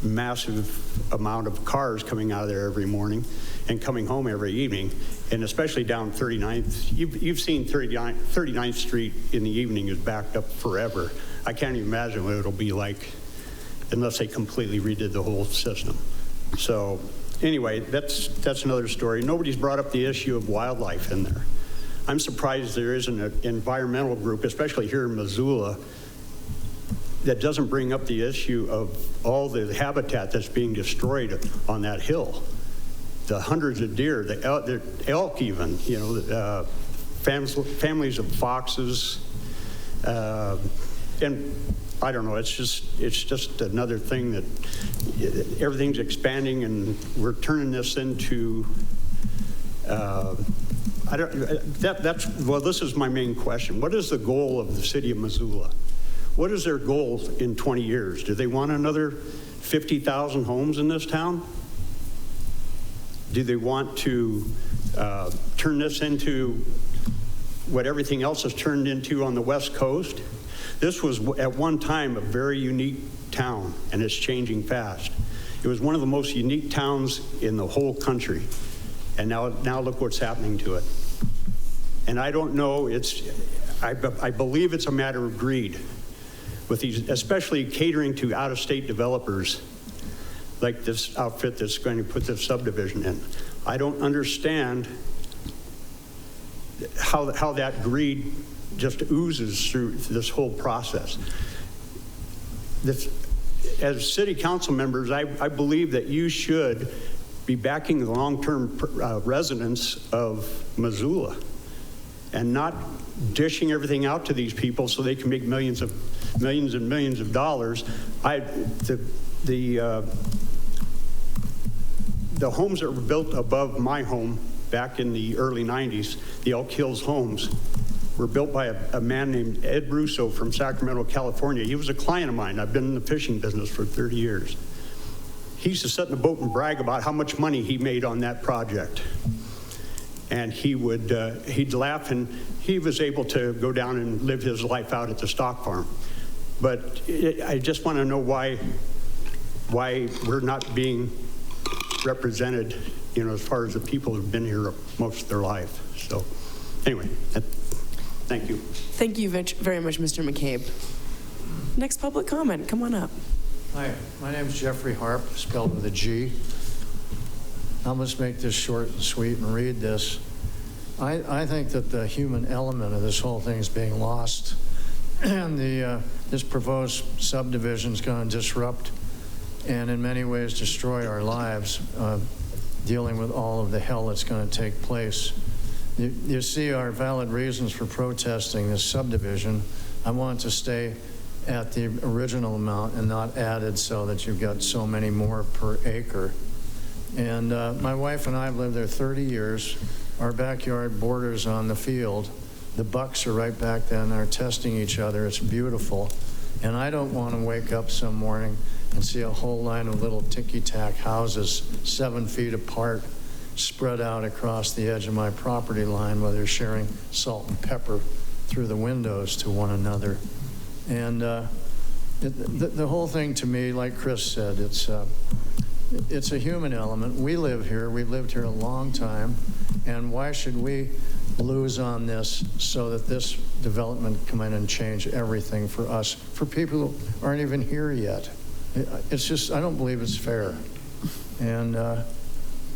massive amount of cars coming out of there every morning and coming home every evening, and especially down 39th. You've seen 39th Street in the evening is backed up forever. I can't even imagine what it'll be like unless they completely redid the whole system. So anyway, that's another story. Nobody's brought up the issue of wildlife in there. I'm surprised there isn't an environmental group, especially here in Missoula, that doesn't bring up the issue of all the habitat that's being destroyed on that hill. The hundreds of deer, the elk even, families of foxes, and I don't know, it's just another thing that everything's expanding, and we're turning this into, this is my main question. What is the goal of the city of Missoula? What is their goal in 20 years? Do they want another 50,000 homes in this town? Do they want to turn this into what everything else is turned into on the West Coast? This was at one time a very unique town, and it's changing fast. It was one of the most unique towns in the whole country, and now look what's happening to it. And I don't know, I believe it's a matter of greed with these, especially catering to out-of-state developers like this outfit that's going to put this subdivision in. I don't understand how that greed just oozes through this whole process. As city council members, I believe that you should be backing the long-term residents of Missoula and not dishing everything out to these people so they can make millions and millions of dollars. The homes that were built above my home back in the early 90s, the Elk Hills homes, were built by a man named Ed Russo from Sacramento, California. He was a client of mine. I've been in the fishing business for 30 years. He used to sit in the boat and brag about how much money he made on that project. And he'd laugh, and he was able to go down and live his life out at the stock farm. But I just want to know why we're not being represented, as far as the people who've been here most of their life. So anyway, thank you. Thank you very much, Mr. McCabe. Next public comment, come on up. Hi, my name is Jeffrey Harp, spelled with a G. I'll just make this short and sweet and read this. I think that the human element of this whole thing is being lost, and this proposed subdivision is going to disrupt and in many ways destroy our lives, dealing with all of the hell that's going to take place. You see our valid reasons for protesting this subdivision. I want to stay at the original amount and not added so that you've got so many more per acre. And my wife and I have lived there 30 years. Our backyard borders on the field. The bucks are right back there and they're testing each other. It's beautiful. And I don't want to wake up some morning and see a whole line of little ticky-tack houses 7 feet apart spread out across the edge of my property line where they're sharing salt and pepper through the windows to one another. And the whole thing to me, like Chris said, it's a human element. We live here. We've lived here a long time. And why should we lose on this so that this development come in and change everything for us, for people who aren't even here yet? It's just, I don't believe it's fair. And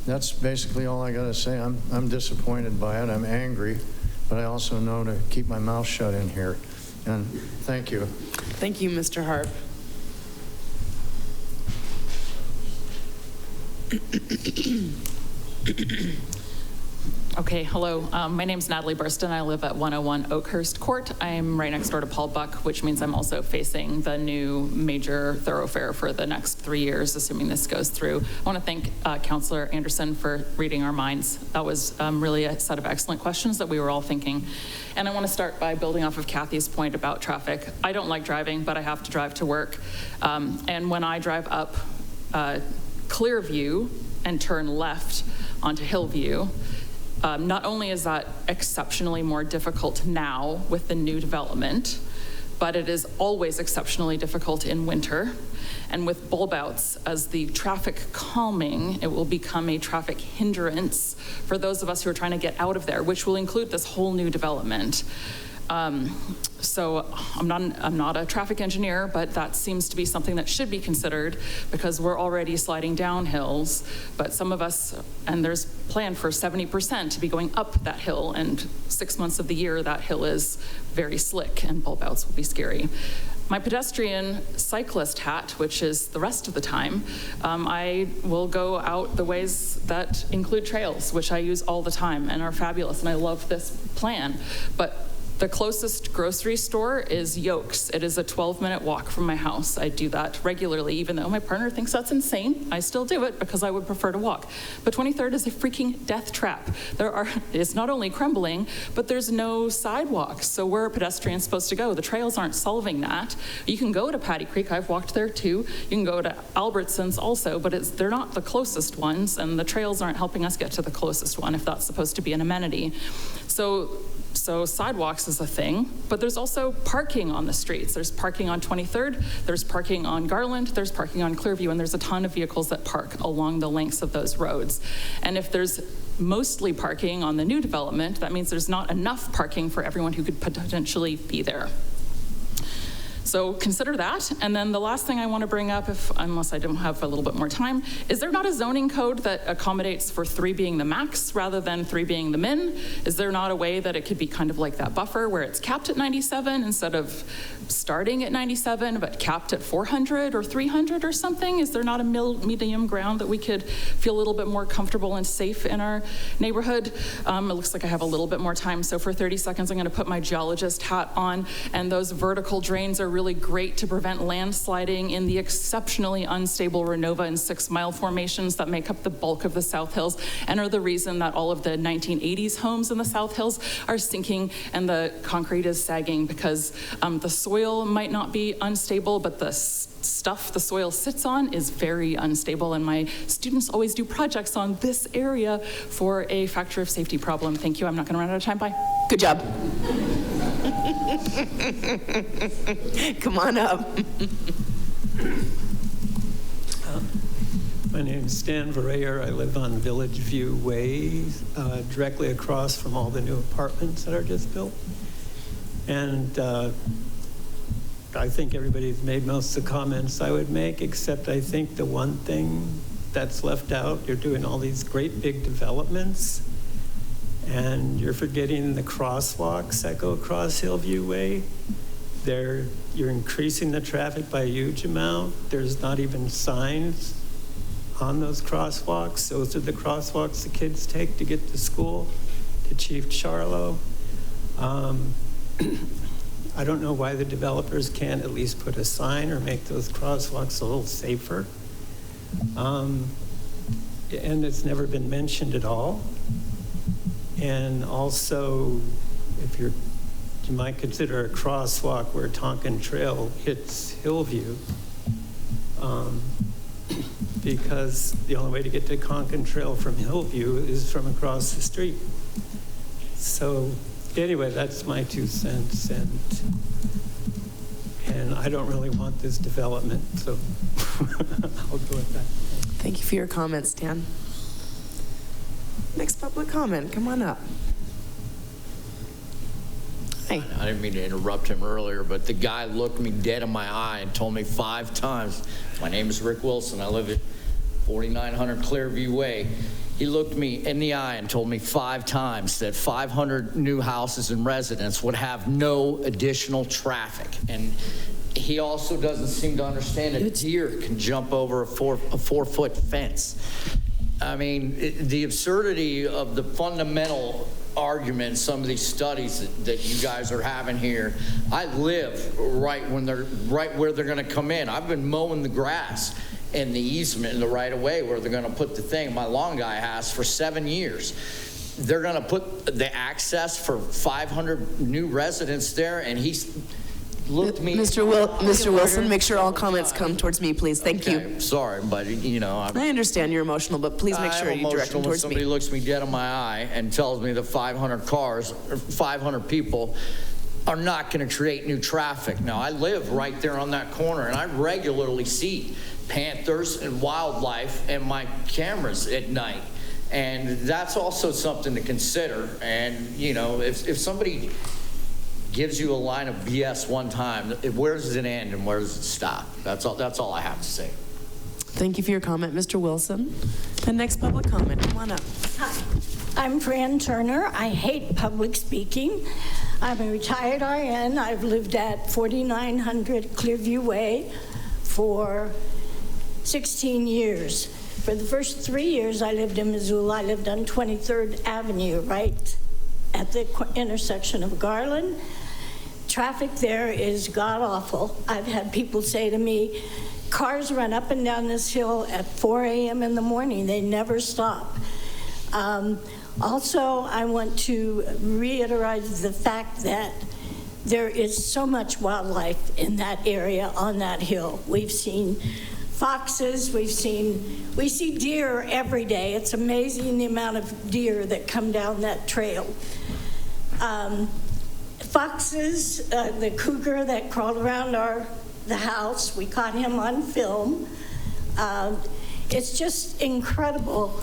that's basically all I got to say. I'm disappointed by it. I'm angry, but I also know to keep my mouth shut in here. And thank you. Thank you, Mr. Harp. Okay, hello. My name's Natalie Burston. I live at 101 Oakhurst Court. I'm right next door to Paul Buck, which means I'm also facing the new major thoroughfare for the next 3 years, assuming this goes through. I want to thank Councilor Anderson for reading our minds. That was really a set of excellent questions that we were all thinking. And I want to start by building off of Kathy's point about traffic. I don't like driving, but I have to drive to work. And when I drive up Clearview and turn left onto Hillview, not only is that exceptionally more difficult now with the new development, but it is always exceptionally difficult in winter. And with bulb outs as the traffic calming, it will become a traffic hindrance for those of us who are trying to get out of there, which will include this whole new development. So I'm not a traffic engineer, but that seems to be something that should be considered because we're already sliding down hills, but some of us, and there's planned for 70% to be going up that hill, and 6 months of the year that hill is very slick and bulb outs will be scary. My pedestrian cyclist hat, which is the rest of the time, I will go out the ways that include trails, which I use all the time and are fabulous, and I love this plan. But the closest grocery store is Yolks. It is a 12-minute walk from my house. I do that regularly, even though my partner thinks that's insane. I still do it because I would prefer to walk. But 23rd is a freaking death trap. It's not only crumbling, but there's no sidewalks. So where are pedestrians supposed to go? The trails aren't solving that. You can go to Patty Creek. I've walked there too. You can go to Albertsons also, but they're not the closest ones, and the trails aren't helping us get to the closest one if that's supposed to be an amenity. So sidewalks is a thing, but there's also parking on the streets. There's parking on 23rd, there's parking on Garland, there's parking on Clearview, and there's a ton of vehicles that park along the lengths of those roads. And if there's mostly parking on the new development, that means there's not enough parking for everyone who could potentially be there. So consider that. And then the last thing I want to bring up, unless I don't have a little bit more time, is there not a zoning code that accommodates for 3 being the max rather than 3 being the min? Is there not a way that it could be kind of like that buffer where it's capped at 97 instead of starting at 97 but capped at 400 or 300 or something? Is there not a medium ground that we could feel a little bit more comfortable and safe in our neighborhood? It looks like I have a little bit more time, so for 30 seconds I'm going to put my geologist hat on, and those vertical drains are really great to prevent landsliding in the exceptionally unstable Renova and 6 Mile formations that make up the bulk of the South Hills and are the reason that all of the 1980s homes in the South Hills are sinking and the concrete is sagging, because the soil might not be unstable, but the stuff the soil sits on is very unstable, and my students always do projects on this area for a factor of safety problem. Thank you. I'm not going to run out of time. Bye. Good job. Come on up. My name is Stan Verreyer. I live on Village View Way, directly across from all the new apartments that are just built. And I think everybody's made most of the comments I would make, except I think the one thing that's left out, you're doing all these great big developments, and you're forgetting the crosswalks that go across Hillview Way. You're increasing the traffic by a huge amount. There's not even signs on those crosswalks. Those are the crosswalks the kids take to get to school, to Chief Charlo. I don't know why the developers can't at least put a sign or make those crosswalks a little safer. And it's never been mentioned at all. And also, if you might consider a crosswalk where Tonkin Trail hits Hillview, because the only way to get to Tonkin Trail from Hillview is from across the street. So anyway, that's my 2 cents, and I don't really want this development, so I'll go with that. Thank you for your comments, Stan. Next public comment, come on up. Hi. I didn't mean to interrupt him earlier, but the guy looked me dead in my eye and told me 5 times, my name is Rick Wilson, I live at 4900 Clearview Way. He looked me in the eye and told me 5 times that 500 new houses and residents would have no additional traffic. And he also doesn't seem to understand a deer can jump over a 4-foot fence. I mean, the absurdity of the fundamental argument, some of these studies that you guys are having here. I live right where they're going to come in. I've been mowing the grass in the easement in the right of way where they're going to put the thing my lawn guy has for 7 years. They're going to put the access for 500 new residents there, and he's looked me. Mr. Wilson, make sure all comments come towards me, please. Thank you. Sorry, but you know. I understand you're emotional, but please make sure you direct them towards me. Somebody looks me dead in my eye and tells me that 500 cars or 500 people are not going to create new traffic. Now, I live right there on that corner, and I regularly see panthers and wildlife in my cameras at night. And that's also something to consider. And, you know, if somebody gives you a line of BS one time, where does it end and where does it stop? That's all I have to say. Thank you for your comment, Mr. Wilson. And next public comment, come on up. Hi, I'm Fran Turner. I hate public speaking. I'm a retired RN. I've lived at 4900 Clearview Way for 16 years. For the first 3 years I lived in Missoula, I lived on 23rd Avenue, right at the intersection of Garland. Traffic there is god-awful. I've had people say to me, cars run up and down this hill at 4 a.m. in the morning. They never stop. Also, I want to reiterate the fact that there is so much wildlife in that area on that hill. We've seen foxes, we see deer every day. It's amazing the amount of deer that come down that trail. Foxes, the cougar that crawled around the house, we caught him on film. It's just incredible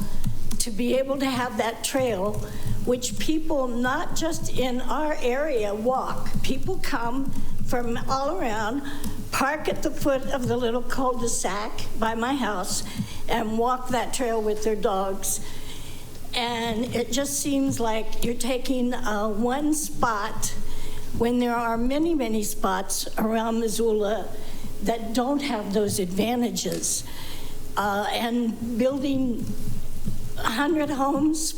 to be able to have that trail, which people not just in our area walk. People come from all around, park at the foot of the little cul-de-sac by my house, and walk that trail with their dogs. And it just seems like you're taking one spot when there are many, many spots around Missoula that don't have those advantages. And building 100 homes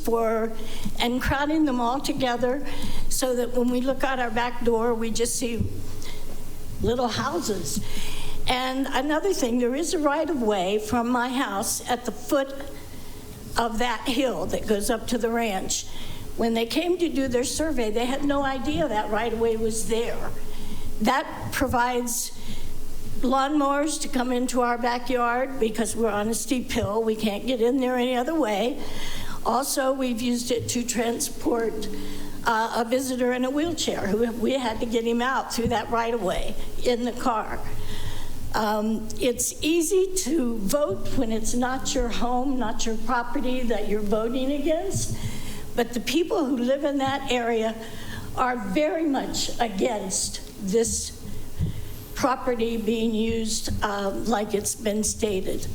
and crowding them all together so that when we look out our back door, we just see little houses. And another thing, there is a right-of-way from my house at the foot of that hill that goes up to the ranch. When they came to do their survey, they had no idea that right-of-way was there. That provides lawnmowers to come into our backyard because we're on a steep hill. We can't get in there any other way. Also, we've used it to transport a visitor in a wheelchair. We had to get him out through that right-of-way in the car. It's easy to vote when it's not your home, not your property that you're voting against, but the people who live in that area are very much against this property being used like it's been stated.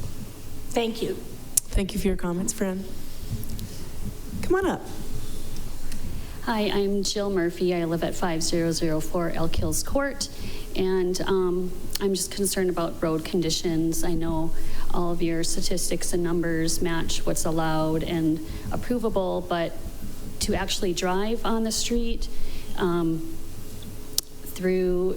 Thank you. Thank you for your comments, Fran. Come on up. Hi, I'm Jill Murphy. I live at 5004 Elk Hills Court, and I'm just concerned about road conditions. I know all of your statistics and numbers match what's allowed and approvable, but to actually drive on the street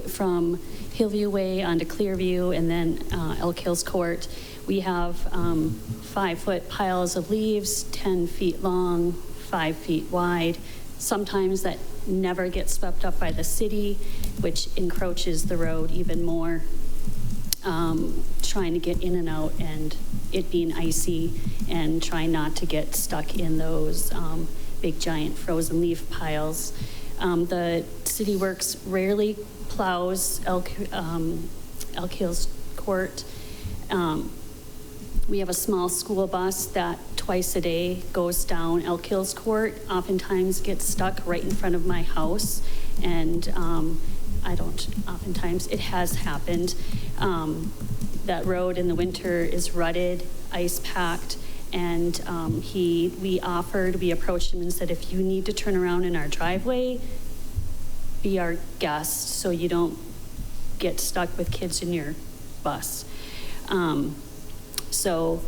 from Hillview Way onto Clearview and then Elk Hills Court, we have 5-foot piles of leaves, 10 feet long, 5 feet wide. Sometimes that never gets swept up by the city, which encroaches the road even more. Trying to get in and out and it being icy and trying not to get stuck in those big giant frozen leaf piles. The city works rarely plows Elk Hills Court. We have a small school bus that twice a day goes down Elk Hills Court, oftentimes gets stuck right in front of my house, and it has happened. That road in the winter is rutted, ice packed, and we approached him and said, if you need to turn around in our driveway, be our guest so you don't get stuck with kids in your bus. So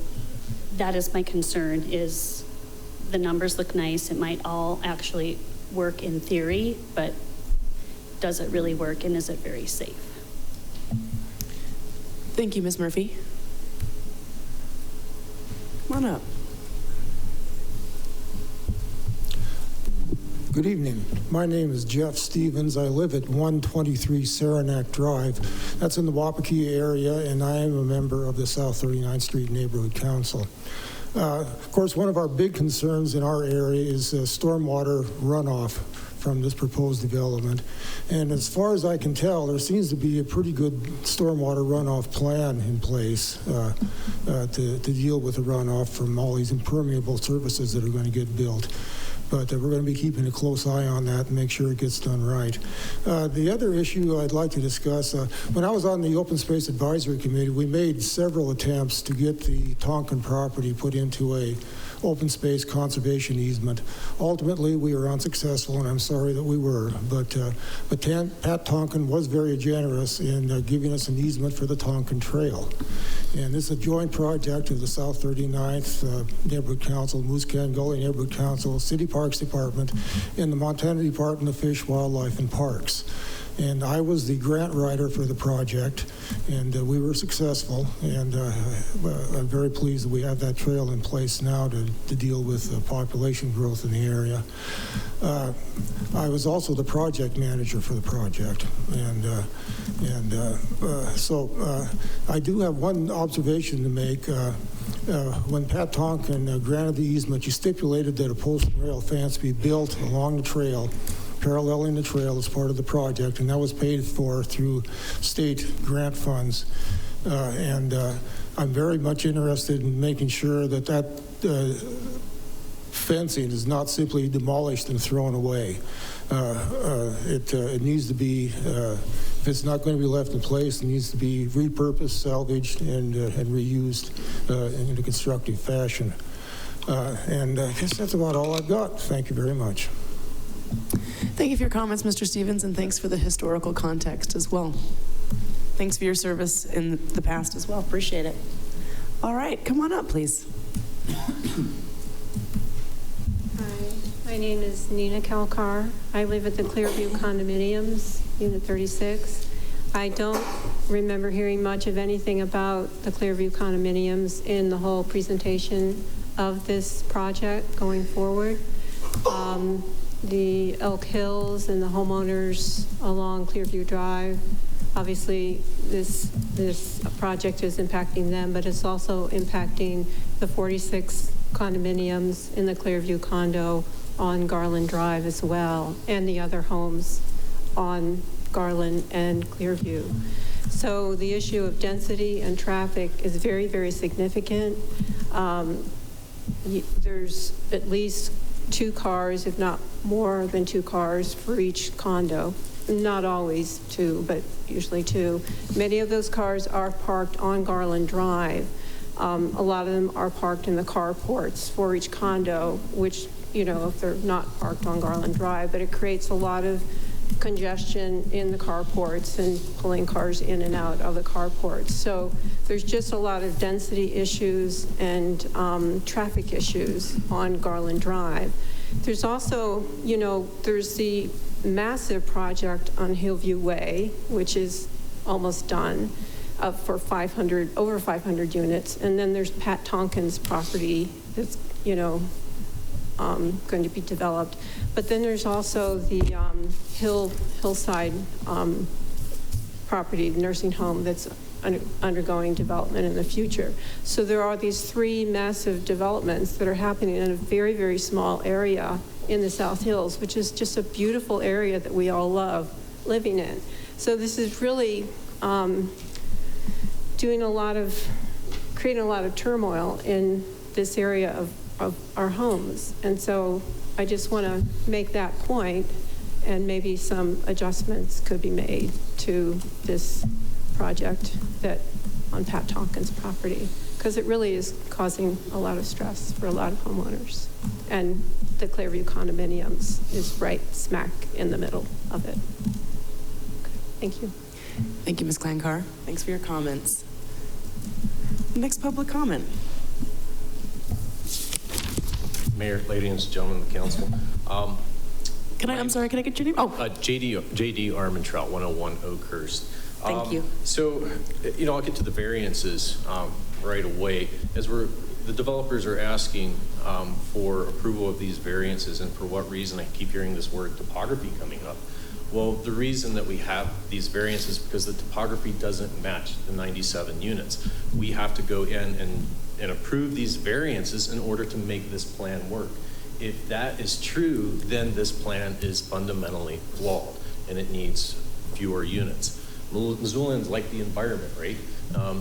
that is my concern, is the numbers look nice. It might all actually work in theory, but does it really work and is it very safe? Thank you, Ms. Murphy. Come on up. Good evening. My name is Jeff Stevens. I live at 123 Saranac Drive. That's in the Wapaki area, and I am a member of the South 39th Street Neighborhood Council. Of course, one of our big concerns in our area is stormwater runoff from this proposed development. And as far as I can tell, there seems to be a pretty good stormwater runoff plan in place to deal with the runoff from all these impermeable surfaces that are going to get built. But we're going to be keeping a close eye on that and make sure it gets done right. The other issue I'd like to discuss, when I was on the Open Space Advisory Committee, we made several attempts to get the Tonkin property put into a open space conservation easement. Ultimately, we were unsuccessful, and I'm sorry that we were, but Pat Tonkin was very generous in giving us an easement for the Tonkin Trail. And this is a joint project of the South 39th Neighborhood Council, Moose Can Gully Neighborhood Council, City Parks Department, and the Montana Department of Fish, Wildlife, and Parks. And I was the grant writer for the project, and we were successful. And I'm very pleased that we have that trail in place now to deal with population growth in the area. I was also the project manager for the project, so I do have one observation to make. When Pat Tonkin granted the easement, you stipulated that a post and rail fence be built along the trail, paralleling the trail as part of the project, and that was paid for through state grant funds. I'm very much interested in making sure that fencing is not simply demolished and thrown away. It needs to be, if it's not going to be left in place, it needs to be repurposed, salvaged, and reused in a constructive fashion. And I guess that's about all I've got. Thank you very much. Thank you for your comments, Mr. Stevens, and thanks for the historical context as well. Thanks for your service in the past as well. Appreciate it. All right, come on up, please. My name is Nina Kalkar. I live at the Clearview Condominiums, Unit 36. I don't remember hearing much of anything about the Clearview Condominiums in the whole presentation of this project going forward. The Elk Hills and the homeowners along Clearview Drive, obviously this project is impacting them, but it's also impacting the 46 condominiums in the Clearview condo on Garland Drive as well, and the other homes on Garland and Clearview. So the issue of density and traffic is very, very significant. There's at least 2 cars, if not more than 2 cars for each condo. Not always 2, but usually 2. Many of those cars are parked on Garland Drive. A lot of them are parked in the carports for each condo, which, you know, if they're not parked on Garland Drive, but it creates a lot of congestion in the carports and pulling cars in and out of the carports. So there's just a lot of density issues and traffic issues on Garland Drive. There's also, you know, there's the massive project on Hillview Way, which is almost done, for over 500 units. And then there's Pat Tonkin's property that's, you know, going to be developed. But then there's also the hillside property, nursing home that's undergoing development in the future. So there are these 3 massive developments that are happening in a very, very small area in the South Hills, which is just a beautiful area that we all love living in. So this is really creating a lot of turmoil in this area of our homes. And so I just want to make that point, and maybe some adjustments could be made to this project that on Pat Tonkin's property, because it really is causing a lot of stress for a lot of homeowners. And the Clearview condominiums is right smack in the middle of it. Okay, thank you. Thank you, Ms. Klankar. Thanks for your comments. Next public comment. Mayor, ladies and gentlemen of the council. I'm sorry, can I get your name? JD Armentrout, 101 Oakhurst. Thank you. So, you know, I'll get to the variances right away. The developers are asking for approval of these variances, and for what reason? I keep hearing this word topography coming up. Well, the reason that we have these variances is because the topography doesn't match the 97 units. We have to go in and approve these variances in order to make this plan work. If that is true, then this plan is fundamentally flawed and it needs fewer units. Missoulians like the environment, right?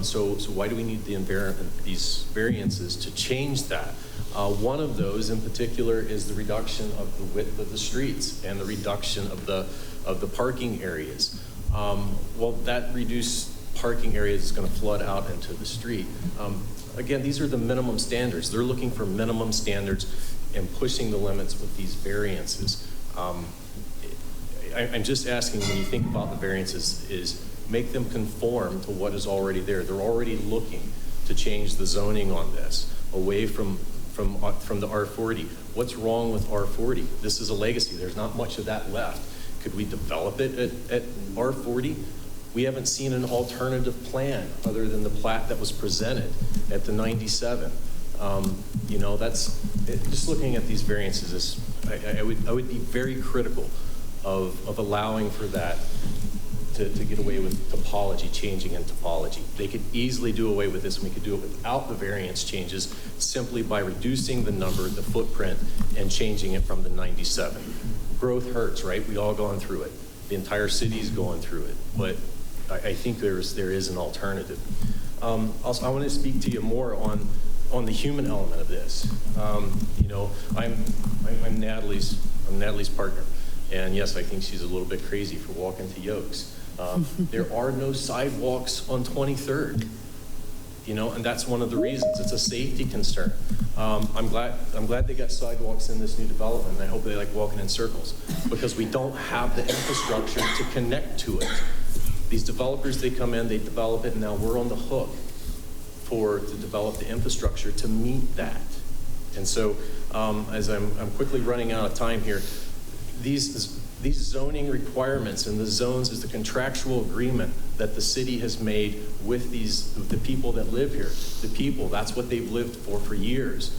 So why do we need these variances to change that? One of those in particular is the reduction of the width of the streets and the reduction of the parking areas. Well, that reduced parking area that's going to flood out into the street. Again, these are the minimum standards. They're looking for minimum standards and pushing the limits with these variances. I'm just asking, when you think about the variances, is make them conform to what is already there. They're already looking to change the zoning on this away from the R40. What's wrong with R40? This is a legacy. There's not much of that left. Could we develop it at R40? We haven't seen an alternative plan other than the plat that was presented at the 97. You know, that's just looking at these variances. I would be very critical of allowing for that to get away with topology, changing in topology. They could easily do away with this, and we could do it without the variance changes, simply by reducing the number, the footprint, and changing it from the 97. Growth hurts, right? We all gone through it. The entire city's going through it, but I think there is an alternative. Also, I want to speak to you more on the human element of this. You know, I'm Natalie's partner, and yes, I think she's a little bit crazy for walking to Yokes. There are no sidewalks on 23rd, you know, and that's one of the reasons. It's a safety concern. I'm glad they got sidewalks in this new development, and I hope they like walking in circles, because we don't have the infrastructure to connect to it. These developers, they come in, they develop it, and now we're on the hook to develop the infrastructure to meet that. And so, as I'm quickly running out of time here, these zoning requirements and the zones is the contractual agreement that the city has made with the people that live here. The people, that's what they've lived for years.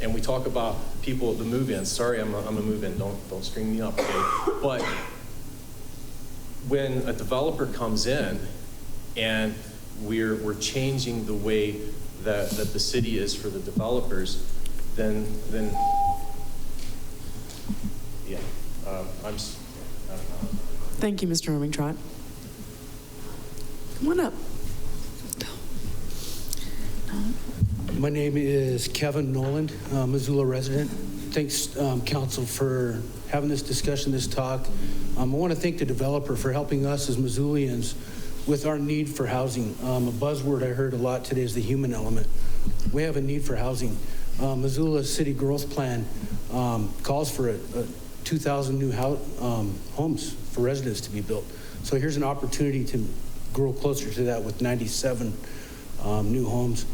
And we talk about people, the move-ins. Sorry, I'm a move-in. Don't string me up, okay? But when a developer comes in and we're changing the way that the city is for the developers, then yeah, Thank you, Mr. Armingtrot. Come on up. My name is Kevin Noland, Missoula resident. Thanks, council, for having this discussion, this talk. I want to thank the developer for helping us as Missoulians with our need for housing. A buzzword I heard a lot today is the human element. We have a need for housing. Missoula City Growth Plan calls for 2,000 new homes for residents to be built. So here's an opportunity to grow closer to that with 97 new homes.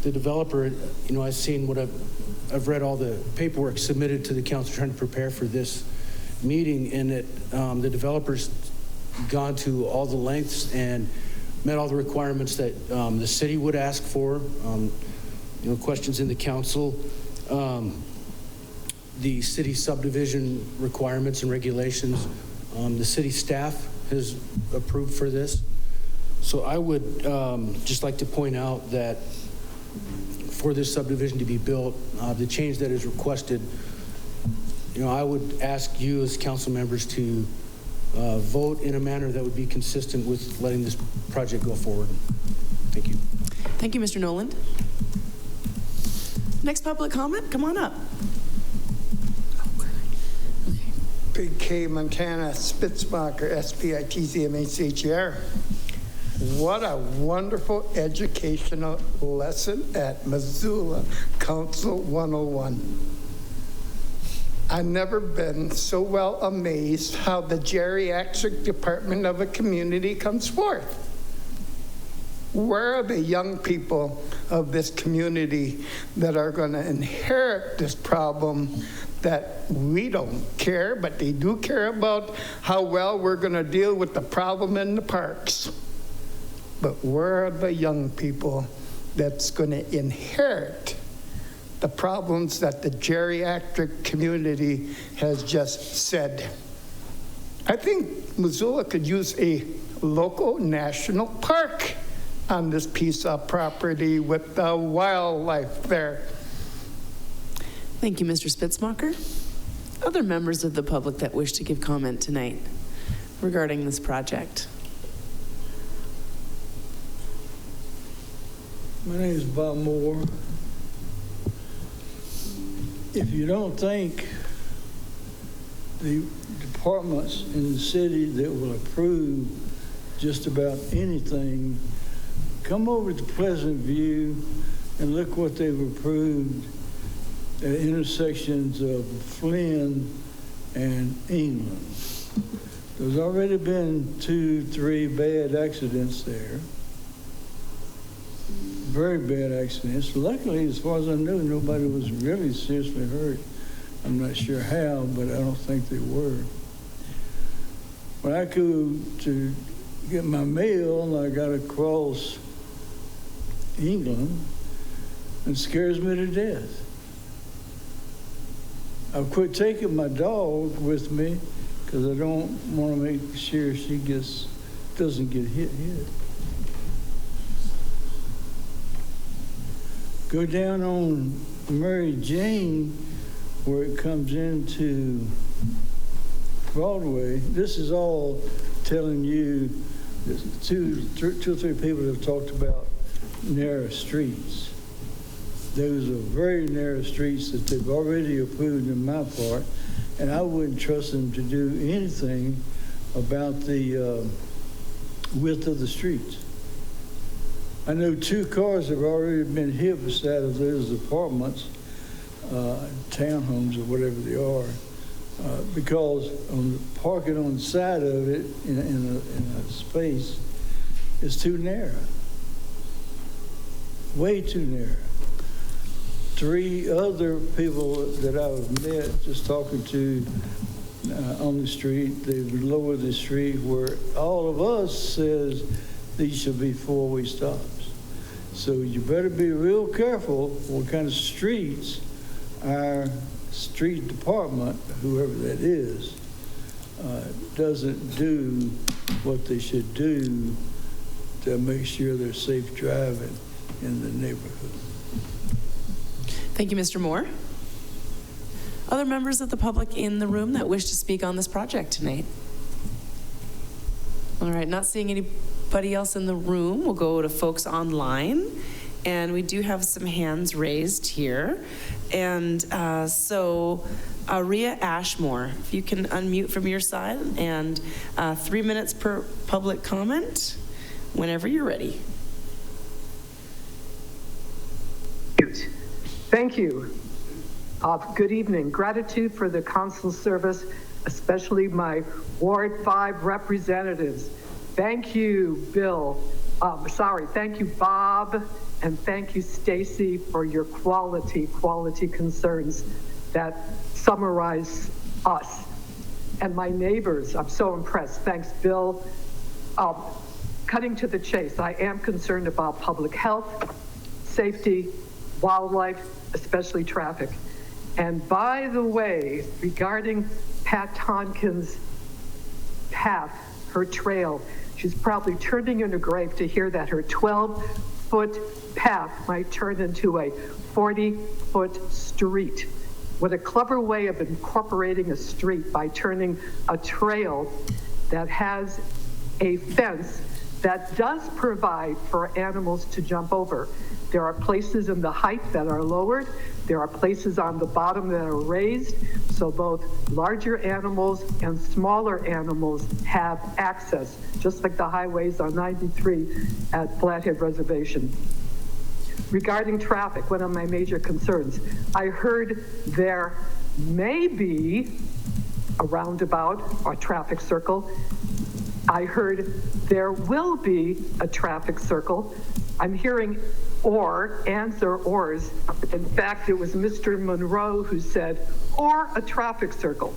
The developer, you know, I've seen what I've read all the paperwork submitted to the council trying to prepare for this meeting, and that the developer's gone to all the lengths and met all the requirements that the city would ask for. You know, questions in the council, the city subdivision requirements and regulations. The city staff has approved for this. So I would just like to point out that for this subdivision to be built, the change that is requested, you know, I would ask you as council members to vote in a manner that would be consistent with letting this project go forward. Thank you. Thank you, Mr. Noland. Next public comment, come on up. Big K, Montana, Spitzmacher, SPITZMHCHR. What a wonderful educational lesson at Missoula Council 101. I've never been so well amazed how the geriatric department of a community comes forth. Where are the young people of this community that are going to inherit this problem that we don't care, but they do care about how well we're going to deal with the problem in the parks? But where are the young people that's going to inherit the problems that the geriatric community has just said? I think Missoula could use a local national park on this piece of property with the wildlife there. Thank you, Mr. Spitzmacher. Other members of the public that wish to give comment tonight regarding this project? My name is Bob Moore. If you don't think the departments in the city that will approve just about anything, come over to Pleasant View and look what they've approved at intersections of Flynn and England. There's already been 2-3 bad accidents there. Very bad accidents. Luckily, as far as I know, nobody was really seriously hurt. I'm not sure how, but I don't think they were. When I go to get my mail, I got to cross England, it scares me to death. I've quit taking my dog with me because I don't want to make sure she doesn't get hit. Go down on Mary Jane where it comes into Broadway. This is all telling you, two or three people have talked about narrow streets. Those are very narrow streets that they've already approved in my part, and I wouldn't trust them to do anything about the width of the streets. I know 2 cars have already been hit beside of those apartments, townhomes or whatever they are, because parking on the side of it in a space is too narrow, way too narrow. 3 other people that I've met just talking to on the street, they've lowered the street where all of us says these should be 4-way stops. So you better be real careful what kind of streets our street department, whoever that is, doesn't do what they should do to make sure they're safe driving in the neighborhood. Thank you, Mr. Moore. Other members of the public in the room that wish to speak on this project tonight? All right, not seeing anybody else in the room, we'll go to folks online. And we do have some hands raised here. And so Rhea Ashmore, if you can unmute from your side, and 3 minutes per public comment, whenever you're ready. Thank you. Good evening. Gratitude for the consul service, especially my Ward 5 representatives. Thank you, Bill. Thank you, Bob, and thank you, Stacie, for your quality concerns that summarize us. And my neighbors, I'm so impressed. Thanks, Bill. Cutting to the chase, I am concerned about public health, safety, wildlife, especially traffic. And by the way, regarding Pat Tonkin's path, her trail, she's probably turning in her grave to hear that her 12-foot path might turn into a 40-foot street. What a clever way of incorporating a street by turning a trail that has a fence that does provide for animals to jump over. There are places in the height that are lowered. There are places on the bottom that are raised, so both larger animals and smaller animals have access, just like the highways on 93 at Flathead Reservation. Regarding traffic, one of my major concerns, I heard there may be a roundabout or traffic circle. I heard there will be a traffic circle. I'm hearing answer ors. In fact, it was Mr. Monroe who said, or a traffic circle.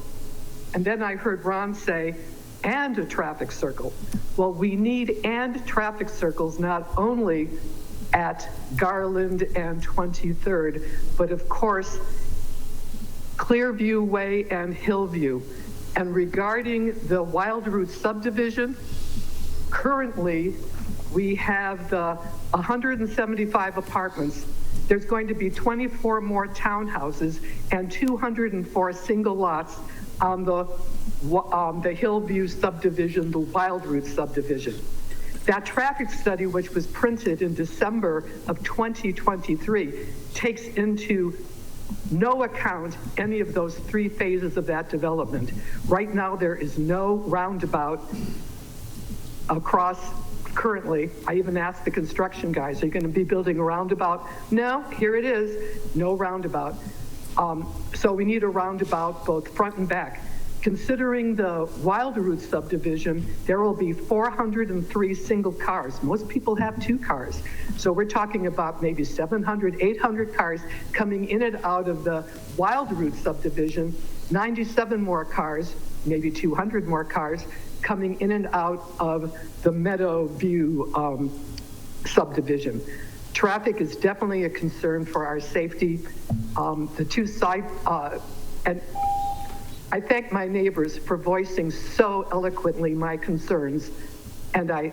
And then I heard Ron say, and a traffic circle. Well, we need and traffic circles not only at Garland and 23rd, but of course, Clearview Way and Hillview. And regarding the Wild Root subdivision, currently we have the 175 apartments. There's going to be 24 more townhouses and 204 single lots on the Hillview subdivision, the Wild Root subdivision. That traffic study, which was printed in December of 2023, takes into no account any of those 3 phases of that development. Right now, there is no roundabout across currently. I even asked the construction guys, are you going to be building a roundabout? No, here it is, no roundabout. So we need a roundabout both front and back. Considering the Wild Root subdivision, there will be 403 single cars. Most people have 2 cars. So we're talking about maybe 700, 800 cars coming in and out of the Wild Root subdivision, 97 more cars, maybe 200 more cars coming in and out of the Meadow View subdivision. Traffic is definitely a concern for our safety. The 2 sites, and I thank my neighbors for voicing so eloquently my concerns, and I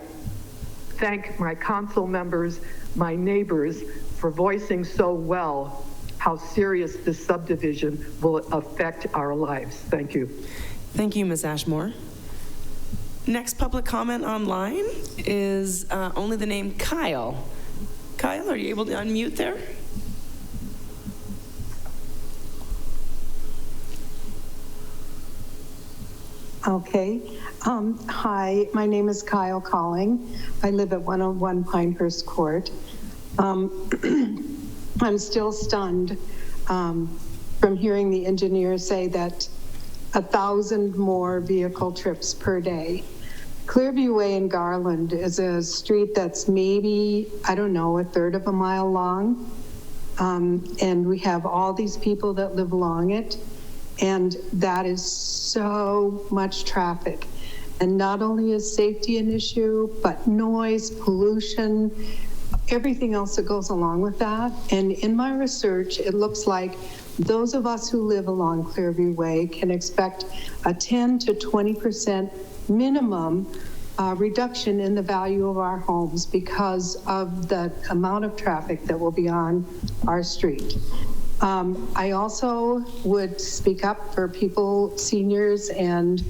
thank my council members, my neighbors, for voicing so well how serious this subdivision will affect our lives. Thank you. Thank you, Ms. Ashmore. Next public comment online is only the name Kyle. Kyle, are you able to unmute there? Okay. Hi, my name is Kyle Calling. I live at 101 Pinehurst Court. I'm still stunned from hearing the engineer say that 1,000 more vehicle trips per day. Clearview Way in Garland is a street that's maybe, I don't know, 1/3 of a mile long. And we have all these people that live along it. And that is so much traffic. And not only is safety an issue, but noise, pollution, everything else that goes along with that. And in my research, it looks like those of us who live along Clearview Way can expect a 10 to 20% minimum reduction in the value of our homes because of the amount of traffic that will be on our street. I also would speak up for people, seniors, and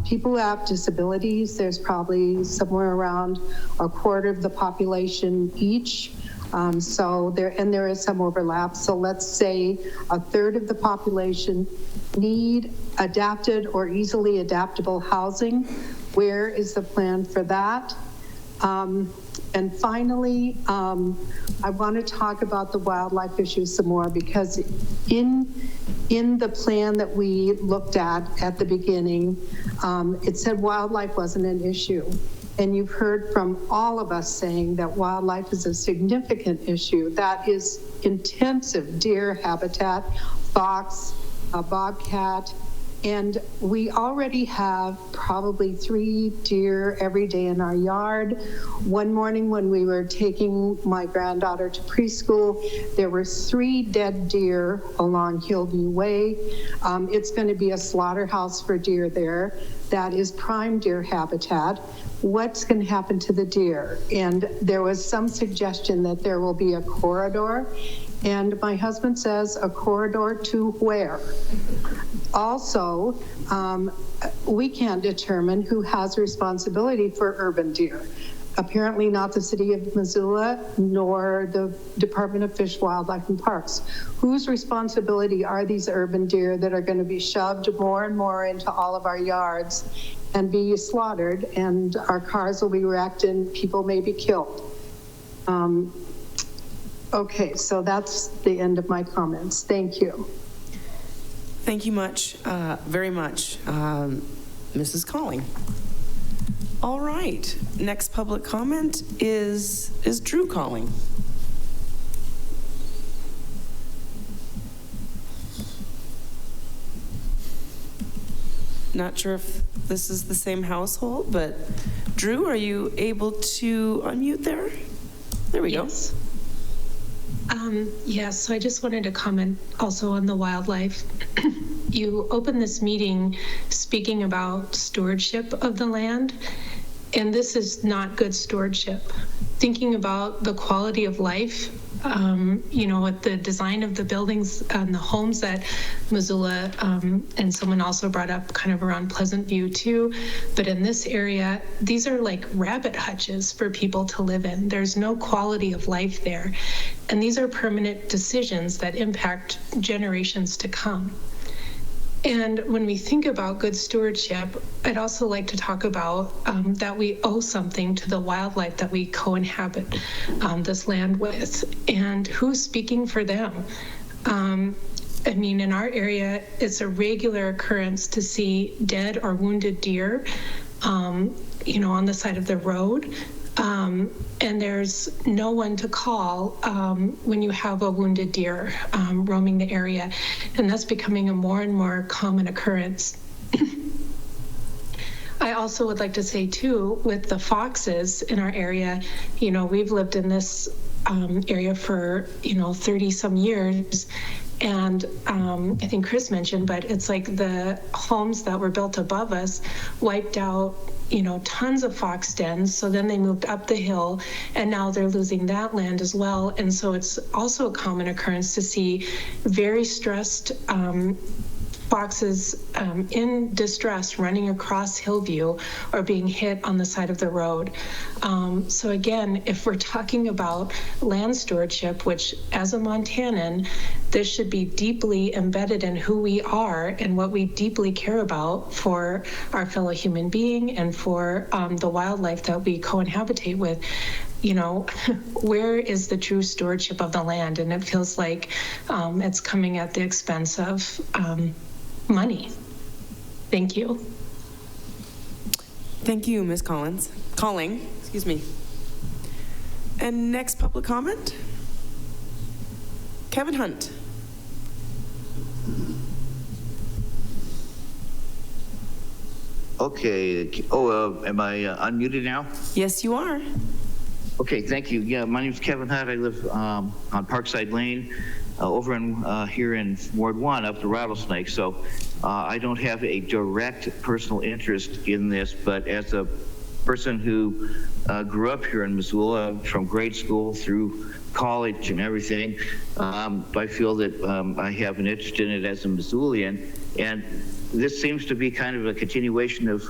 people who have disabilities. There's probably somewhere around 1/4 of the population each. There is some overlap. So let's say 1/3 of the population need adapted or easily adaptable housing. Where is the plan for that? And finally, I want to talk about the wildlife issue some more, because in the plan that we looked at the beginning, it said wildlife wasn't an issue. And you've heard from all of us saying that wildlife is a significant issue. That is intensive deer habitat, fox, bobcat, and we already have probably 3 deer every day in our yard. One morning when we were taking my granddaughter to preschool, there were 3 dead deer along Hillview Way. It's going to be a slaughterhouse for deer there. That is prime deer habitat. What's going to happen to the deer? And there was some suggestion that there will be a corridor. And my husband says, a corridor to where? Also, we can't determine who has responsibility for urban deer. Apparently not the city of Missoula, nor the Department of Fish, Wildlife, and Parks. Whose responsibility are these urban deer that are going to be shoved more and more into all of our yards and be slaughtered, and our cars will be wrecked and people may be killed? Okay, so that's the end of my comments. Thank you. Thank you very much, Mrs. Calling. All right, next public comment is Drew Calling. Not sure if this is the same household, but Drew, are you able to unmute there? There we go. Yes, so I just wanted to comment also on the wildlife. You opened this meeting speaking about stewardship of the land, and this is not good stewardship. Thinking about the quality of life, with the design of the buildings and the homes that Missoula, and someone also brought up kind of around Pleasant View too, but in this area, these are like rabbit hutches for people to live in. There's no quality of life there. And these are permanent decisions that impact generations to come. And when we think about good stewardship, I'd also like to talk about that we owe something to the wildlife that we co-inhabit this land with, and who's speaking for them. I mean, in our area, it's a regular occurrence to see dead or wounded deer, you know, on the side of the road. And there's no one to call when you have a wounded deer roaming the area. And that's becoming a more and more common occurrence. I also would like to say, too, with the foxes in our area, you know, we've lived in this area for, you know, 30 some years. And I think Chris mentioned, but it's like the homes that were built above us wiped out, you know, tons of fox dens. So then they moved up the hill, and now they're losing that land as well. And so it's also a common occurrence to see very stressed foxes in distress running across Hillview or being hit on the side of the road. So again, if we're talking about land stewardship, which as a Montanan, this should be deeply embedded in who we are and what we deeply care about for our fellow human being and for the wildlife that we co-inhabitate with. You know, where is the true stewardship of the land? And it feels like it's coming at the expense of money. Thank you. Thank you, Ms. Calling, excuse me. And next public comment, Kevin Hunt. Okay. Am I unmuted now? Yes, you are. Okay, thank you. Yeah, my name is Kevin Hunt. I live on Parkside Lane, over in here in Ward 1 up the Rattlesnake. So I don't have a direct personal interest in this, but as a person who grew up here in Missoula from grade school through college and everything, I feel that I have an interest in it as a Missoulian. And this seems to be kind of a continuation of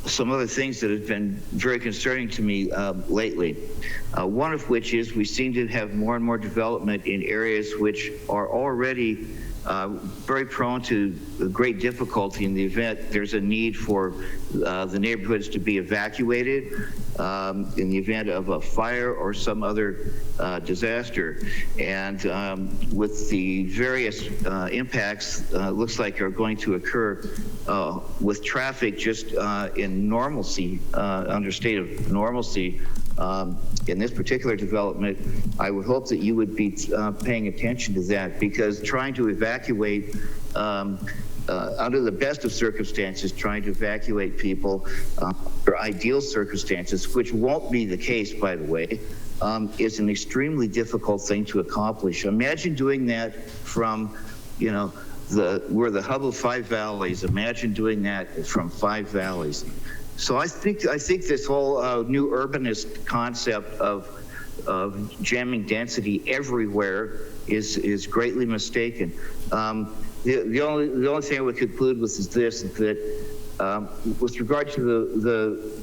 some other things that have been very concerning to me lately. One of which is we seem to have more and more development in areas which are already very prone to great difficulty in the event there's a need for the neighborhoods to be evacuated in the event of a fire or some other disaster. And with the various impacts looks like are going to occur with traffic just in normalcy, under state of normalcy, in this particular development, I would hope that you would be paying attention to that, because trying to evacuate under the best of circumstances, trying to evacuate people under ideal circumstances, which won't be the case, by the way, is an extremely difficult thing to accomplish. Imagine doing that from, you know, we're the hub of 5 valleys. Imagine doing that from 5 valleys. So I think this whole new urbanist concept of jamming density everywhere is greatly mistaken. The only thing I would conclude with is this: that with regard to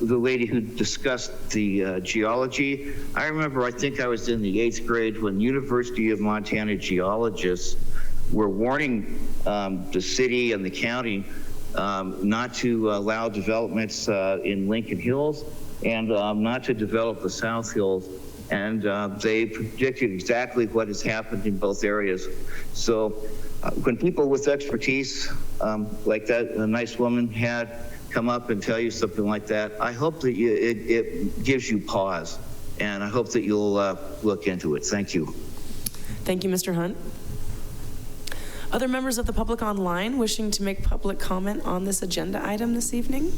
the lady who discussed the geology, I remember I think I was in the 8th grade when University of Montana geologists were warning the city and the county not to allow developments in Lincoln Hills and not to develop the South Hills. And they predicted exactly what has happened in both areas. So when people with expertise like that, a nice woman had, come up and tell you something like that, I hope that it gives you pause. And I hope that you'll look into it. Thank you. Thank you, Mr. Hunt. Other members of the public online wishing to make public comment on this agenda item this evening?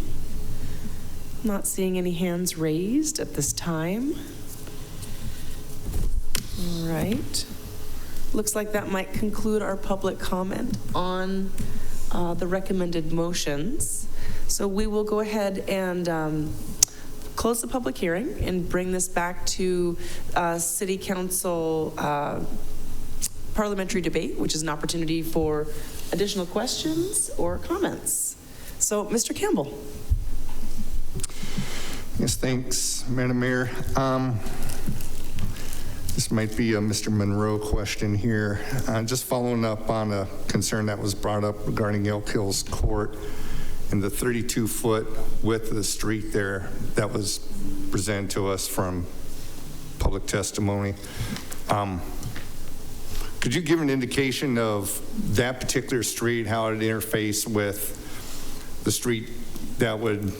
Not seeing any hands raised at this time. All right. Looks like that might conclude our public comment on the recommended motions. So we will go ahead and close the public hearing and bring this back to City Council parliamentary debate, which is an opportunity for additional questions or comments. So, Mr. Campbell. Yes, thanks, Madam Mayor. This might be a Mr. Monroe question here. Just following up on a concern that was brought up regarding Elk Hills Court and the 32-foot width of the street there that was presented to us from public testimony. Could you give an indication of that particular street, how it interfaced with the street that would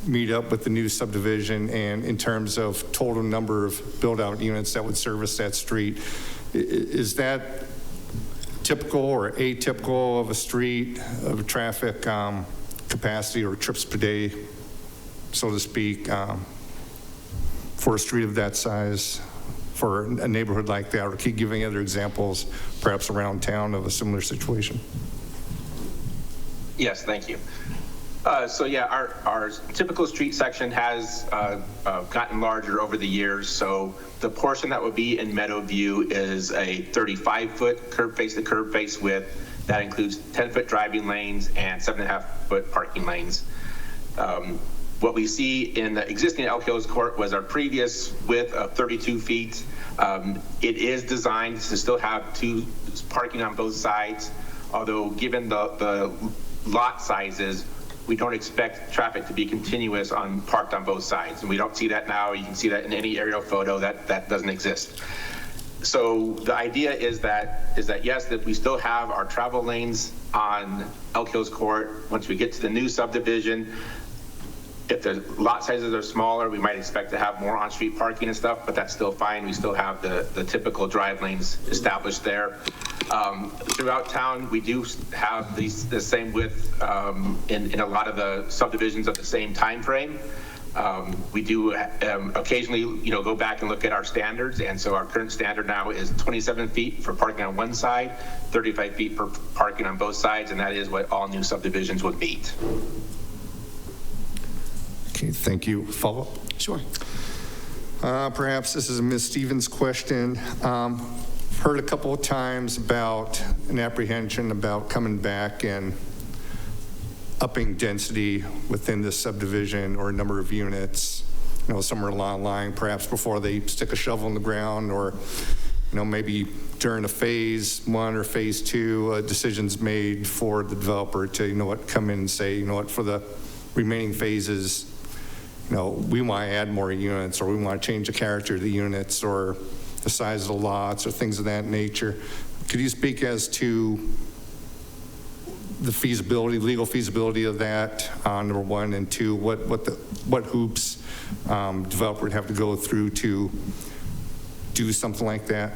meet up with the new subdivision, and in terms of total number of build-out units that would service that street? Is that typical or atypical of a street, of a traffic capacity or trips per day, so to speak, for a street of that size, for a neighborhood like that? Or keep giving other examples, perhaps around town, of a similar situation? Yes, thank you. So yeah, our typical street section has gotten larger over the years. So the portion that would be in Meadow View is a 35-foot curb face to curb face width. That includes 10-foot driving lanes and 7.5-foot parking lanes. What we see in the existing Elk Hills Court was our previous width of 32 feet. It is designed to still have two parking on both sides, although given the lot sizes, we don't expect traffic to be continuous parked on both sides. And we don't see that now. You can see that in any aerial photo. That doesn't exist. So the idea is that yes, that we still have our travel lanes on Elk Hills Court. Once we get to the new subdivision, if the lot sizes are smaller, we might expect to have more on-street parking and stuff, but that's still fine. We still have the typical drive lanes established there. Throughout town, we do have the same width in a lot of the subdivisions of the same time frame. We do occasionally, go back and look at our standards, and so our current standard now is 27 feet for parking on one side, 35 feet for parking on both sides, and that is what all new subdivisions would meet. Okay, thank you. Follow-up? Sure. Perhaps this is a Ms. Stevens question. Heard a couple of times about an apprehension about coming back and upping density within this subdivision or number of units, somewhere along the line, perhaps before they stick a shovel in the ground, or, maybe during a phase 1 or phase 2, decisions made for the developer to, come in and say, for the remaining phases, we want to add more units, or we want to change the character of the units, or the size of the lots, or things of that nature. Could you speak as to the feasibility, legal feasibility of that, number one, and two, what hoops developer would have to go through to do something like that?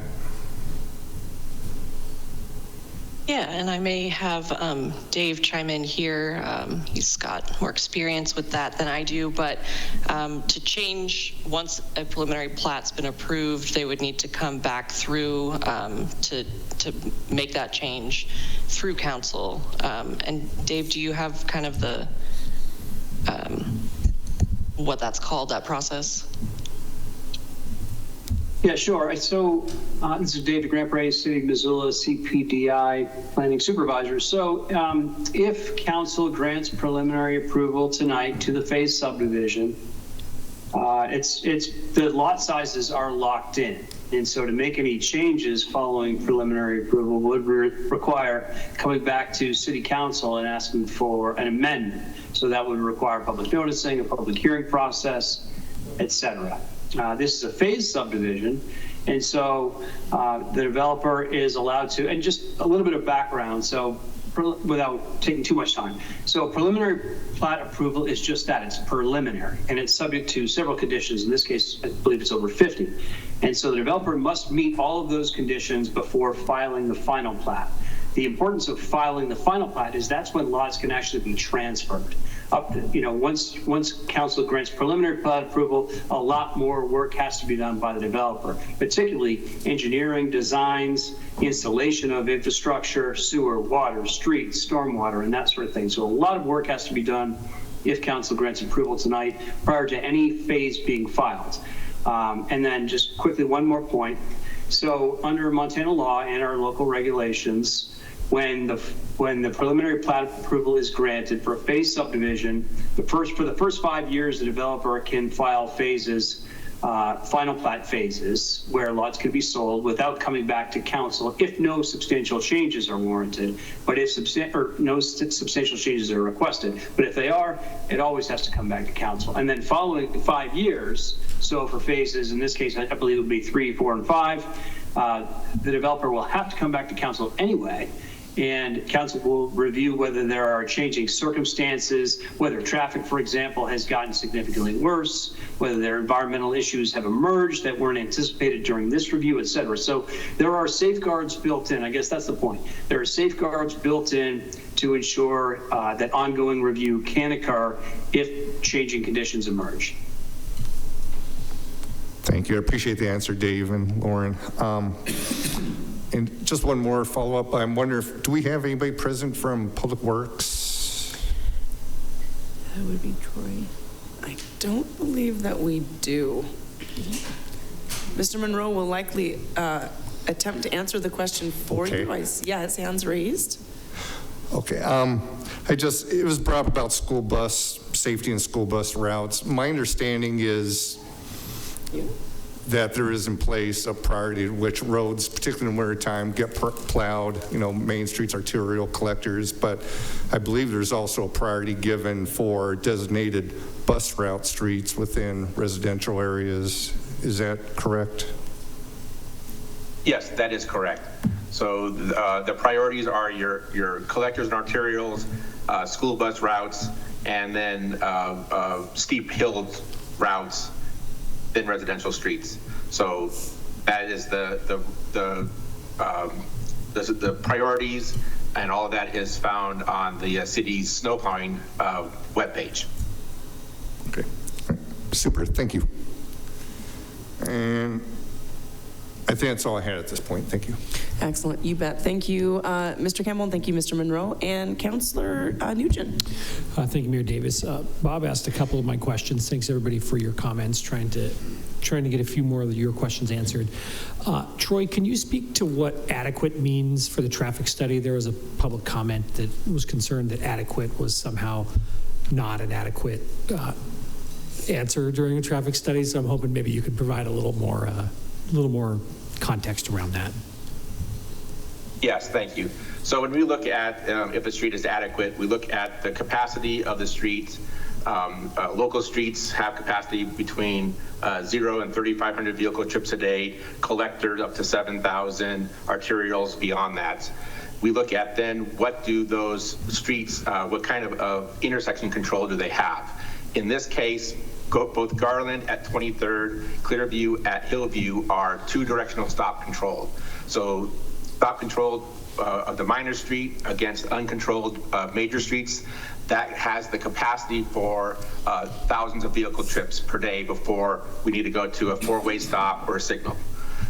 Yeah, and I may have Dave chime in here. He's got more experience with that than I do, but to change, once a preliminary plat's been approved, they would need to come back through to make that change through council. And Dave, do you have kind of the, what that's called, that process? Yeah, sure. So this is David Grantbray, City of Missoula, CPDI Planning Supervisor. So if council grants preliminary approval tonight to the phase subdivision, the lot sizes are locked in. And so to make any changes following preliminary approval would require coming back to City Council and asking for an amendment. So that would require public noticing, a public hearing process, et cetera. This is a phase subdivision, and so the developer is allowed to, and just a little bit of background, so without taking too much time. So preliminary plat approval is just that, it's preliminary, and it's subject to several conditions. In this case, I believe it's over 50. And so the developer must meet all of those conditions before filing the final plat. The importance of filing the final plat is that's when lots can actually be transferred. Once council grants preliminary plat approval, a lot more work has to be done by the developer, particularly engineering, designs, installation of infrastructure, sewer, water, streets, stormwater, and that sort of thing. So a lot of work has to be done if council grants approval tonight prior to any phase being filed. And then just quickly, one more point. So under Montana law and our local regulations, when the preliminary plat approval is granted for a phase subdivision, for the first 5 years, the developer can file phases final plat phases where lots could be sold without coming back to council if no substantial changes are warranted, but if no substantial changes are requested. But if they are, it always has to come back to council. And then following 5 years, so for phases, in this case, I believe it would be 3, 4, and 5, the developer will have to come back to council anyway, and council will review whether there are changing circumstances, whether traffic, for example, has gotten significantly worse, whether there are environmental issues have emerged that weren't anticipated during this review, et cetera. So there are safeguards built in. I guess that's the point. There are safeguards built in to ensure that ongoing review can occur if changing conditions emerge. Thank you. I appreciate the answer, Dave and Lauren. And just one more follow-up. I'm wondering, do we have anybody present from Public Works? That would be Troy. I don't believe that we do. Mr. Monroe will likely attempt to answer the question for you. Yeah, his hand's raised. Okay. It was brought up about school bus safety and school bus routes. My understanding is that there is in place a priority which roads, particularly in winter time, get plowed, main streets, arterial collectors, but I believe there's also a priority given for designated bus route streets within residential areas. Is that correct? Yes, that is correct. So the priorities are your collectors and arterials, school bus routes, and then steep hill routes in residential streets. So that is the priorities, and all of that is found on the city's snow plowing webpage. Okay, super, thank you. And I think that's all I had at this point. Thank you. Excellent. You bet. Thank you, Mr. Campbell. Thank you, Mr. Monroe. And Councillor Nugent. Thank you, Mayor Davis. Bob asked a couple of my questions. Thanks, everybody, for your comments, trying to get a few more of your questions answered. Troy, can you speak to what adequate means for the traffic study? There was a public comment that was concerned that adequate was somehow not an adequate answer during a traffic study. So I'm hoping maybe you could provide a little more context around that. Yes, thank you. So when we look at if a street is adequate, we look at the capacity of the street. Local streets have capacity between 0 and 3,500 vehicle trips a day, collectors up to 7,000, arterials beyond that. We look at then what do those streets, what kind of intersection control do they have? In this case, both Garland at 23rd, Clearview at Hillview are two-directional stop controlled. So stop controlled of the minor street against uncontrolled major streets, that has the capacity for thousands of vehicle trips per day before we need to go to a four-way stop or a signal.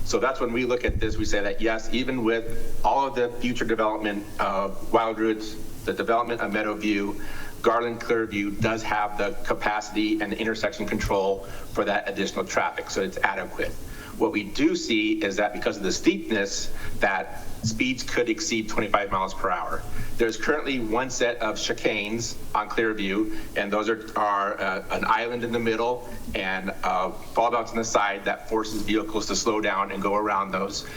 So that's when we look at this, we say that yes, even with all of the future development of Wild Roots, the development of Meadowview, Garland Clearview does have the capacity and the intersection control for that additional traffic, so it's adequate. What we do see is that because of the steepness, that speeds could exceed 25 miles per hour. There's currently one set of chicanes on Clearview, and those are an island in the middle and fall outs on the side that forces vehicles to slow down and go around those.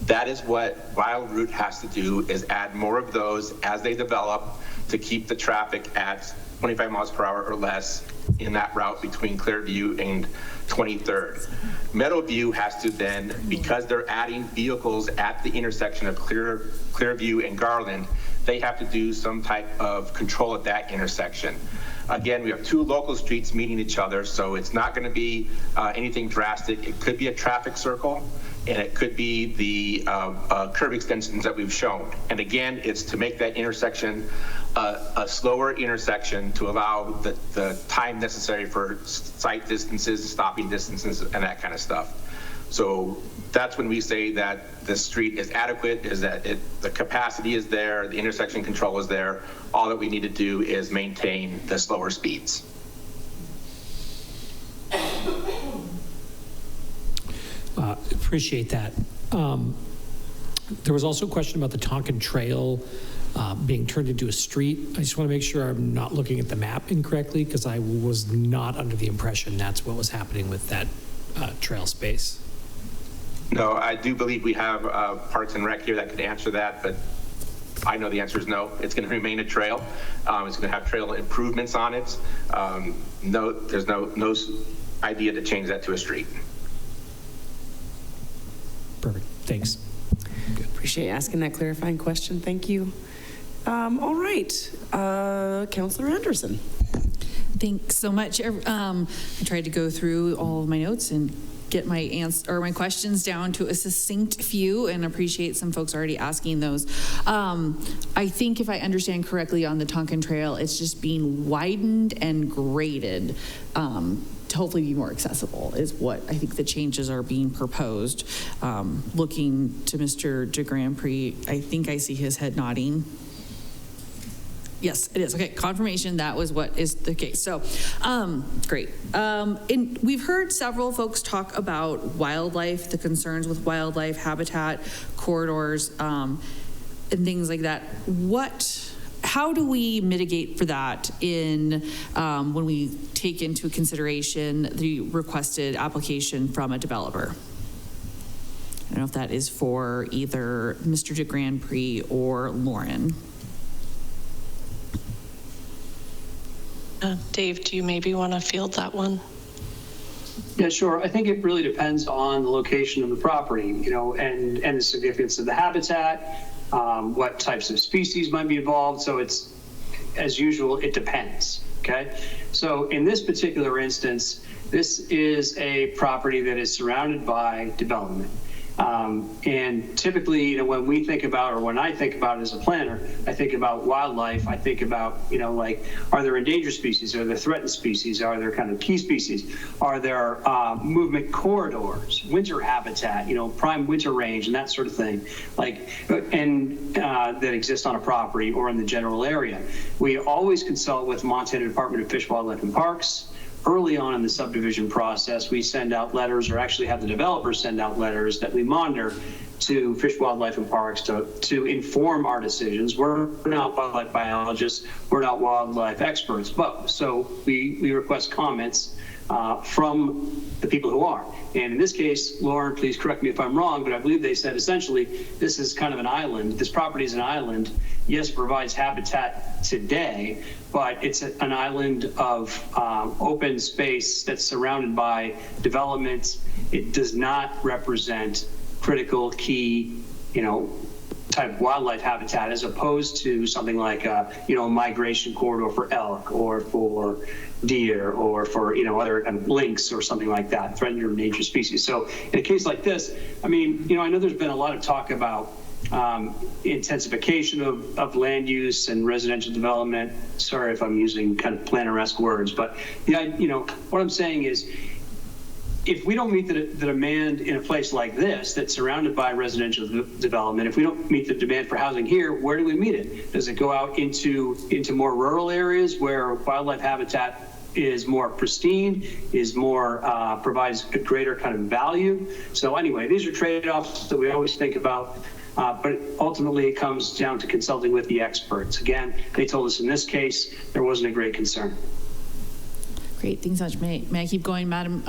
That is what Wild Route has to do, is add more of those as they develop to keep the traffic at 25 miles per hour or less in that route between Clearview and 23rd. Meadowview has to then, because they're adding vehicles at the intersection of Clearview and Garland, they have to do some type of control at that intersection. Again, we have two local streets meeting each other, so it's not going to be anything drastic. It could be a traffic circle, and it could be the curb extensions that we've shown. And again, it's to make that intersection a slower intersection to allow the time necessary for sight distances, stopping distances, and that kind of stuff. So that's when we say that the street is adequate, is that the capacity is there, the intersection control is there. All that we need to do is maintain the slower speeds. Appreciate that. There was also a question about the Tonkin Trail being turned into a street. I just want to make sure I'm not looking at the map incorrectly, because I was not under the impression that's what was happening with that trail space? No, I do believe we have Parks and Rec here that could answer that, but I know the answer is no. It's going to remain a trail. It's going to have trail improvements on it. No, there's no idea to change that to a street. Perfect. Thanks. Good. Appreciate you asking that clarifying question. Thank you. All right. Councillor Anderson. Thanks so much. I tried to go through all of my notes and get my questions down to a succinct few, and appreciate some folks already asking those. I think if I understand correctly on the Tonkin Trail, it's just being widened and graded to hopefully be more accessible is what I think the changes are being proposed. Looking to Mr. de Grand Prix, I think I see his head nodding. Yes, it is. Okay, confirmation that was what is the case. So, great. And we've heard several folks talk about wildlife, the concerns with wildlife, habitat, corridors, and things like that. How do we mitigate for that in when we take into consideration the requested application from a developer? I don't know if that is for either Mr. de Grand Prix or Lauren. Dave, do you maybe want to field that one? Yeah, sure. I think it really depends on the location of the property, and the significance of the habitat, what types of species might be involved. So it's, as usual, it depends, okay? So in this particular instance, this is a property that is surrounded by development. And typically, when we think about, or when I think about it as a planner, I think about wildlife. I think about, like, are there endangered species? Are there threatened species? Are there kind of key species? Are there movement corridors, winter habitat, prime winter range, and that sort of thing, that exist on a property or in the general area. We always consult with Montana Department of Fish, Wildlife, and Parks. Early on in the subdivision process, we send out letters, or actually have the developers send out letters that we monitor to Fish, Wildlife, and Parks to inform our decisions. We're not wildlife biologists, we're not wildlife experts, but so we request comments from the people who are. And in this case, Lauren, please correct me if I'm wrong, but I believe they said essentially this is kind of an island. This property is an island. Yes, it provides habitat today, but it's an island of open space that's surrounded by development. It does not represent critical key, type wildlife habitat, as opposed to something like a migration corridor for elk or for deer or for other kind of lynx or something like that, threatened or endangered species. So in a case like this, I know there's been a lot of talk about intensification of land use and residential development. Sorry if I'm using kind of planner-esque words, but what I'm saying is, if we don't meet the demand in a place like this that's surrounded by residential development, if we don't meet the demand for housing here, where do we meet it? Does it go out into more rural areas where wildlife habitat is more pristine, is more provides a greater kind of value? So anyway, these are trade-offs that we always think about. But ultimately, it comes down to consulting with the experts. Again, they told us in this case there wasn't a great concern. Great, thanks so much. May I keep going, Madam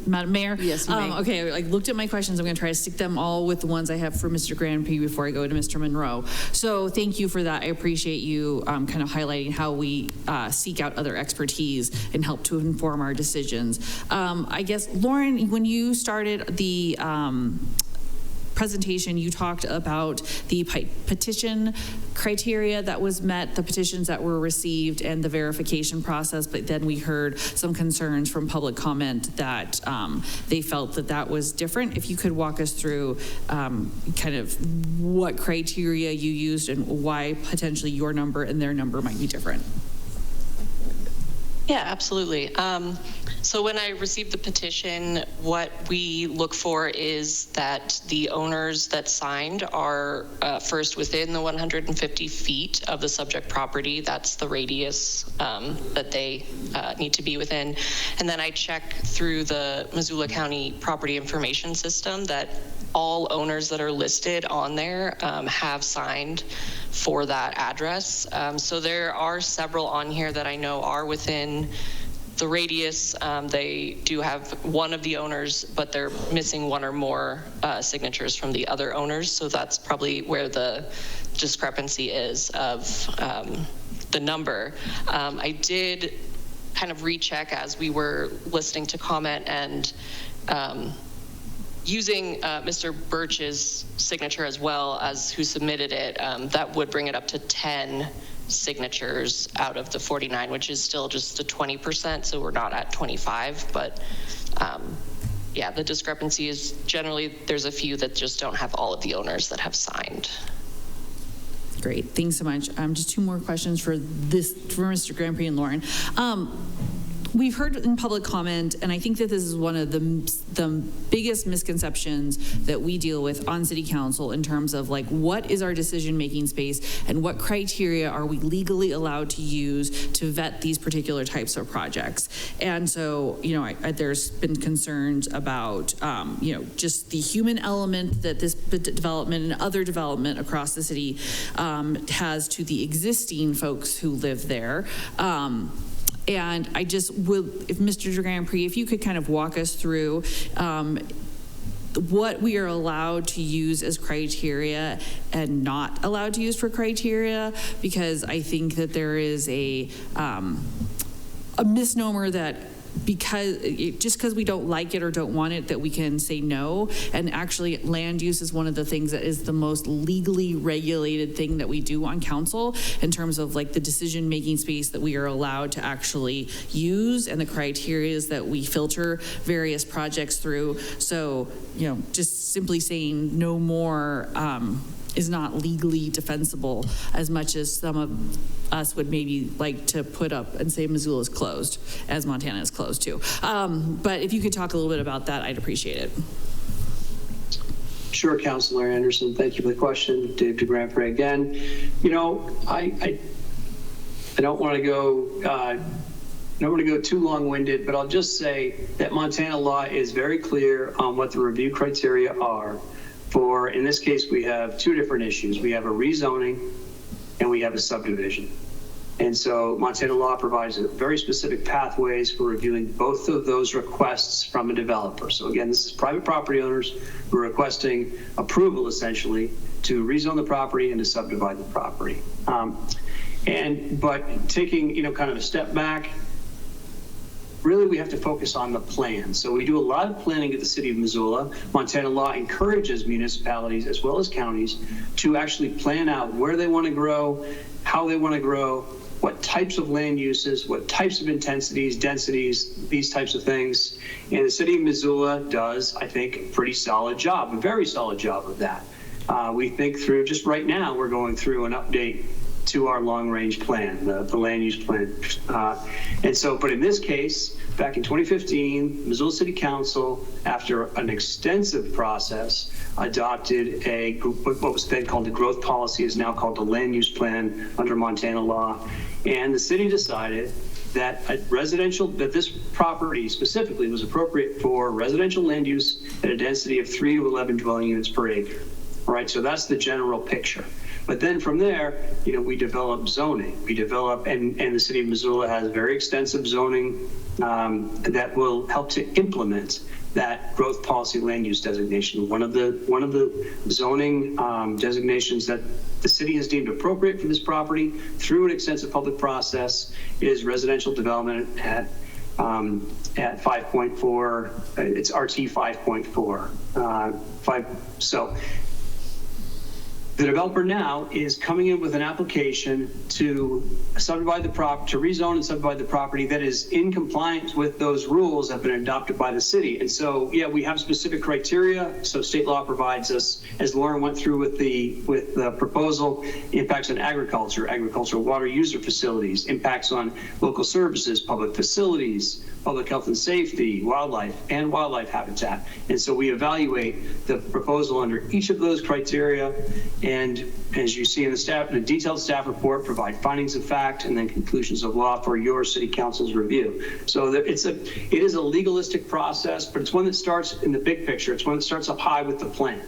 Mayor? Yes, you may. Okay, I looked at my questions. I'm going to try to stick them all with the ones I have for Mr. Grand Prix before I go to Mr. Monroe. So thank you for that. I appreciate you kind of highlighting how we seek out other expertise and help to inform our decisions. I guess, Lauren, when you started the presentation, you talked about the petition criteria that was met, the petitions that were received, and the verification process, but then we heard some concerns from public comment that they felt that was different. If you could walk us through kind of what criteria you used and why potentially your number and their number might be different. Yeah, absolutely. So when I received the petition, what we look for is that the owners that signed are first within the 150 feet of the subject property. That's the radius that they need to be within. And then I check through the Missoula County Property Information System that all owners that are listed on there have signed for that address. So there are several on here that I know are within The radius, they do have one of the owners, but they're missing one or more signatures from the other owners. So that's probably where the discrepancy is of the number. I did kind of recheck as we were listening to comment, and using Mr. Birch's signature as well as who submitted it, that would bring it up to 10 signatures out of the 49, which is still just a 20%, so we're not at 25, but yeah, the discrepancy is generally there's a few that just don't have all of the owners that have signed. Great, thanks so much. Just two more questions for Mr. Grand Prix and Lauren. We've heard in public comment, and I think that this is one of the biggest misconceptions that we deal with on City Council in terms of like what is our decision-making space and what criteria are we legally allowed to use to vet these particular types of projects. And so, you know, there's been concerns about, you know, just the human element that this development and other development across the city has to the existing folks who live there. And I just would, if Mr. Grand Prix, if you could kind of walk us through what we are allowed to use as criteria and not allowed to use for criteria, because I think that there is a misnomer that just because we don't like it or don't want it that we can say no. And actually land use is one of the things that is the most legally regulated thing that we do on council in terms of like the decision making space that we are allowed to actually use and the criteria that we filter various projects through. So, you know, just simply saying no more is not legally defensible as much as some of us would maybe like to put up and say Missoula is closed, as Montana is closed too. But if you could talk a little bit about that, I'd appreciate it. Sure, Councilor Anderson. Thank you for the question. Dave DeGrand again. You know, I don't want to go too long-winded, but I'll just say that Montana law is very clear on what the review criteria are. For, in this case, we have two different issues. We have a rezoning and we have a subdivision. And so Montana law provides very specific pathways for reviewing both of those requests from a developer. So again, this is private property owners who are requesting approval essentially to rezone the property and to subdivide the property. But taking, you know, kind of a step back, really, we have to focus on the plan. So we do a lot of planning at the city of Missoula. Montana law encourages municipalities as well as counties to actually plan out where they want to grow, how they want to grow, what types of land uses, what types of intensities, densities, these types of things. And the city of Missoula does, I think, a pretty solid job, a very solid job of that. We think through, just right now, we're going through an update to our long-range plan, the land use plan. And so, but in this case, back in 2015, Missoula City Council, after an extensive process, adopted what was then called the growth policy, is now called the land use plan under Montana law. And the city decided that that this property specifically was appropriate for residential land use at a density of 3 to 11 dwelling units per acre. All right, so that's the general picture. But then from there, you know, we develop zoning. We develop, and the city of Missoula has very extensive zoning that will help to implement that growth policy land use designation. One of the zoning designations that the city has deemed appropriate for this property through an extensive public process is residential development at 5.4. It's RT 5.4. So the developer now is coming in with an application to subdivide the to rezone and subdivide the property that is in compliance with those rules that have been adopted by the city. And so, yeah, we have specific criteria. So state law provides us, as Lauren went through with the proposal, impacts on agriculture, agricultural water user facilities, impacts on local services, public facilities, public health and safety, wildlife, and wildlife habitat. And so we evaluate the proposal under each of those criteria. And as you see in the detailed staff report, provide findings of fact and then conclusions of law for your city council's review. So it is a legalistic process, but it's one that starts in the big picture. It's one that starts up high with the plan.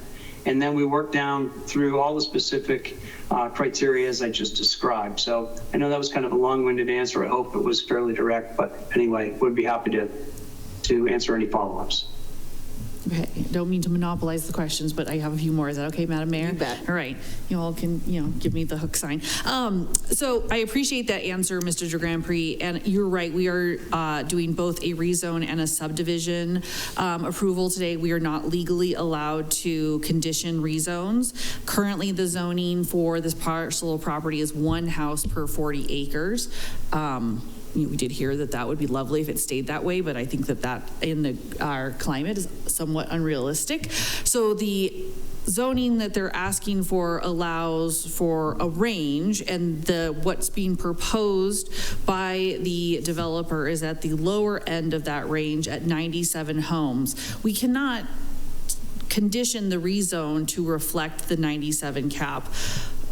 And then we work down through all the specific criteria as I just described. So I know that was kind of a long-winded answer. I hope it was fairly direct, but anyway, would be happy to answer any follow-ups. Okay, don't mean to monopolize the questions, but I have a few more. Is that okay, Madam Mayor? You bet. All right, you all can, give me the hook sign. So I appreciate that answer, Mr. de Grand Prix, and you're right. We are doing both a rezone and a subdivision approval today. We are not legally allowed to condition rezones. Currently, the zoning for this parcel of property is 1 house per 40 acres. We did hear that would be lovely if it stayed that way, but I think that in our climate is somewhat unrealistic. So the zoning that they're asking for allows for a range, and what's being proposed by the developer is at the lower end of that range at 97 homes. We cannot condition the rezone to reflect the 97 cap,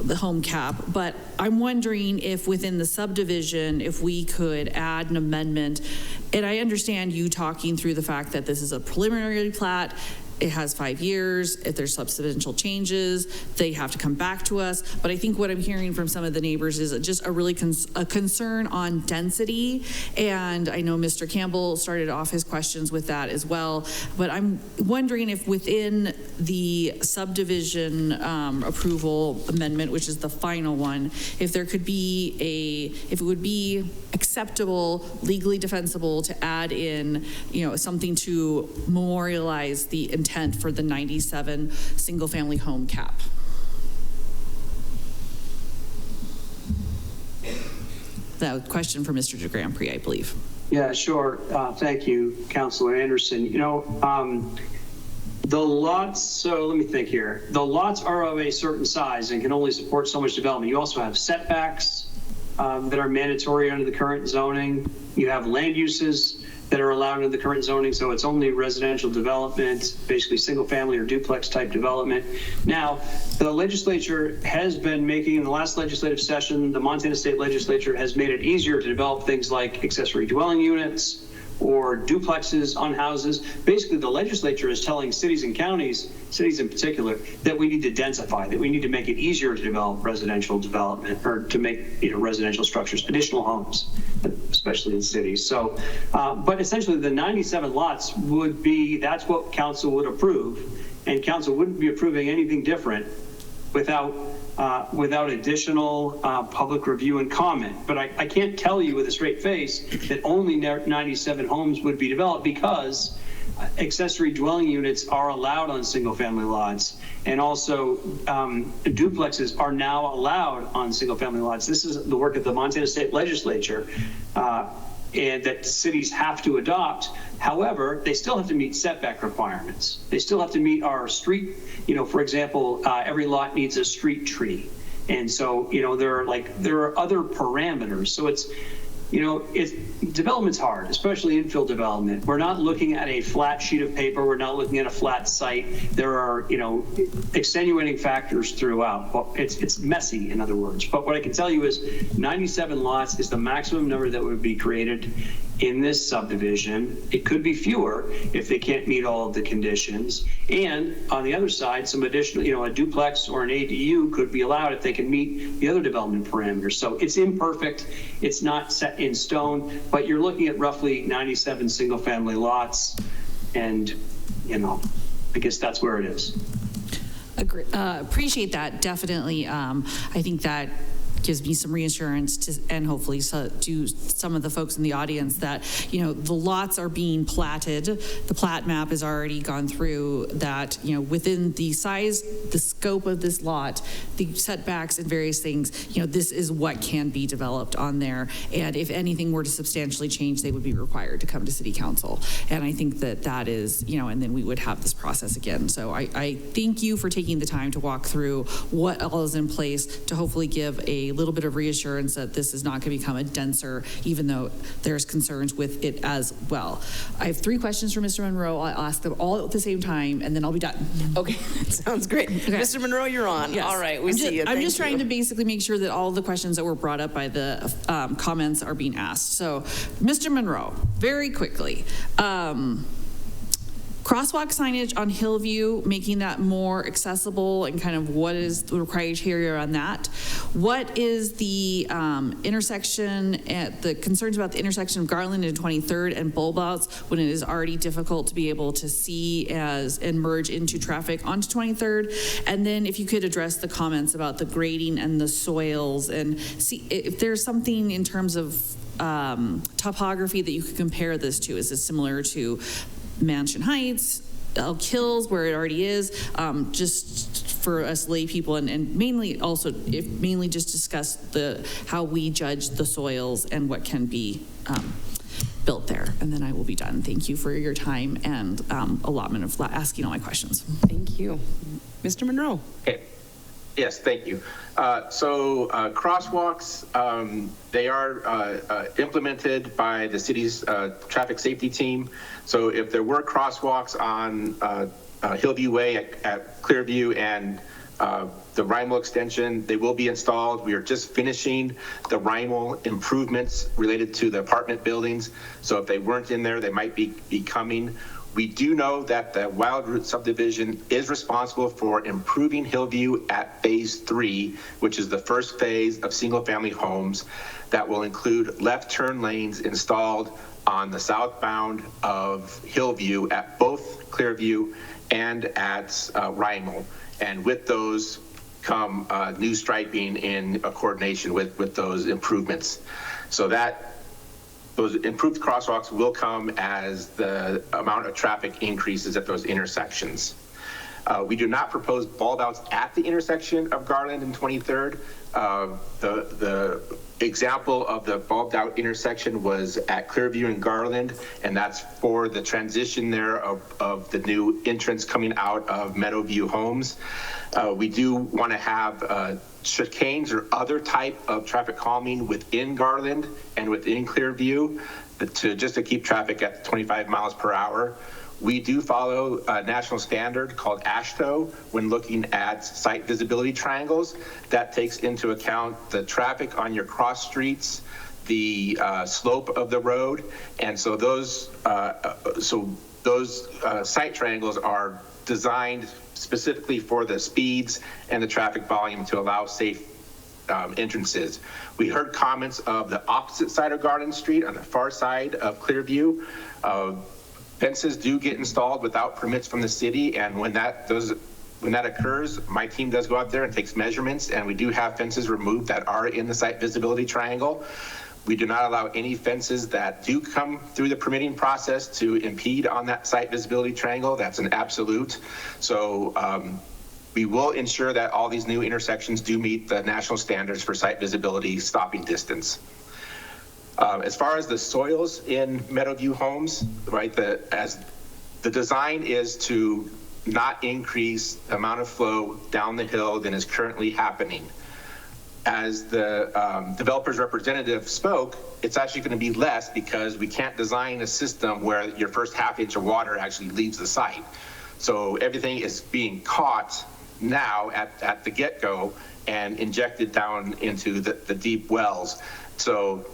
the home cap, but I'm wondering if within the subdivision, if we could add an amendment. And I understand you talking through the fact that this is a preliminary plat. It has 5 years. If there's substantial changes, they have to come back to us. But I think what I'm hearing from some of the neighbors is just a really a concern on density. And I know Mr. Campbell started off his questions with that as well. But I'm wondering if within the subdivision approval amendment, which is the final one, if there could be if it would be acceptable, legally defensible to add in, something to memorialize the intent for the 97 single-family home cap. That question for Mr. de Grand Prix, I believe. Yeah, sure. Thank you, Councilor Anderson. The lots, so let me think here. The lots are of a certain size and can only support so much development. You also have setbacks that are mandatory under the current zoning. You have land uses that are allowed under the current zoning, so it's only residential development, basically single family or duplex type development. Now, the legislature has been making, in the last legislative session, the Montana State Legislature has made it easier to develop things like accessory dwelling units or duplexes on houses. Basically, the legislature is telling cities and counties, cities in particular, that we need to densify, that we need to make it easier to develop residential development, or to make residential structures, additional homes, especially in cities. So, but essentially the 97 lots would be, that's what council would approve, and council wouldn't be approving anything different without additional public review and comment. But I can't tell you with a straight face that only 97 homes would be developed, because accessory dwelling units are allowed on single family lots, and also duplexes are now allowed on single family lots. This is the work of the Montana State Legislature, and that cities have to adopt. However, they still have to meet setback requirements. They still have to meet our street, for example, every lot needs a street tree. And so, there are other parameters. So development's hard, especially infill development. We're not looking at a flat sheet of paper. We're not looking at a flat site. There are, extenuating factors throughout. Well, it's messy, in other words. But what I can tell you is 97 lots is the maximum number that would be created in this subdivision. It could be fewer if they can't meet all of the conditions. And on the other side, some additional, a duplex or an ADU could be allowed if they can meet the other development parameters. So it's imperfect. It's not set in stone, but you're looking at roughly 97 single family lots. And, I guess that's where it is. Agree. Appreciate that. Definitely. I think that gives me some reassurance and hopefully to some of the folks in the audience that, the lots are being platted. The plat map has already gone through that, within the size, the scope of this lot, the setbacks and various things, this is what can be developed on there. And if anything were to substantially change, they would be required to come to City Council. And I think that is, and then we would have this process again. So I thank you for taking the time to walk through what all is in place to hopefully give a little bit of reassurance that this is not going to become a denser, even though there's concerns with it as well. I have 3 questions for Mr. Monroe. I'll ask them all at the same time, and then I'll be done. Okay, sounds great. Okay. Mr. Monroe, you're on. Yes. All right, we see you. I'm just trying to basically make sure that all the questions that were brought up by the comments are being asked. So, Mr. Monroe, very quickly. Crosswalk signage on Hillview, making that more accessible, and kind of what is the criteria on that? What is the intersection, at the concerns about the intersection of Garland and 23rd and bulb outs when it is already difficult to be able to see and merge into traffic onto 23rd? And then if you could address the comments about the grading and the soils, and see if there's something in terms of topography that you could compare this to. Is this similar to Mansion Heights, Elk Hills, where it already is? Just for us lay people, and mainly also, mainly just discuss how we judge the soils and what can be built there. And then I will be done. Thank you for your time and allotment of asking all my questions. Thank you. Mr. Monroe. Okay. Yes, thank you. So crosswalks, they are implemented by the city's traffic safety team. So if there were crosswalks on Hillview Way at Clearview and the Rymel extension, they will be installed. We are just finishing the Rymel improvements related to the apartment buildings. So if they weren't in there, they might be coming. We do know that the Wild Root subdivision is responsible for improving Hillview at phase 3, which is the first phase of single-family homes that will include left turn lanes installed on the southbound of Hillview at both Clearview and at Rymel. And with those come new striping in coordination with those improvements. So those improved crosswalks will come as the amount of traffic increases at those intersections. We do not propose bulb outs at the intersection of Garland and 23rd. The example of the bulbed out intersection was at Clearview and Garland, and that's for the transition there of the new entrance coming out of Meadowview Homes. We do want to have chicanes or other type of traffic calming within Garland and within Clearview to keep traffic at 25 miles per hour. We do follow a national standard called AASHTO when looking at site visibility triangles. That takes into account the traffic on your cross streets, the slope of the road, and so those site triangles are designed specifically for the speeds and the traffic volume to allow safe entrances. We heard comments of the opposite side of Garland Street on the far side of Clearview. Fences do get installed without permits from the city, and when that occurs, my team does go out there and takes measurements, and we do have fences removed that are in the site visibility triangle. We do not allow any fences that do come through the permitting process to impede on that site visibility triangle. That's an absolute. So we will ensure that all these new intersections do meet the national standards for site visibility stopping distance. As far as the soils in Meadowview Homes, right, as the design is to not increase the amount of flow down the hill than is currently happening. As the developer's representative spoke, it's actually going to be less because we can't design a system where your first half inch of water actually leaves the site. So everything is being caught now at the get-go and injected down into the deep wells. So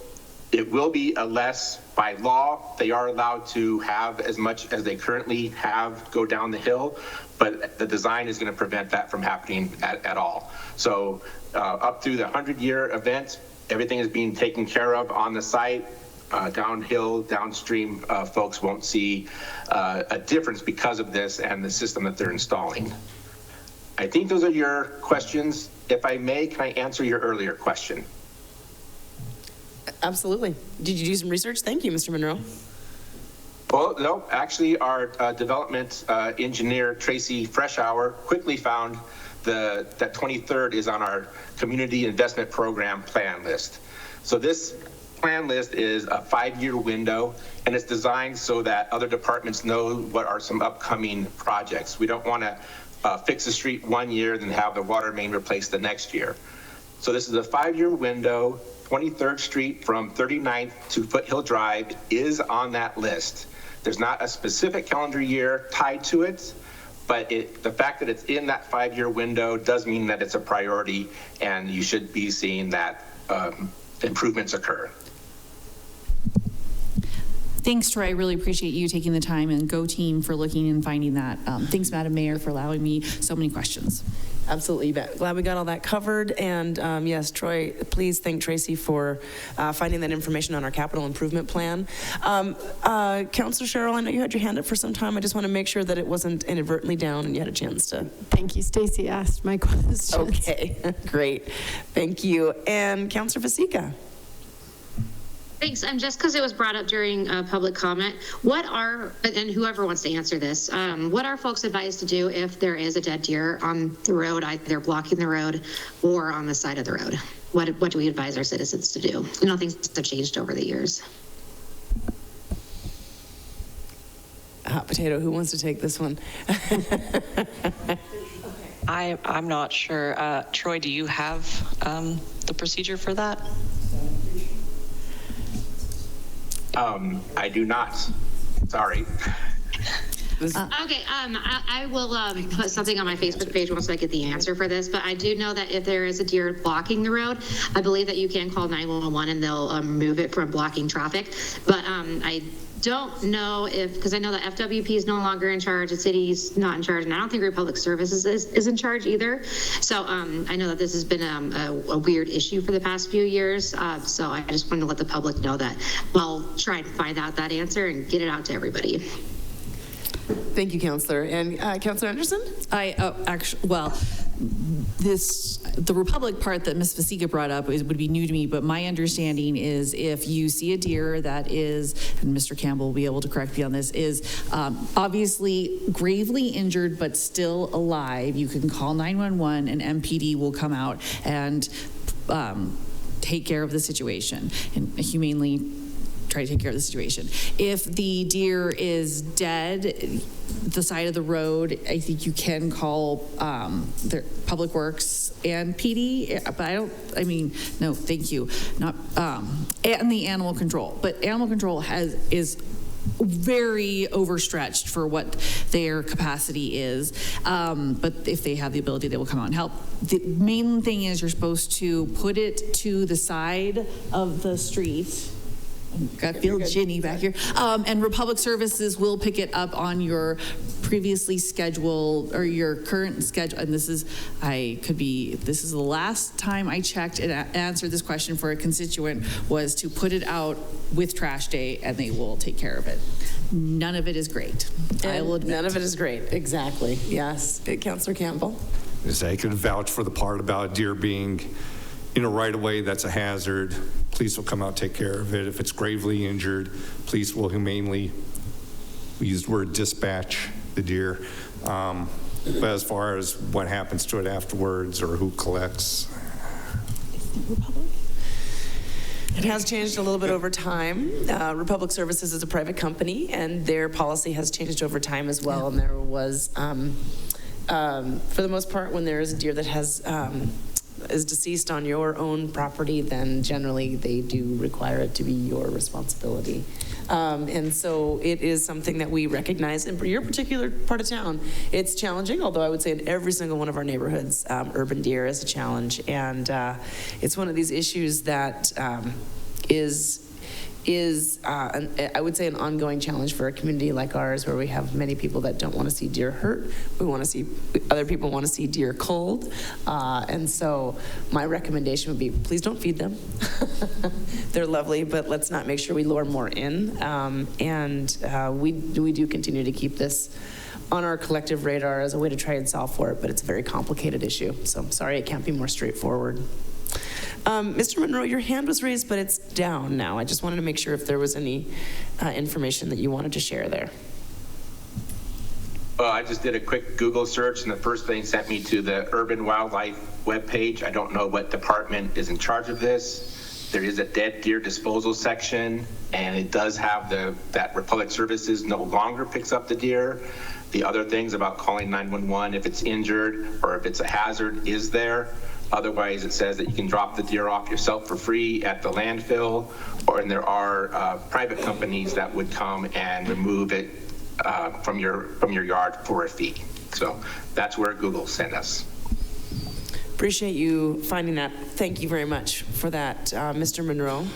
it will be a less, by law, they are allowed to have as much as they currently have go down the hill, but the design is going to prevent that from happening at all. So up through the 100-year event, everything is being taken care of on the site. Downhill, downstream, folks won't see a difference because of this and the system that they're installing. I think those are your questions. If I may, can I answer your earlier question? Absolutely. Did you do some research? Thank you, Mr. Monroe. Well, no, actually our development engineer, Tracy Freshour, quickly found that 23rd is on our community investment program plan list. So this plan list is a 5-year window, and it's designed so that other departments know what are some upcoming projects. We don't want to fix the street 1 year, then have the water main replaced the next year. So this is a 5-year window. 23rd Street from 39th to Foothill Drive is on that list. There's not a specific calendar year tied to it, but the fact that it's in that 5-year window does mean that it's a priority, and you should be seeing that improvements occur. Thanks, Troy. I really appreciate you taking the time, and Go Team for looking and finding that. Thanks, Madam Mayor, for allowing me so many questions. Absolutely. Glad we got all that covered. And yes, Troy, please thank Tracy for finding that information on our capital improvement plan. Councilor Sherrill, I know you had your hand up for some time. I just want to make sure that it wasn't inadvertently down and you had a chance to. Thank you. Stacie asked my questions. Okay, great. Thank you. And Councilor Vasecka. Thanks. And just because it was brought up during public comment, and whoever wants to answer this, what are folks advised to do if there is a dead deer on the road, either blocking the road or on the side of the road? What do we advise our citizens to do? I know things have changed over the years. Hot potato, who wants to take this one? I'm not sure. Troy, do you have the procedure for that? I do not. Sorry. Okay, I will put something on my Facebook page once I get the answer for this, but I do know that if there is a deer blocking the road, I believe that you can call 911 and they'll remove it from blocking traffic. But I don't know because I know that FWP is no longer in charge, the city's not in charge, and I don't think Republic Services is in charge either. So I know that this has been a weird issue for the past few years. So I just wanted to let the public know that I'll try and find out that answer and get it out to everybody. Thank you, Councillor. And Councillor Anderson? The Republic part that Ms. Vasecka brought up would be new to me, but my understanding is if you see a deer that is, and Mr. Campbell will be able to correct me on this, is obviously gravely injured but still alive, you can call 911 and MPD will come out and take care of the situation and humanely try to take care of the situation. If the deer is dead, the side of the road, I think you can call the Public Works and PD, but no, thank you. Not, and the animal control. But animal control is very overstretched for what their capacity is. But if they have the ability, they will come out and help. The main thing is you're supposed to put it to the side of the street. I feel Ginny back here. And Republic Services will pick it up on your previously scheduled or your current schedule. And this is the last time I checked and answered this question for a constituent was to put it out with trash day and they will take care of it. None of it is great. I will admit. None of it is great. Exactly. Yes. Councillor Campbell. I can vouch for the part about deer being in a right-of-way that's a hazard. Police will come out, take care of it. If it's gravely injured, police will humanely, we use the word dispatch the deer. But as far as what happens to it afterwards or who collects. It has changed a little bit over time. Republic Services is a private company and their policy has changed over time as well. And there was, for the most part, when there is a deer that is deceased on your own property, then generally they do require it to be your responsibility. And so it is something that we recognize. And for your particular part of town, it's challenging, although I would say in every single one of our neighborhoods, urban deer is a challenge. And it's one of these issues that I would say an ongoing challenge for a community like ours, where we have many people that don't want to see deer hurt. Other people want to see deer cold. And so my recommendation would be, please don't feed them. They're lovely, but let's not make sure we lure more in. We do continue to keep this on our collective radar as a way to try and solve for it, but it's a very complicated issue. So I'm sorry, it can't be more straightforward. Mr. Monroe, your hand was raised, but it's down now. I just wanted to make sure if there was any information that you wanted to share there. Well, I just did a quick Google search, and the first thing sent me to the Urban Wildlife webpage. I don't know what department is in charge of this. There is a dead deer disposal section, and it does have that Republic Services no longer picks up the deer. The other things about calling 911 if it's injured or if it's a hazard is there. Otherwise, it says that you can drop the deer off yourself for free at the landfill, and there are private companies that would come and remove it from your yard for a fee. So that's where Google sent us. Appreciate you finding that. Thank you very much for that, Mr. Monroe.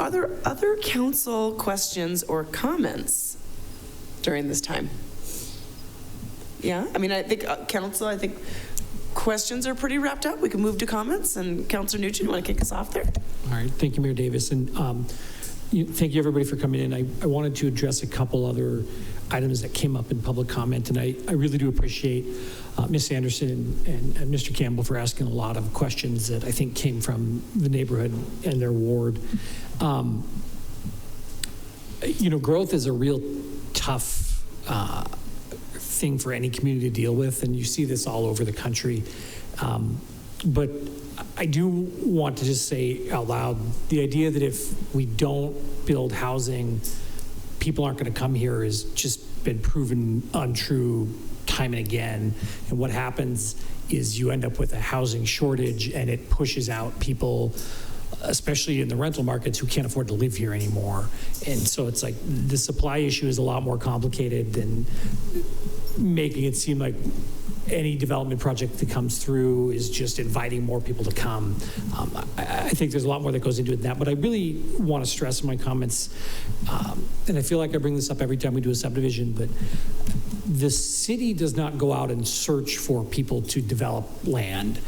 Are there other council questions or comments during this time? Yeah, I mean, I think council, I think questions are pretty wrapped up. We can move to comments, and Councilor Nugent, you want to kick us off there? All right, thank you, Mayor Davis, and thank you everybody for coming in. I wanted to address a couple other items that came up in public comment, and I really do appreciate Ms. Anderson and Mr. Campbell for asking a lot of questions that I think came from the neighborhood and their ward. Growth is a real tough thing for any community to deal with, and you see this all over the country. But I do want to just say out loud, the idea that if we don't build housing, people aren't going to come here has just been proven untrue time and again. And what happens is you end up with a housing shortage, and it pushes out people, especially in the rental markets, who can't afford to live here anymore. And so it's like the supply issue is a lot more complicated than making it seem like any development project that comes through is just inviting more people to come. I think there's a lot more that goes into it than that, but I really want to stress in my comments, and I feel like I bring this up every time we do a subdivision, but the city does not go out and search for people to develop land.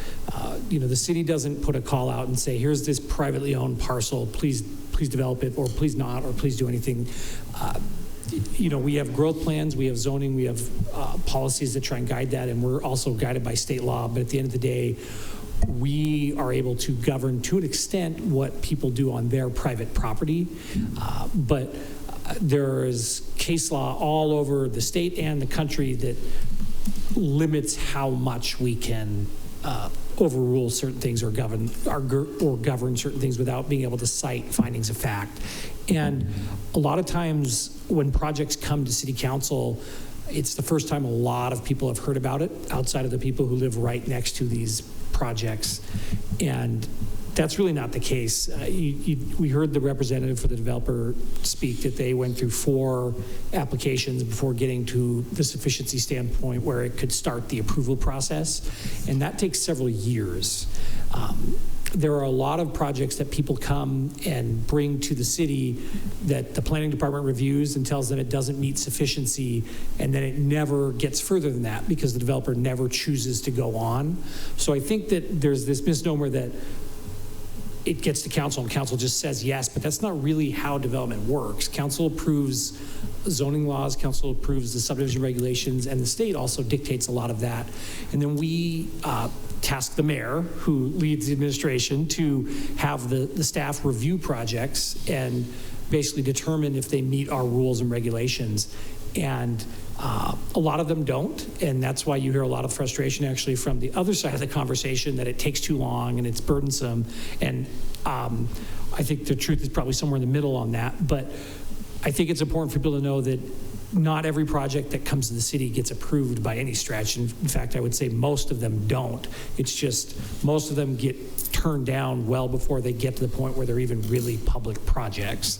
The city doesn't put a call out and say, here's this privately owned parcel, please develop it, or please not, or please do anything. We have growth plans, we have zoning, we have policies that try and guide that, and we're also guided by state law. But at the end of the day, we are able to govern to an extent what people do on their private property. But there is case law all over the state and the country that limits how much we can overrule certain things or govern certain things without being able to cite findings of fact. And a lot of times when projects come to city council, it's the first time a lot of people have heard about it outside of the people who live right next to these projects. And that's really not the case. We heard the representative for the developer speak that they went through 4 applications before getting to the sufficiency standpoint where it could start the approval process, and that takes several years. There are a lot of projects that people come and bring to the city that the planning department reviews and tells them it doesn't meet sufficiency, and then it never gets further than that because the developer never chooses to go on. So I think that there's this misnomer that it gets to council and council just says yes, but that's not really how development works. Council approves zoning laws, council approves the subdivision regulations, and the state also dictates a lot of that. And then we task the mayor, who leads the administration, to have the staff review projects and basically determine if they meet our rules and regulations. And a lot of them don't, and that's why you hear a lot of frustration actually from the other side of the conversation, that it takes too long and it's burdensome. And I think the truth is probably somewhere in the middle on that. But I think it's important for people to know that not every project that comes to the city gets approved by any stretch. In fact, I would say most of them don't. It's just most of them get turned down well before they get to the point where they're even really public projects.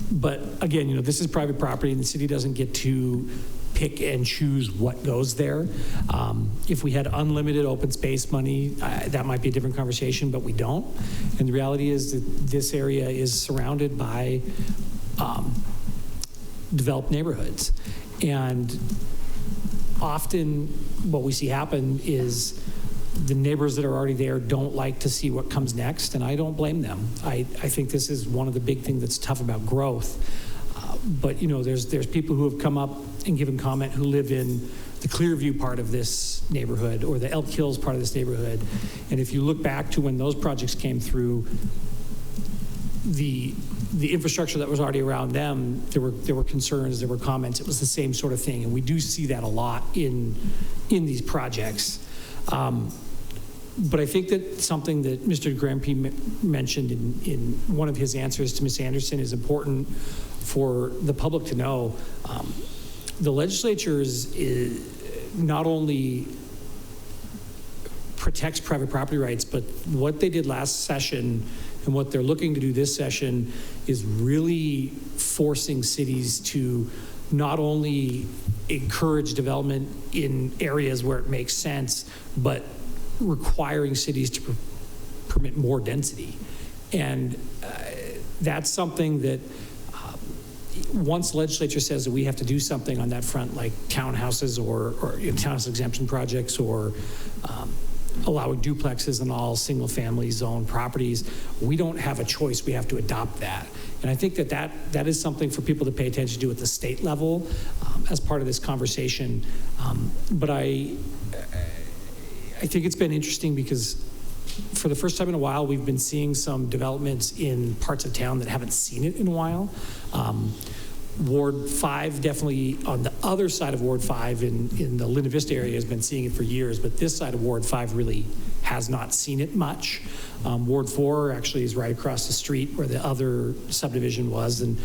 But again, this is private property, and the city doesn't get to pick and choose what goes there. If we had unlimited open space money, that might be a different conversation, but we don't. And the reality is that this area is surrounded by developed neighborhoods. And often what we see happen is the neighbors that are already there don't like to see what comes next, and I don't blame them. I think this is one of the big things that's tough about growth. But there's people who have come up and given comment who live in the Clearview part of this neighborhood or the Elk Hills part of this neighborhood. And if you look back to when those projects came through, the infrastructure that was already around them, there were concerns, there were comments. It was the same sort of thing, and we do see that a lot in these projects. But I think that something that Mr. Grampy mentioned in one of his answers to Ms. Anderson is important for the public to know. The legislature is not only protects private property rights, but what they did last session and what they're looking to do this session is really forcing cities to not only encourage development in areas where it makes sense, but requiring cities to permit more density. And that's something that once legislature says that we have to do something on that front, like townhouses or townhouse exemption projects or allowing duplexes in all single-family zone properties, we don't have a choice. We have to adopt that. And I think that is something for people to pay attention to at the state level as part of this conversation. But I think it's been interesting because for the first time in a while, we've been seeing some developments in parts of town that haven't seen it in a while. Ward 5, definitely on the other side of Ward 5 in the Linda Vista area, has been seeing it for years, but this side of Ward 5 really has not seen it much. Ward 4 actually is right across the street where the other subdivision was, and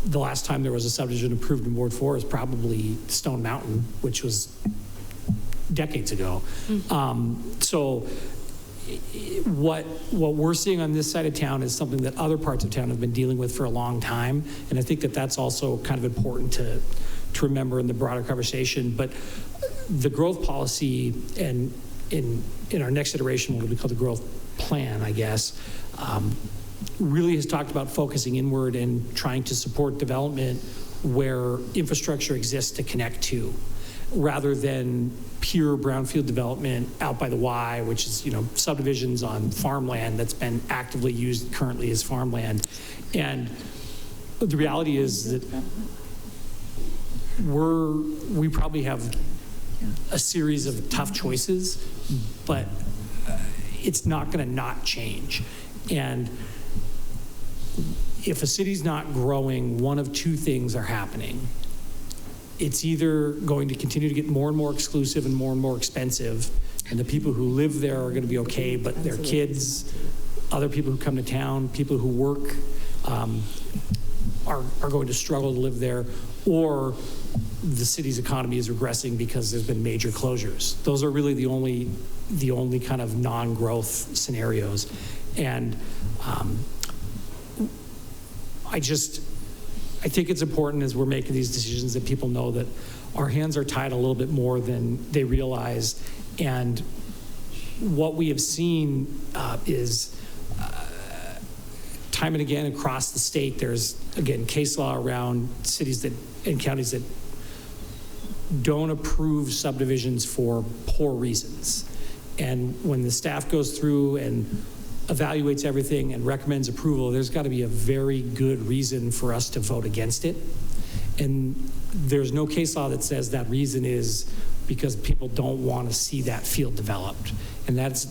the last time there was a subdivision approved in Ward 4 is probably Stone Mountain, which was decades ago. So what we're seeing on this side of town is something that other parts of town have been dealing with for a long time, and I think that that's also kind of important to remember in the broader conversation. But the growth policy, and in our next iteration, what we call the growth plan, I guess, really has talked about focusing inward and trying to support development where infrastructure exists to connect to, rather than pure brownfield development out by the Y, which is, subdivisions on farmland that's been actively used currently as farmland. And the reality is that we probably have a series of tough choices, but it's not going to not change. And if a city's not growing, one of two things are happening. It's either going to continue to get more and more exclusive and more expensive, and the people who live there are going to be okay, but their kids, other people who come to town, people who work are going to struggle to live there, or the city's economy is regressing because there's been major closures. Those are really the only kind of non-growth scenarios. And I think it's important as we're making these decisions that people know that our hands are tied a little bit more than they realize. And what we have seen is time and again across the state, there's, again, case law around cities and counties that don't approve subdivisions for poor reasons. And when the staff goes through and evaluates everything and recommends approval, there's got to be a very good reason for us to vote against it. And there's no case law that says that reason is because people don't want to see that field developed. And that's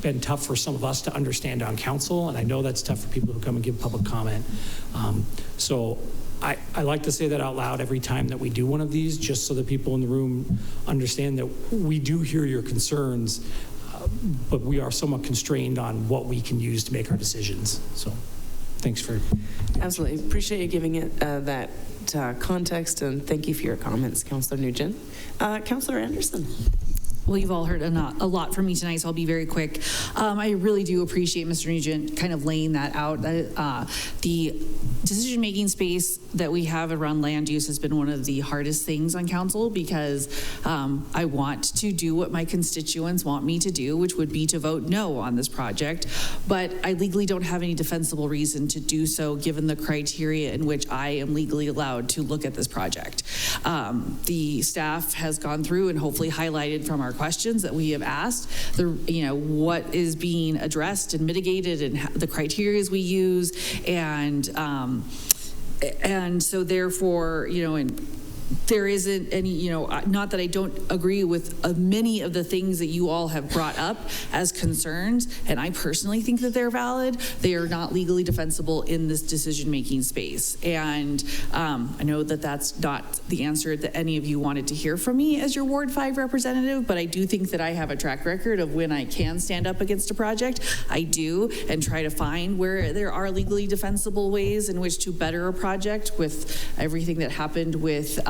been tough for some of us to understand on council, and I know that's tough for people who come and give public comment. So I like to say that out loud every time that we do one of these, just so that people in the room understand that we do hear your concerns, but we are somewhat constrained on what we can use to make our decisions. So thanks for... Absolutely. Appreciate you giving it that context, and thank you for your comments, Councillor Nugent. Councillor Anderson. Well, you've all heard a lot from me tonight, so I'll be very quick. I really do appreciate Mr. Nugent kind of laying that out. The decision-making space that we have around land use has been one of the hardest things on council, because I want to do what my constituents want me to do, which would be to vote no on this project, but I legally don't have any defensible reason to do so given the criteria in which I am legally allowed to look at this project. The staff has gone through and hopefully highlighted from our questions that we have asked, what is being addressed and mitigated and the criteria we use, and so therefore, and there isn't any, not that I don't agree with many of the things that you all have brought up as concerns, and I personally think that they're valid. They are not legally defensible in this decision-making space. And I know that that's not the answer that any of you wanted to hear from me as your Ward 5 representative, but I do think that I have a track record of when I can stand up against a project, I do, and try to find where there are legally defensible ways in which to better a project with everything that happened with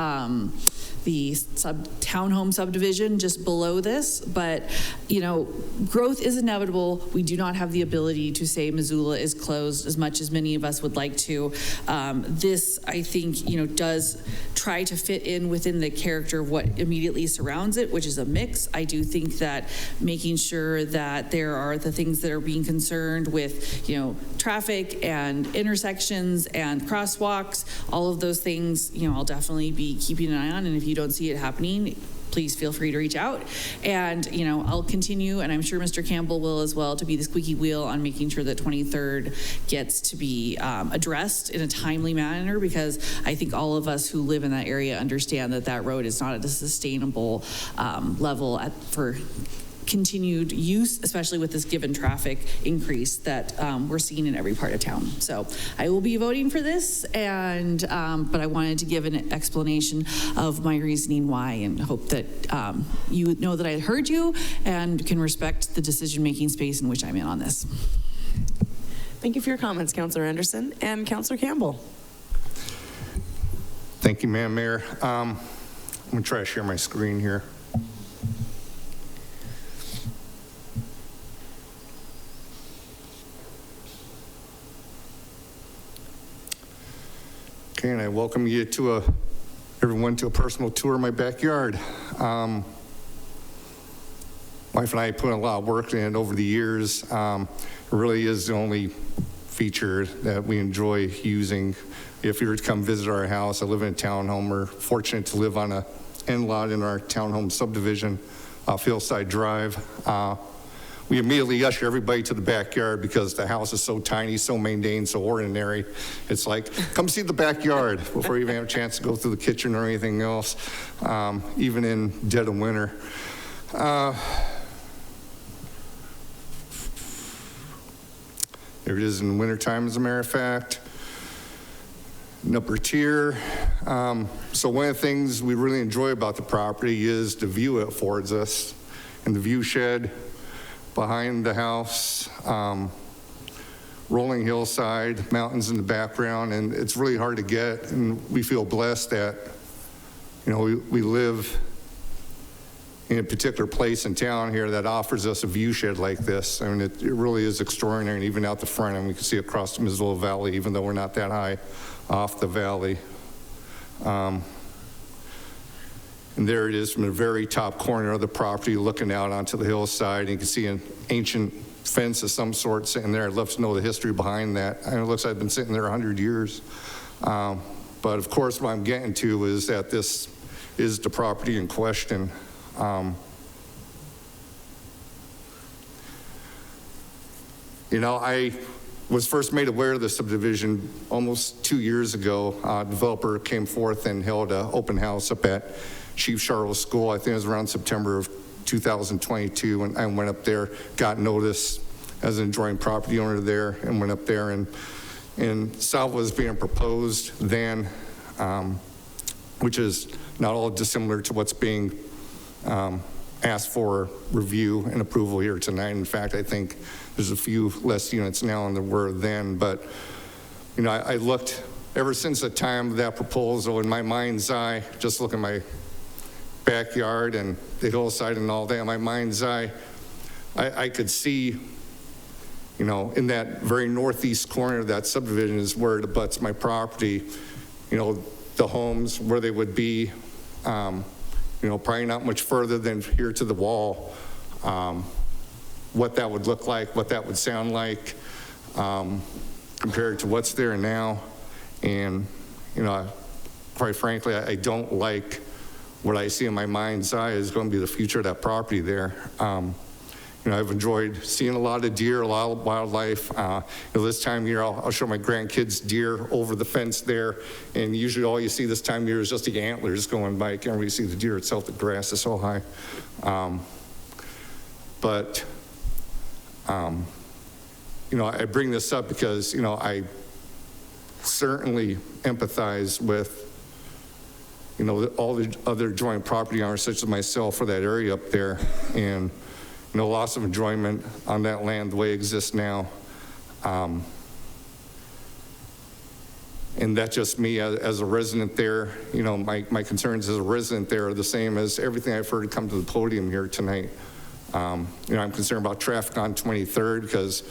the townhome subdivision just below this. But, you know, growth is inevitable. We do not have the ability to say Missoula is closed as much as many of us would like to. This, I think, you know, does try to fit in within the character of what immediately surrounds it, which is a mix. I do think that making sure that there are the things that are being concerned with, you know, traffic and intersections and crosswalks, all of those things, you know, I'll definitely be keeping an eye on. And if you don't see it happening, please feel free to reach out. And, you know, I'll continue, and I'm sure Mr. Campbell will as well, to be the squeaky wheel on making sure that 23rd gets to be addressed in a timely manner, because I think all of us who live in that area understand that that road is not at a sustainable level for continued use, especially with this given traffic increase that we're seeing in every part of town. So I will be voting for this, and but I wanted to give an explanation of my reasoning why, and hope that you know that I heard you and can respect the decision-making space in which I'm in on this. Thank you for your comments, Councilor Anderson. And Councilor Campbell. Thank you, Madam Mayor. I'm going to try to share my screen here. Okay, and I welcome you to everyone to a personal tour of my backyard. Wife and I put a lot of work in it over the years. It really is the only feature that we enjoy using. If you were to come visit our house, I live in a townhome. We're fortunate to live on an end lot in our townhome subdivision off Hillside Drive. We immediately usher everybody to the backyard because the house is so tiny, so maintained, so ordinary. It's like, come see the backyard before you even have a chance to go through the kitchen or anything else, even in dead of winter. There it is in the wintertime, as a matter of fact. Upper tier. So one of the things we really enjoy about the property is the view it affords us, and the view shed behind the house, rolling hillside, mountains in the background, and it's really hard to get. And we feel blessed that, you know, we live in a particular place in town here that offers us a view shed like this. I mean, it really is extraordinary. And even out the front, and we can see across the Missoula Valley, even though we're not that high off the valley. And there it is from the very top corner of the property, looking out onto the hillside. And you can see an ancient fence of some sort sitting there. I'd love to know the history behind that. And it looks like it's been sitting there 100 years. But of course, what I'm getting to is that this is the property in question. You know, I was first made aware of the subdivision almost 2 years ago. A developer came forth and held an open house up at Chief Sherrill School. I think it was around September of 2022, and I went up there, got notice as an adjoining property owner there, and went up there, and saw what was being proposed then, which is not all dissimilar to what's being asked for review and approval here tonight. In fact, I think there's a few less units now than there were then. But, you know, I looked, ever since the time of that proposal, in my mind's eye, just look at my backyard and the hillside and all that, in my mind's eye, I could see, you know, in that very northeast corner of that subdivision is where it abuts my property, you know, the homes, where they would be, you know, probably not much further than here to the wall, what that would look like, what that would sound like, compared to what's there now. And, you know, quite frankly, I don't like what I see in my mind's eye is going to be the future of that property there. You know, I've enjoyed seeing a lot of deer, a lot of wildlife. You know, this time of year, I'll show my grandkids deer over the fence there, and usually all you see this time of year is just the antlers going by. You can't really see the deer itself. The grass is so high. You know, I bring this up because, you know, I certainly empathize with, you know, all the other adjoining property owners, such as myself, for that area up there, and, you know, loss of enjoyment on that land the way it exists now. And that's just me as a resident there. You know, my concerns as a resident there are the same as everything I've heard come to the podium here tonight. You know, I'm concerned about traffic on 23rd because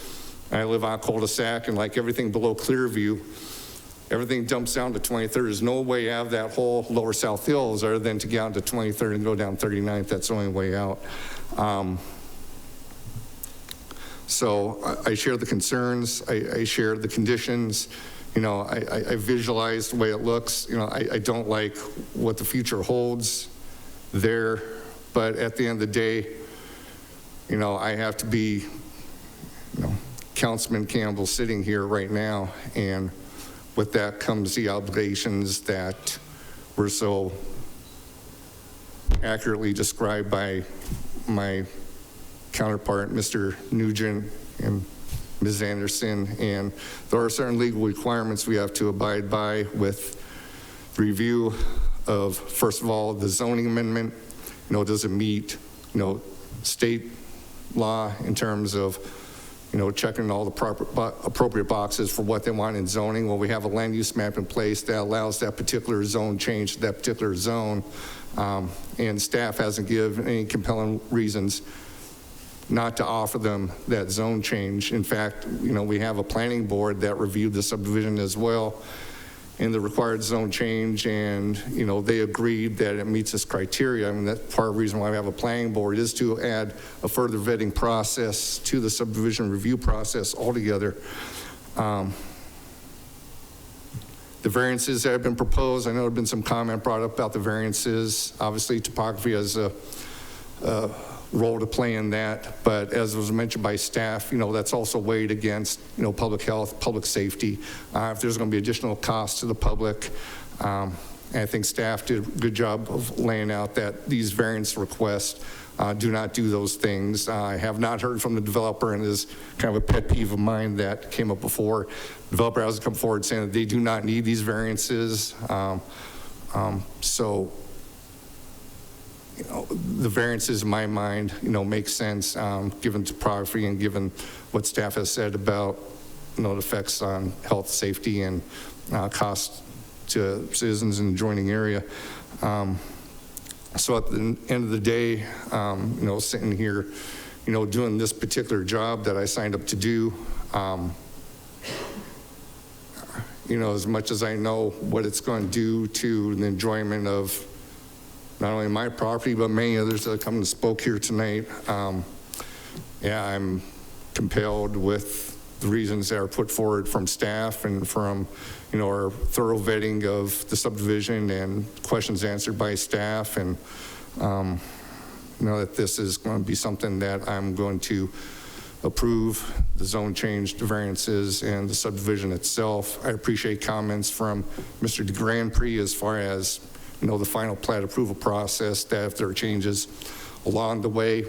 I live on a cul-de-sac, and like everything below Clearview, everything dumps down to 23rd. There's no way out of that whole lower South Hills other than to get out to 23rd and go down 39th. That's the only way out. So I share the concerns. I share the conditions. You know, I visualize the way it looks. You know, I don't like what the future holds there. But at the end of the day, you know, I have to be, you know, Councilman Campbell sitting here right now. And with that comes the obligations that were so accurately described by my counterpart, Mr. Nugent and Ms. Anderson. And there are certain legal requirements we have to abide by with review of, first of all, the zoning amendment. You know, does it meet, you know, state law in terms of, you know, checking all the proper appropriate boxes for what they want in zoning? Well, we have a land use map in place that allows that particular zone change to that particular zone, and staff hasn't given any compelling reasons not to offer them that zone change. In fact, you know, we have a planning board that reviewed the subdivision as well in the required zone change, and, you know, they agreed that it meets this criteria. I mean, that's part of the reason why we have a planning board, is to add a further vetting process to the subdivision review process altogether. The variances that have been proposed, I know there have been some comment brought up about the variances. Obviously, topography has a role to play in that, but as was mentioned by staff, you know, that's also weighed against, you know, public health, public safety. If there's going to be additional costs to the public, and I think staff did a good job of laying out that these variance requests do not do those things. I have not heard from the developer, and is kind of a pet peeve of mine that came up before. The developer has come forward saying that they do not need these variances. So, you know, the variances in my mind, you know, make sense given topography and given what staff has said about, you know, the effects on health, safety, and cost to citizens in the adjoining area. So at the end of the day, you know, sitting here, you know, doing this particular job that I signed up to do, you know, as much as I know what it's going to do to the enjoyment of not only my property, but many others that come and spoke here tonight. Yeah, I'm compelled with the reasons that are put forward from staff and from, you know, our thorough vetting of the subdivision and questions answered by staff, and you know, that this is going to be something that I'm going to approve the zone change, the variances, and the subdivision itself. I appreciate comments from Mr. DeGrand-Prix as far as, you know, the final plat approval process, that if there are changes along the way,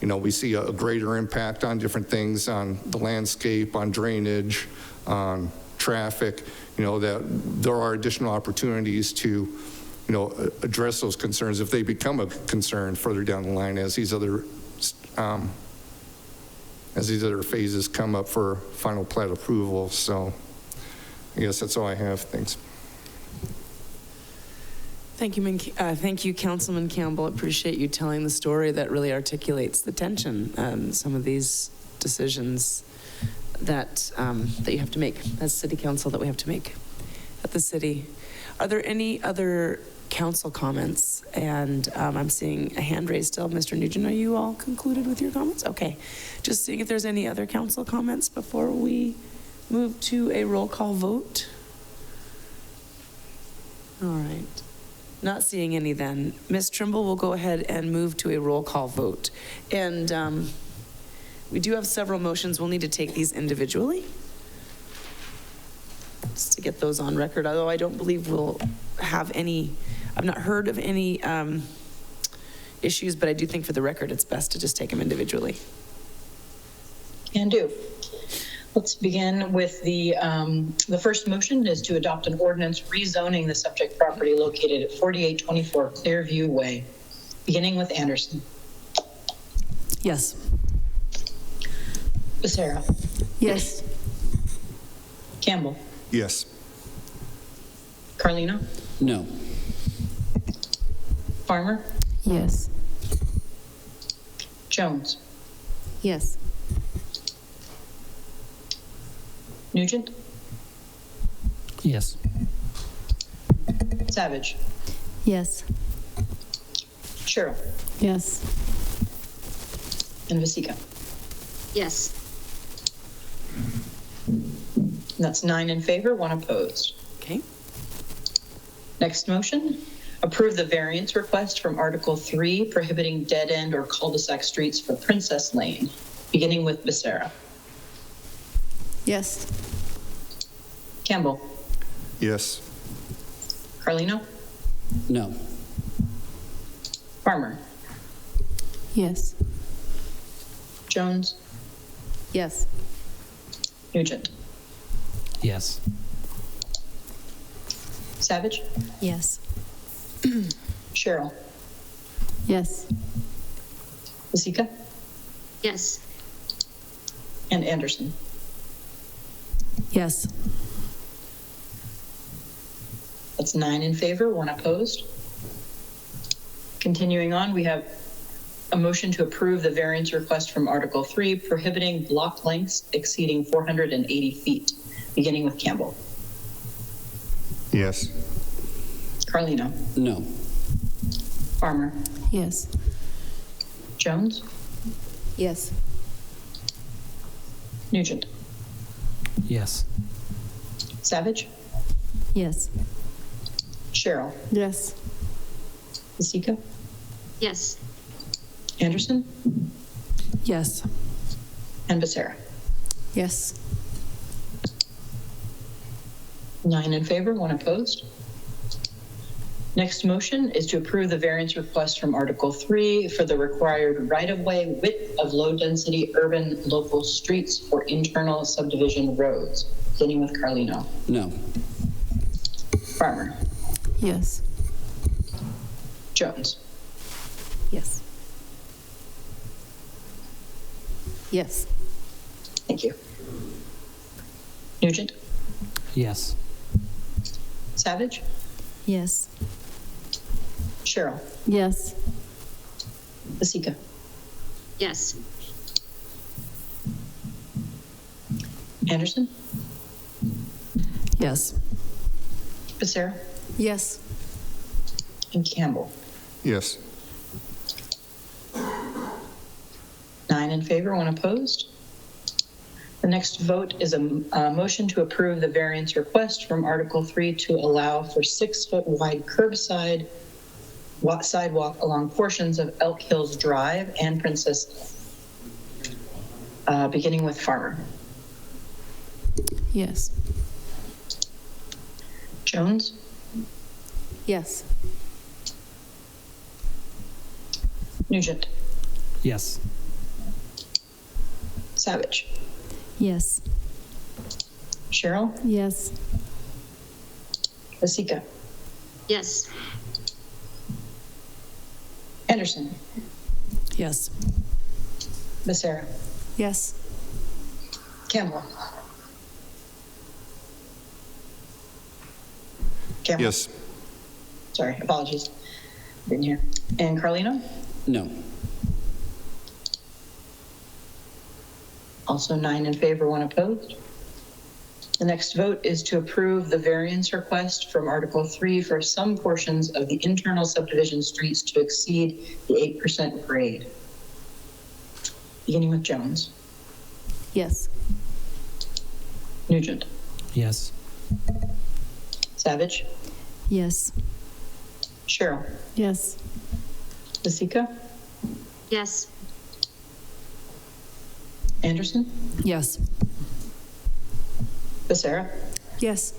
you know, we see a greater impact on different things, on the landscape, on drainage, on traffic, you know, that there are additional opportunities to, you know, address those concerns if they become a concern further down the line as these other phases come up for final plat approval. So I guess that's all I have. Thanks. Thank you, Councilman Campbell. Appreciate you telling the story that really articulates the tension, some of these decisions that that you have to make as City Council, that we have to make at the city. Are there any other council comments? And I'm seeing a hand raised still. Mr. Nugent, are you all concluded with your comments? Okay. Just seeing if there's any other council comments before we move to a roll call vote. All right. Not seeing any then. Ms. Trimble will go ahead and move to a roll call vote. And we do have several motions. We'll need to take these individually just to get those on record, although I don't believe we'll have any, I've not heard of any issues, but I do think for the record it's best to just take them individually. Can do. Let's begin with the first motion is to adopt an ordinance rezoning the subject property located at 4824 Clearview Way, beginning with Anderson. Yes. Becerra. Yes. Campbell. Yes. Carlino? No. Farmer? Yes. Jones? Yes. Nugent? Yes. Savage? Yes. Sherrill? Yes. And Vasecka? Yes. And that's 9 in favor, 1 opposed. Okay. Next motion, approve the variance request from Article 3 prohibiting dead-end or cul-de-sac streets for Princess Lane, beginning with Becerra. Yes. Campbell? Yes. Carlino? No. Farmer? Yes. Jones? Yes. Nugent? Yes. Savage? Yes. Sherrill? Yes. Vasecka? Yes. And Anderson? Yes. That's 9 in favor, 1 opposed. Continuing on, we have a motion to approve the variance request from Article 3 prohibiting block lengths exceeding 480 feet, beginning with Campbell. Yes. Carlino? No. Farmer? Yes. Jones? Yes. Nugent? Yes. Savage? Yes. Sherrill? Yes. Vasecka? Yes. Anderson? Yes. And Becerra? Yes. 9 in favor, 1 opposed. Next motion is to approve the variance request from Article 3 for the required right-of-way width of low-density urban local streets for internal subdivision roads, beginning with Carlino. No. Farmer? Yes. Jones? Yes. Yes. Thank you. Nugent? Yes. Savage? Yes. Sherrill? Yes. Vasecka? Yes. Anderson? Yes. Becerra? Yes. And Campbell? Yes. 9 in favor, 1 opposed. The next vote is a motion to approve the variance request from Article 3 to allow for 6-foot wide curbside sidewalk along portions of Elk Hills Drive and Princess, beginning with Farmer. Yes. Jones? Yes. Nugent? Yes. Savage? Yes. Sherrill? Yes. Vasecka? Yes. Anderson? Yes. Becerra? Yes. Campbell? Campbell? Yes. Sorry, apologies. Didn't hear. And Carlino? No. Also 9 in favor, 1 opposed. The next vote is to approve the variance request from Article 3 for some portions of the internal subdivision streets to exceed the 8% grade. Beginning with Jones. Yes. Nugent. Yes. Savage. Yes. Sherrill. Yes. Vasecka. Yes. Anderson. Yes. Becerra. Yes.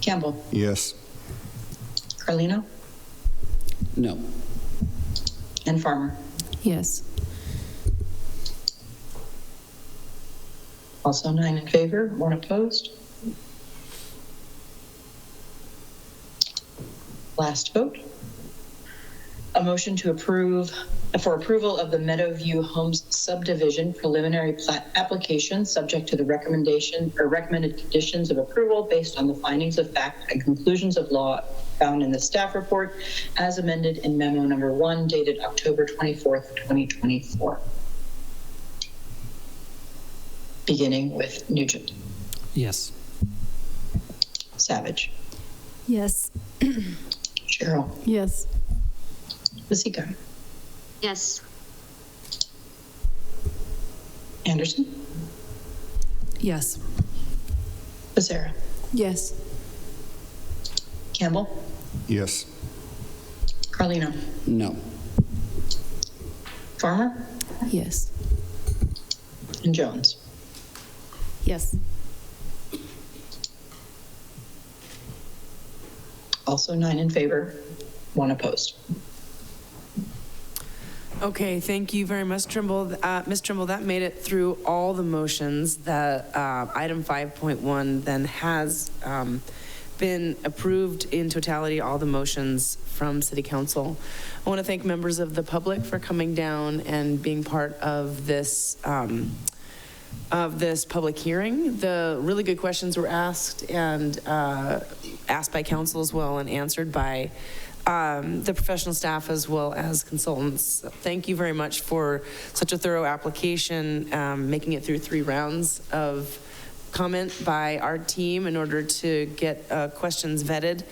Campbell. Yes. Carlino. No. And Farmer. Yes. Also 9 in favor, 1 opposed. Last vote. A motion to approve for approval of the Meadowview Homes Subdivision preliminary plat application subject to the recommendation or recommended conditions of approval based on the findings of fact and conclusions of law found in the staff report as amended in memo number 1 dated October 24th, 2024. Beginning with Nugent. Yes. Savage. Yes. Sherrill. Yes. Vasecka. Yes. Anderson. Yes. Becerra. Yes. Campbell. Yes. Carlino. No. Farmer. Yes. And Jones. Yes. Also 9 in favor, 1 opposed. Okay, thank you very much, Trimble. Ms. Trimble, that made it through all the motions. That item 5.1 then has been approved in totality, all the motions from City Council. I want to thank members of the public for coming down and being part of this public hearing. The really good questions were asked and asked by council as well and answered by the professional staff as well as consultants. Thank you very much for such a thorough application, making it through 3 rounds of comment by our team in order to get questions vetted.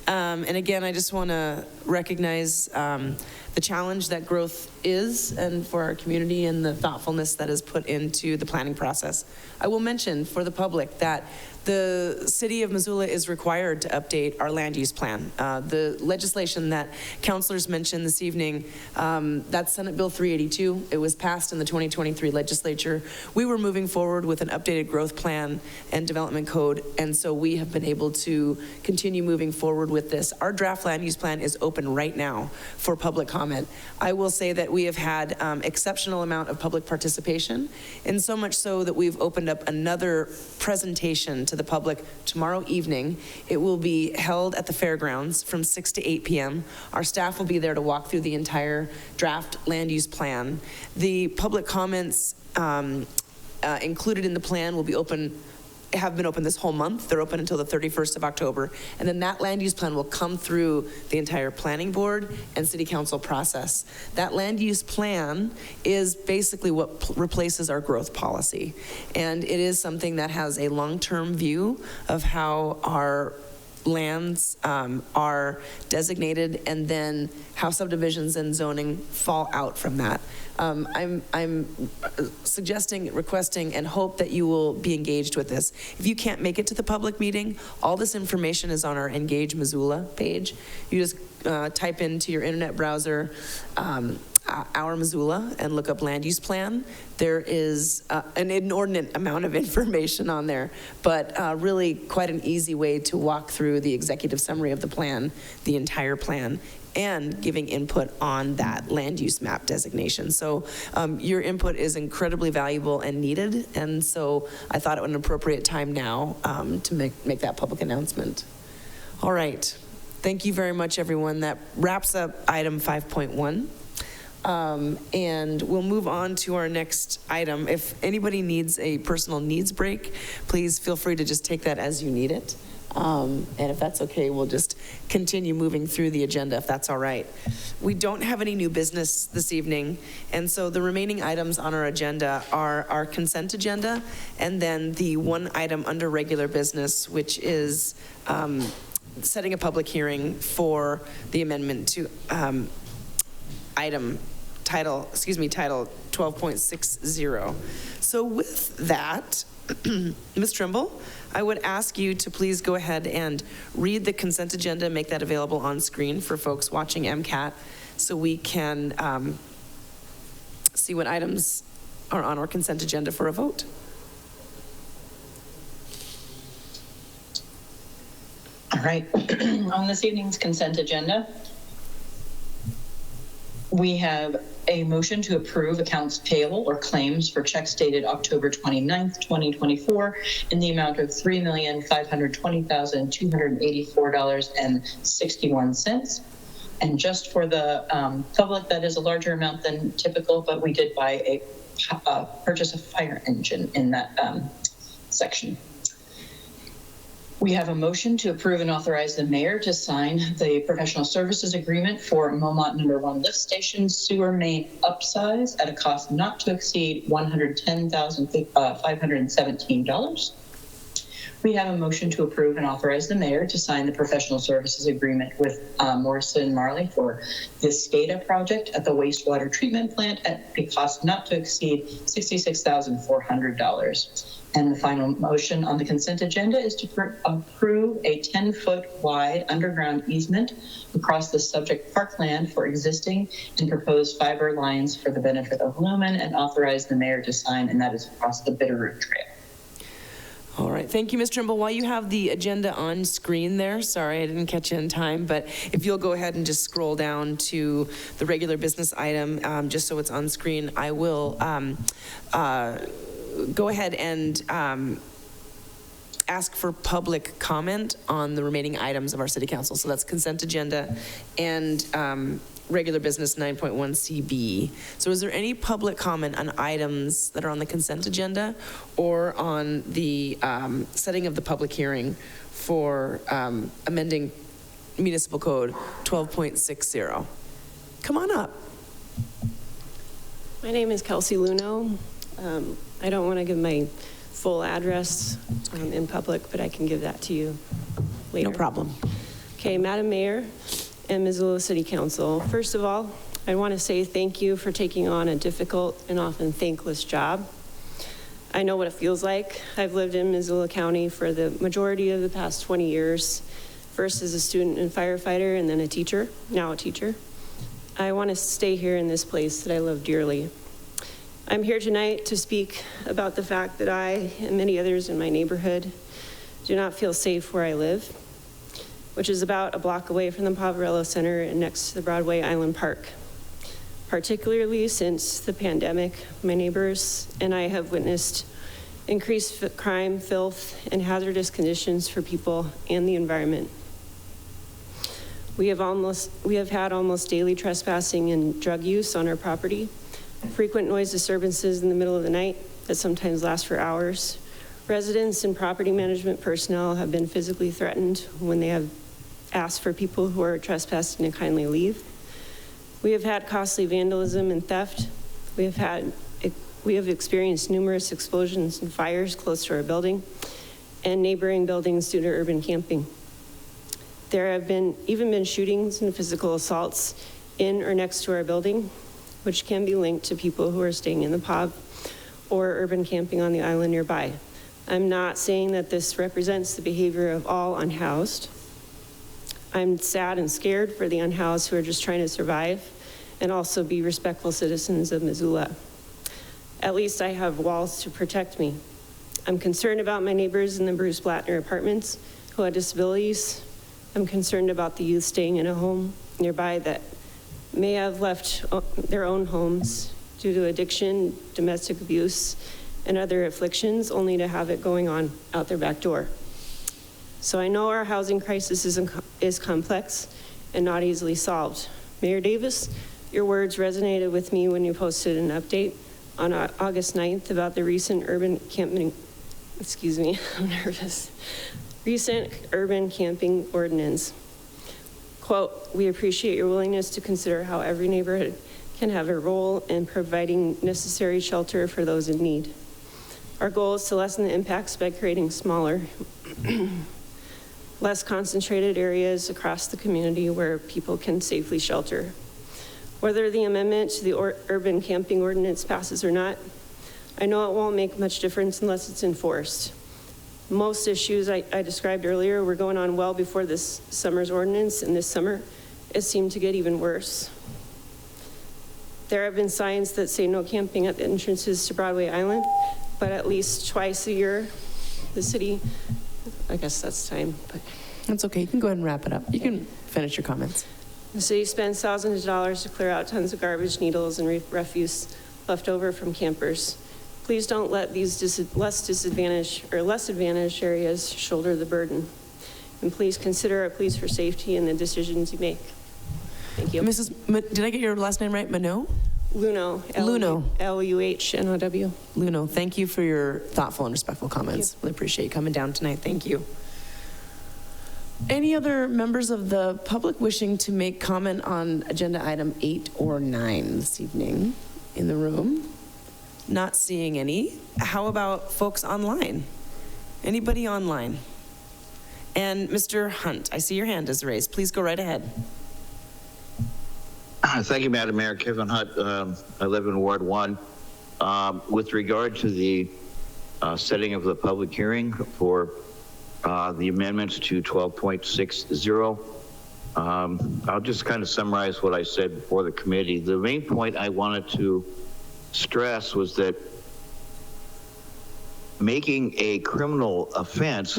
And again, I just want to recognize the challenge that growth is and for our community and the thoughtfulness that is put into the planning process. I will mention for the public that the city of Missoula is required to update our land use plan. The legislation that councilors mentioned this evening, that's Senate Bill 382. It was passed in the 2023 legislature. We were moving forward with an updated growth plan and development code, and so we have been able to continue moving forward with this. Our draft land use plan is open right now for public comment. I will say that we have had exceptional amount of public participation, and so much so that we've opened up another presentation to the public tomorrow evening. It will be held at the fairgrounds from 6 to 8 p.m. Our staff will be there to walk through the entire draft land use plan. The public comments included in the plan will be open, have been open this whole month. They're open until the 31st of October. And then that land use plan will come through the entire planning board and city council process. That land use plan is basically what replaces our growth policy. And it is something that has a long-term view of how our lands are designated and then how subdivisions and zoning fall out from that. I'm suggesting, requesting, and hope that you will be engaged with this. If you can't make it to the public meeting, all this information is on our Engage Missoula page. You just type into your internet browser Our Missoula and look up land use plan. There is an inordinate amount of information on there, but really quite an easy way to walk through the executive summary of the plan, the entire plan, and giving input on that land use map designation. So your input is incredibly valuable and needed, and so I thought it was an appropriate time now to make that public announcement. All right, thank you very much, everyone. That wraps up item 5.1. And we'll move on to our next item. If anybody needs a personal needs break, please feel free to just take that as you need it. And if that's okay, we'll just continue moving through the agenda if that's all right. We don't have any new business this evening, and so the remaining items on our agenda are our consent agenda and then the one item under regular business, which is setting a public hearing for the amendment to title 12.60. So with that, Ms. Trimble, I would ask you to please go ahead and read the consent agenda, make that available on screen for folks watching MCAT so we can see what items are on our consent agenda for a vote. All right, on this evening's consent agenda, we have a motion to approve accounts payable or claims for checks dated October 29th, 2024 in the amount of $3,520,284.61. And just for the public, that is a larger amount than typical, but we did buy purchase a fire engine in that section. We have a motion to approve and authorize the mayor to sign the professional services agreement for Momont No. 1 lift station sewer main upsize at a cost not to exceed $110,517. We have a motion to approve and authorize the mayor to sign the professional services agreement with Morrison Marley for the SCADA project at the wastewater treatment plant at a cost not to exceed $66,400. And the final motion on the consent agenda is to approve a 10-foot wide underground easement across the subject parkland for existing and proposed fiber lines for the benefit of Lumen, and authorize the mayor to sign, and that is across the Bitterroot Trail. All right, thank you, Ms. Trimble. While you have the agenda on screen there, sorry I didn't catch you in time, but if you'll go ahead and just scroll down to the regular business item, just so it's on screen, I will go ahead and ask for public comment on the remaining items of our city council. So that's consent agenda and regular business 9.1 CB. So is there any public comment on items that are on the consent agenda or on the setting of the public hearing for amending municipal code 12.60? Come on up. My name is Kelsey Luno. I don't want to give my full address in public, but I can give that to you later. No problem. Okay, Madam Mayor and Missoula City Council, first of all, I want to say thank you for taking on a difficult and often thankless job. I know what it feels like. I've lived in Missoula County for the majority of the past 20 years, first as a student and firefighter and then a teacher, now a teacher. I want to stay here in this place that I love dearly. I'm here tonight to speak about the fact that I and many others in my neighborhood do not feel safe where I live, which is about a block away from the Poverello Center and next to the Broadway Island Park. Particularly since the pandemic, my neighbors and I have witnessed increased crime, filth, and hazardous conditions for people and the environment. We have had almost daily trespassing and drug use on our property, frequent noise disturbances in the middle of the night that sometimes last for hours. Residents and property management personnel have been physically threatened when they have asked for people who are trespassing to kindly leave. We have had costly vandalism and theft. We have experienced numerous explosions and fires close to our building and neighboring buildings due to urban camping. There have even been shootings and physical assaults in or next to our building, which can be linked to people who are staying in the POV or urban camping on the island nearby. I'm not saying that this represents the behavior of all unhoused. I'm sad and scared for the unhoused who are just trying to survive and also be respectful citizens of Missoula. At least I have walls to protect me. I'm concerned about my neighbors in the Bruce Blattner apartments who have disabilities. I'm concerned about the youth staying in a home nearby that may have left their own homes due to addiction, domestic abuse, and other afflictions, only to have it going on out their back door. So I know our housing crisis is complex and not easily solved. Mayor Davis, your words resonated with me when you posted an update on August 9th about the recent urban camping, I'm nervous. Recent urban camping ordinance. Quote, we appreciate your willingness to consider how every neighborhood can have a role in providing necessary shelter for those in need. Our goal is to lessen the impacts by creating smaller, less concentrated areas across the community where people can safely shelter. Whether the amendment to the urban camping ordinance passes or not, I know it won't make much difference unless it's enforced. Most issues I described earlier were going on well before this summer's ordinance, and this summer it seemed to get even worse. There have been signs that say no camping at the entrances to Broadway Island, but at least twice a year, the city, I guess that's time, but. That's okay, you can go ahead and wrap it up. You can finish your comments. The city spends thousands of dollars to clear out tons of garbage, needles, and refuse left over from campers. Please don't let these less advantaged areas shoulder the burden. And please consider our pleas for safety in the decisions you make. Thank you. Did I get your last name right? Meadow? Luno. Luno. Luhnow. Luno, thank you for your thoughtful and respectful comments. Really appreciate you coming down tonight. Thank you. Any other members of the public wishing to make comment on agenda item 8 or 9 this evening in the room? Not seeing any. How about folks online? Anybody online? And Mr. Hunt, I see your hand is raised. Please go right ahead. Thank you, Madam Mayor. Kevin Hunt, I live in Ward 1. With regard to the setting of the public hearing for the amendments to 12.60, I'll just kind of summarize what I said before the committee. The main point I wanted to stress was that making a criminal offense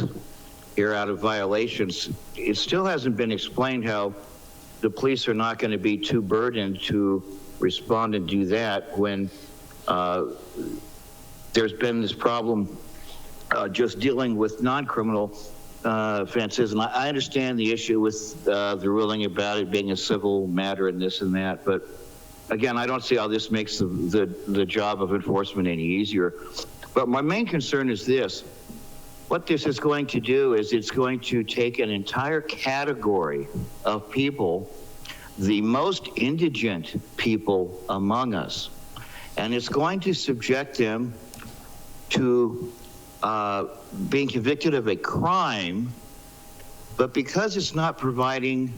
here out of violations, it still hasn't been explained how the police are not going to be too burdened to respond and do that when there's been this problem just dealing with non-criminal offenses. And I understand the issue with the ruling about it being a civil matter and this and that, but again, I don't see how this makes the job of enforcement any easier. But my main concern is this. What this is going to do is it's going to take an entire category of people, the most indigent people among us, and it's going to subject them to being convicted of a crime, but because it's not providing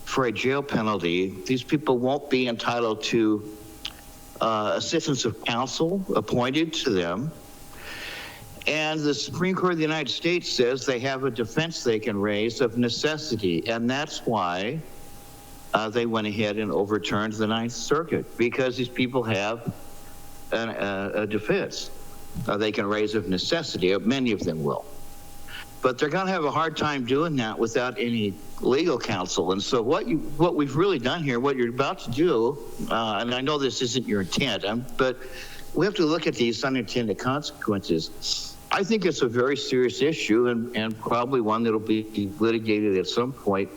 for a jail penalty, these people won't be entitled to assistance of counsel appointed to them. And the Supreme Court of the United States says they have a defense they can raise of necessity, and that's why they went ahead and overturned the Ninth Circuit, because these people have a defense they can raise of necessity. Many of them will. But they're going to have a hard time doing that without any legal counsel. And so what we've really done here, what you're about to do, and I know this isn't your intent, but we have to look at these unintended consequences. I think it's a very serious issue and probably one that'll be litigated at some point,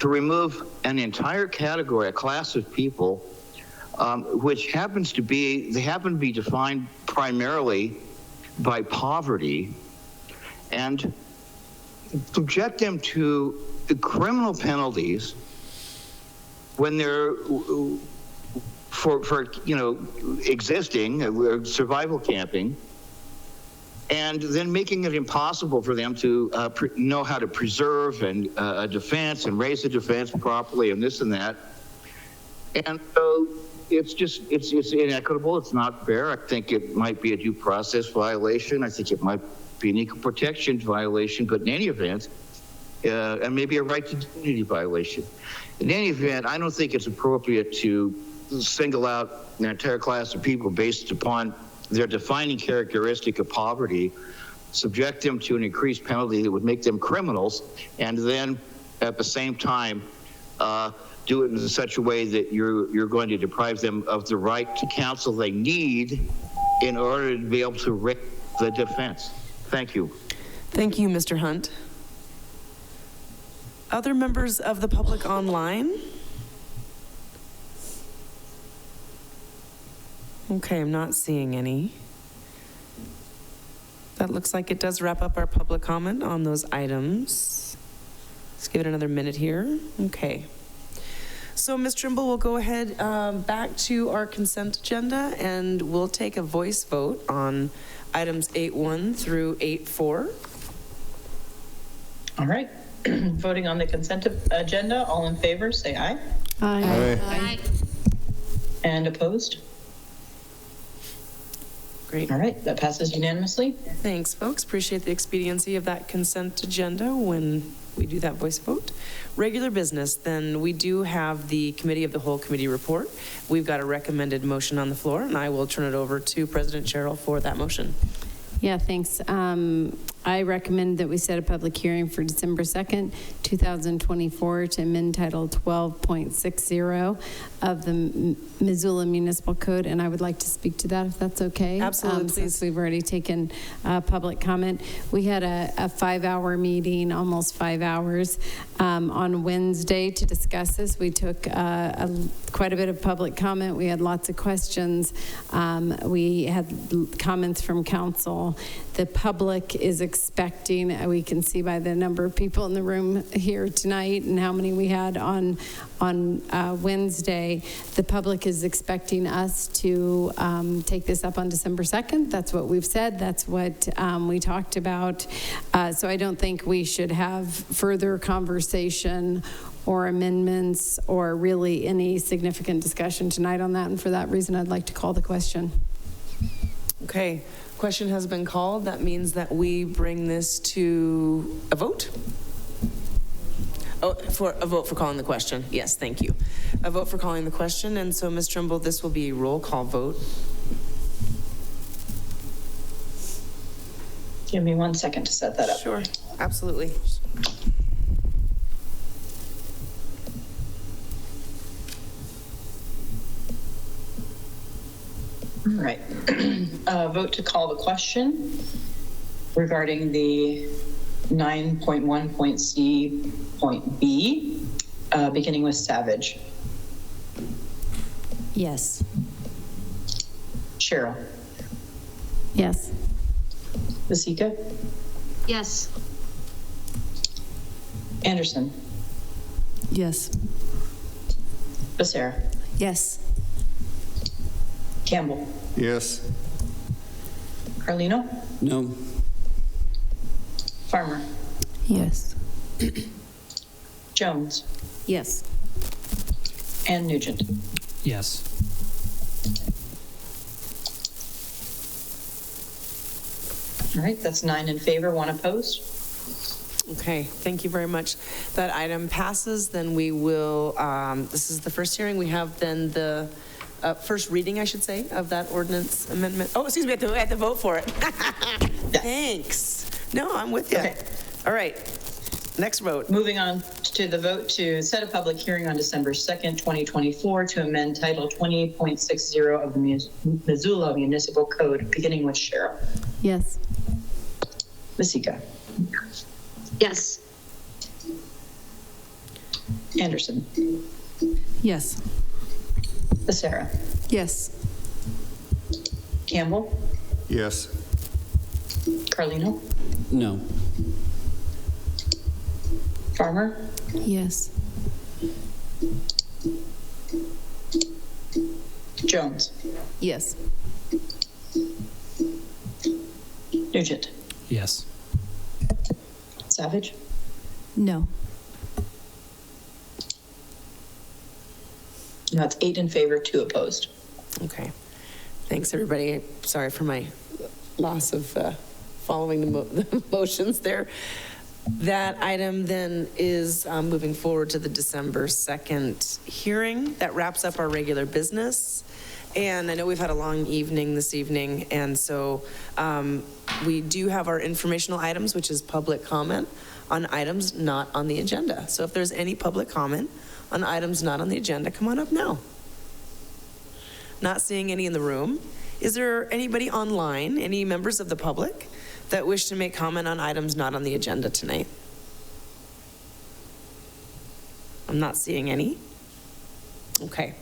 to remove an entire category, a class of people, which happens to be defined primarily by poverty, and subject them to criminal penalties when they're for existing survival camping, and then making it impossible for them to know how to preserve and a defense and raise a defense properly and this and that. And so it's inequitable. It's not fair. I think it might be a due process violation. I think it might be an equal protection violation, but in any event, and maybe a right to dignity violation. In any event, I don't think it's appropriate to single out an entire class of people based upon their defining characteristic of poverty, subject them to an increased penalty that would make them criminals, and then at the same time do it in such a way that you're going to deprive them of the right to counsel they need in order to be able to raise the defense. Thank you. Thank you, Mr. Hunt. Other members of the public online? Okay, I'm not seeing any. That looks like it does wrap up our public comment on those items. Let's give it another minute here. Okay. So, Ms. Trimble, we'll go ahead back to our consent agenda, and we'll take a voice vote on items 8.1 through 8.4. All right. Voting on the consent agenda, all in favor, say aye. Aye. Aye. Aye. And opposed? Great. All right, that passes unanimously. Thanks, folks. Appreciate the expediency of that consent agenda when we do that voice vote. Regular business, then we do have the Committee of the Whole Committee report. We've got a recommended motion on the floor, and I will turn it over to President Sherrill for that motion. Yeah, thanks. I recommend that we set a public hearing for December 2nd, 2024 to amend Title 12.60 of the Missoula Municipal Code, and I would like to speak to that if that's okay. Absolutely, please. Since we've already taken public comment. We had a 5-hour meeting, almost 5 hours, on Wednesday to discuss this. We took quite a bit of public comment. We had lots of questions. We had comments from council. The public is expecting, we can see by the number of people in the room here tonight and how many we had on Wednesday, the public is expecting us to take this up on December 2nd. That's what we've said. That's what we talked about. So I don't think we should have further conversation or amendments or really any significant discussion tonight on that. And for that reason, I'd like to call the question. Okay, question has been called. That means that we bring this to a vote. Oh, for a vote for calling the question. Yes, thank you. A vote for calling the question. And so, Ms. Trimble, this will be a roll call vote. Give me 1 second to set that up. Sure, absolutely. All right. Vote to call the question regarding the 9.1.c.b, beginning with Savage. Yes. Sherrill. Yes. Vasecka. Yes. Anderson. Yes. Becerra. Yes. Campbell. Yes. Carlino. No. Farmer. Yes. Jones. Yes. And Nugent. Yes. All right, that's 9 in favor, 1 opposed. Okay, thank you very much. That item passes. Then we will, this is the first hearing. We have then the first reading, I should say, of that ordinance amendment. Oh, excuse me, I have to vote for it. Thanks. No, I'm with you. Okay. All right, next vote. Moving on to the vote to set a public hearing on December 2nd, 2024 to amend Title 20.60 of the Missoula Municipal Code, beginning with Sherrill. Yes. Vasecka. Yes. Anderson. Yes. Becerra. Yes. Campbell. Yes. Carlino. No. Farmer. Yes. Jones. Yes. Nugent. Yes. Savage. No. No, it's 8 in favor, 2 opposed. Okay. Thanks, everybody. Sorry for my loss of following the motions there. That item then is moving forward to the December 2nd hearing. That wraps up our regular business. And I know we've had a long evening this evening, and so we do have our informational items, which is public comment on items not on the agenda. So if there's any public comment on items not on the agenda, come on up now. Not seeing any in the room. Is there anybody online, any members of the public that wish to make comment on items not on the agenda tonight? I'm not seeing any. Okay.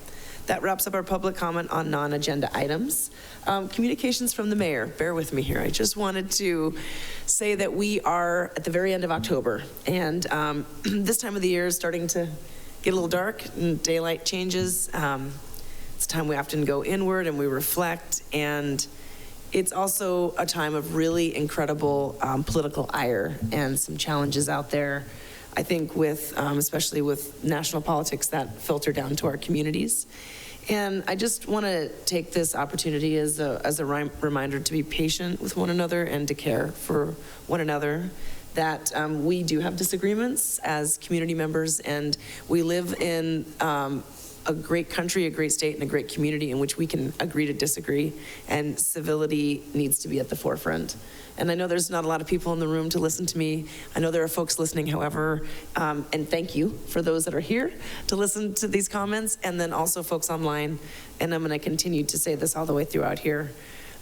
That wraps up our public comment on non-agenda items. Communications from the mayor. Bear with me here. I just wanted to say that we are at the very end of October, and this time of the year is starting to get a little dark and daylight changes. It's a time we often go inward and we reflect, and it's also a time of really incredible political ire and some challenges out there. I think with, especially with national politics that filter down to our communities. And I just want to take this opportunity as a reminder to be patient with one another and to care for one another, that we do have disagreements as community members, and we live in a great country, a great state, and a great community in which we can agree to disagree, and civility needs to be at the forefront. And I know there's not a lot of people in the room to listen to me. I know there are folks listening, however, and thank you for those that are here to listen to these comments, and then also folks online, and I'm gonna continue to say this all the way throughout here.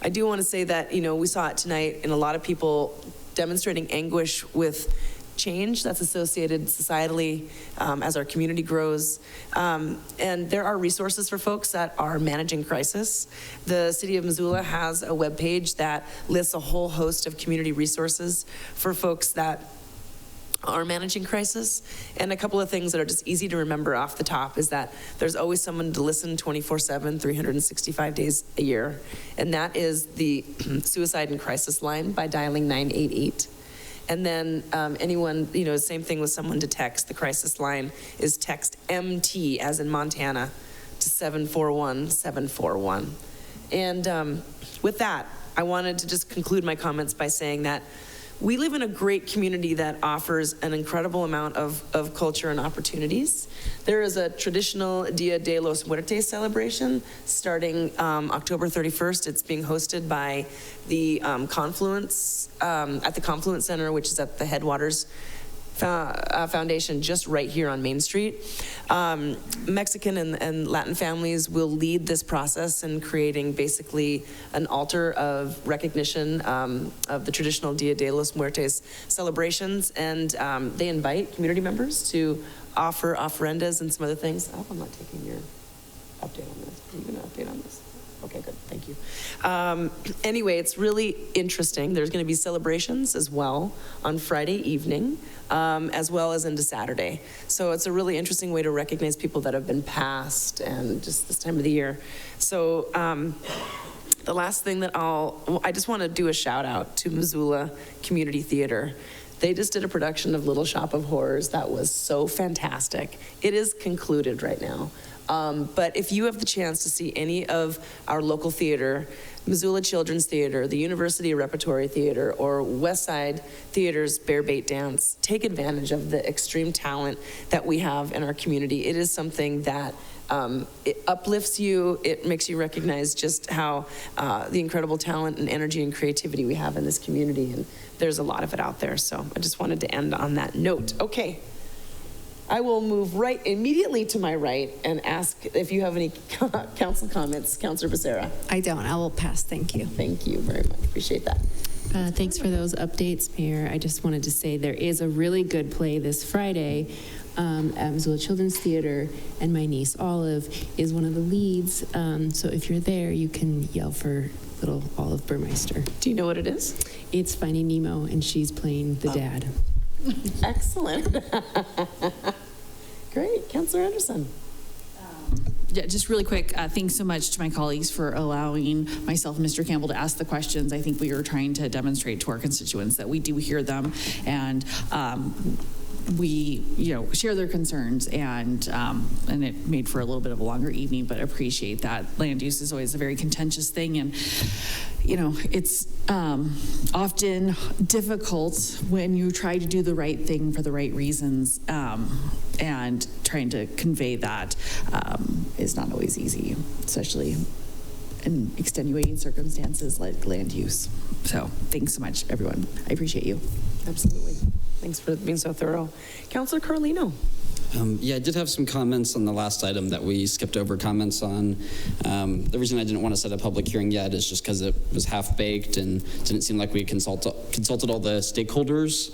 I do wanna say that, we saw it tonight in a lot of people demonstrating anguish with change that's associated societally as our community grows. And there are resources for folks that are managing crisis. The City of Missoula has a webpage that lists a whole host of community resources for folks that are managing crisis. And a couple of things that are just easy to remember off the top is that there's always someone to listen 24/7, 365 days a year. And that is the Suicide and Crisis Line by dialing 988. And then anyone, same thing with someone to text. The crisis line is text MT, as in Montana, to 741-741. And with that, I wanted to just conclude my comments by saying that we live in a great community that offers an incredible amount of culture and opportunities. There is a traditional Dia de los Muertos celebration starting October 31st. It's being hosted by the Confluence, at the Confluence Center, which is at the Headwaters Foundation, just right here on Main Street. Mexican and Latin families will lead this process in creating basically an altar of recognition of the traditional Dia de los Muertos celebrations, and they invite community members to offer ofrendas and some other things. I hope I'm not taking your update on this. Are you going to update on this? Okay, good, thank you. Anyway, it's really interesting. There's gonna be celebrations as well on Friday evening, as well as into Saturday. So it's a really interesting way to recognize people that have been passed and just this time of the year. So the last thing that I just wanna do a shout out to Missoula Community Theater. They just did a production of Little Shop of Horrors that was so fantastic. It is concluded right now. But if you have the chance to see any of our local theater, Missoula Children's Theater, the University Repertory Theater, or Westside Theater's Bear Bait Dance, take advantage of the extreme talent that we have in our community. It is something that it uplifts you. It makes you recognize just how the incredible talent and energy and creativity we have in this community, and there's a lot of it out there. So I just wanted to end on that note. Okay. I will move right immediately to my right and ask if you have any council comments. Councilor Becerra. I don't. I will pass. Thank you. Thank you very much. Appreciate that. Thanks for those updates, Mayor. I just wanted to say there is a really good play this Friday at Missoula Children's Theater, and my niece Olive is one of the leads. So if you're there, you can yell for little Olive Burmeister. Do you know what it is? It's Finding Nemo, and she's playing the dad. Excellent. Great. Councilor Anderson. Yeah, just really quick, thanks so much to my colleagues for allowing myself and Mr. Campbell to ask the questions. I think we were trying to demonstrate to our constituents that we do hear them, and we, share their concerns, and it made for a little bit of a longer evening, but appreciate that. Land use is always a very contentious thing, and it's often difficult when you try to do the right thing for the right reasons, and trying to convey that is not always easy, especially in extenuating circumstances like land use. So thanks so much, everyone. I appreciate you. Absolutely. Thanks for being so thorough. Councilor Carlino. Yeah, I did have some comments on the last item that we skipped over comments on. The reason I didn't want to set a public hearing yet is just because it was half-baked and didn't seem like we consulted all the stakeholders.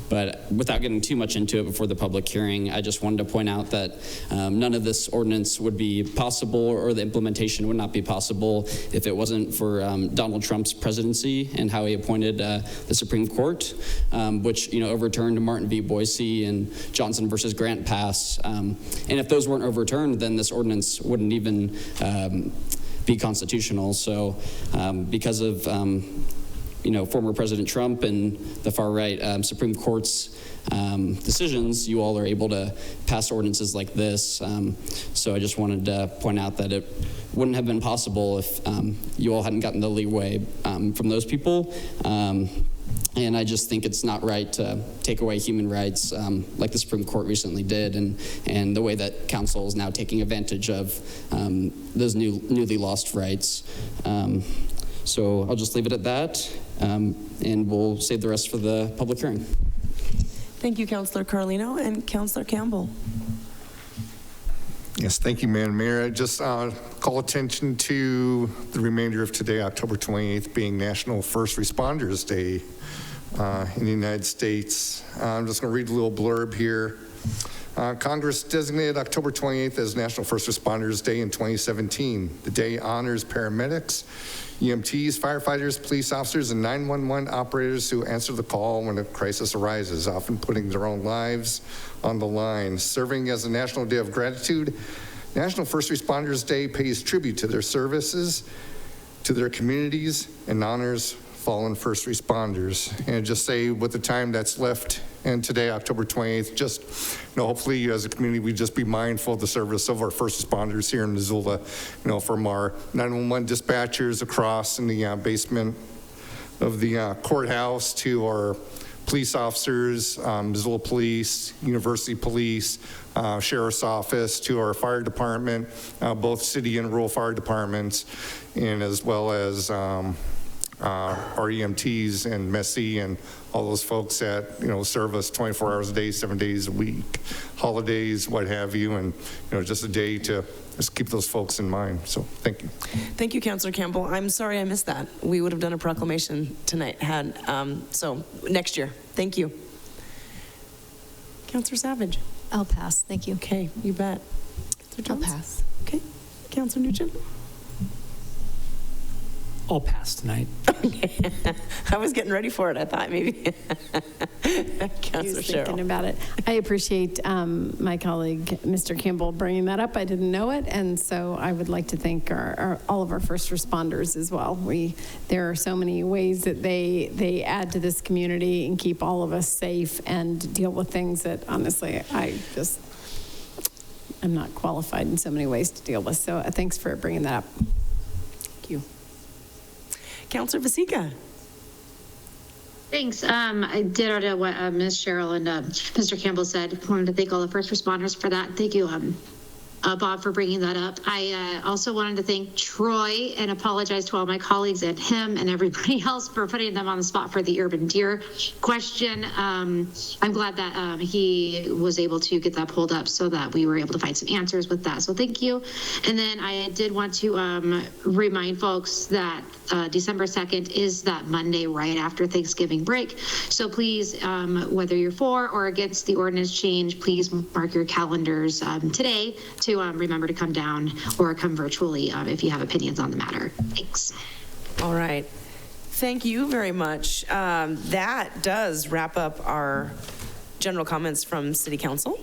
But without getting too much into it before the public hearing, I just wanted to point out that none of this ordinance would be possible, or the implementation would not be possible, if it wasn't for Donald Trump's presidency and how he appointed the Supreme Court, which overturned Martin v. Boise and Johnson versus Grant Pass. And if those weren't overturned, then this ordinance wouldn't even be constitutional. So because of former President Trump and the far-right Supreme Court's decisions, you all are able to pass ordinances like this. So I just wanted to point out that it wouldn't have been possible if you all hadn't gotten the leeway from those people. And I just think it's not right to take away human rights like the Supreme Court recently did, and the way that council is now taking advantage of those newly lost rights. So I'll just leave it at that, and we'll save the rest for the public hearing. Thank you, Councillor Carlino and Councillor Campbell. Yes, thank you, Madam Mayor. I just call attention to the remainder of today, October 28th, being National First Responders Day in the United States. I'm just going to read a little blurb here. Congress designated October 28th as National First Responders Day in 2017. The day honors paramedics, EMTs, firefighters, police officers, and 911 operators who answer the call when a crisis arises, often putting their own lives on the line. Serving as a National Day of Gratitude, National First Responders Day pays tribute to their services, to their communities, and honors fallen first responders. And just say with the time that's left, and today, October 28th, just, hopefully as a community, we just be mindful of the service of our first responders here in Missoula, from our 911 dispatchers across in the basement of the courthouse to our police officers, Missoula Police, University Police, Sheriff's Office, to our fire department, both city and rural fire departments, and as well as our EMTs and MESI and all those folks that, serve us 24 hours a day, 7 days a week, holidays, what have you, and, just a day to just keep those folks in mind. So thank you. Thank you, Councillor Campbell. I'm sorry I missed that. We would have done a proclamation tonight so next year. Thank you. Councillor Savage. I'll pass. Thank you. Okay, you bet. I'll pass. Okay. Councillor Nugent. I'll pass tonight. Okay. I was getting ready for it. I thought maybe. Councillor Sherrill. Thinking about it. I appreciate my colleague, Mr. Campbell, bringing that up. I didn't know it, and so I would like to thank all of our first responders as well. There are so many ways that they add to this community and keep all of us safe and deal with things that honestly I'm not qualified in so many ways to deal with. So thanks for bringing that up. Thank you. Councillor Vasecka. Thanks. I did what Ms. Sherrill and Mr. Campbell said. I wanted to thank all the first responders for that. Thank you, Bob, for bringing that up. I also wanted to thank Troy and apologize to all my colleagues and him and everybody else for putting them on the spot for the urban deer question. I'm glad that he was able to get that pulled up so that we were able to find some answers with that. So thank you. And then I did want to remind folks that December 2nd is that Monday right after Thanksgiving break. So please, whether you're for or against the ordinance change, please mark your calendars today to remember to come down or come virtually if you have opinions on the matter. Thanks. All right. Thank you very much. That does wrap up our general comments from City Council.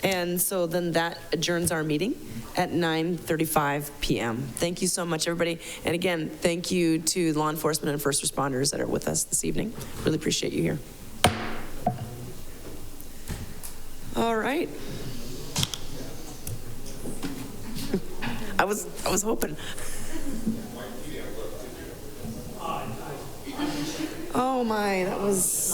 And so then that adjourns our meeting at 9:35 p.m. Thank you so much, everybody. And again, thank you to law enforcement and first responders that are with us this evening. Really appreciate you here. All right. I was hoping. Oh my, that was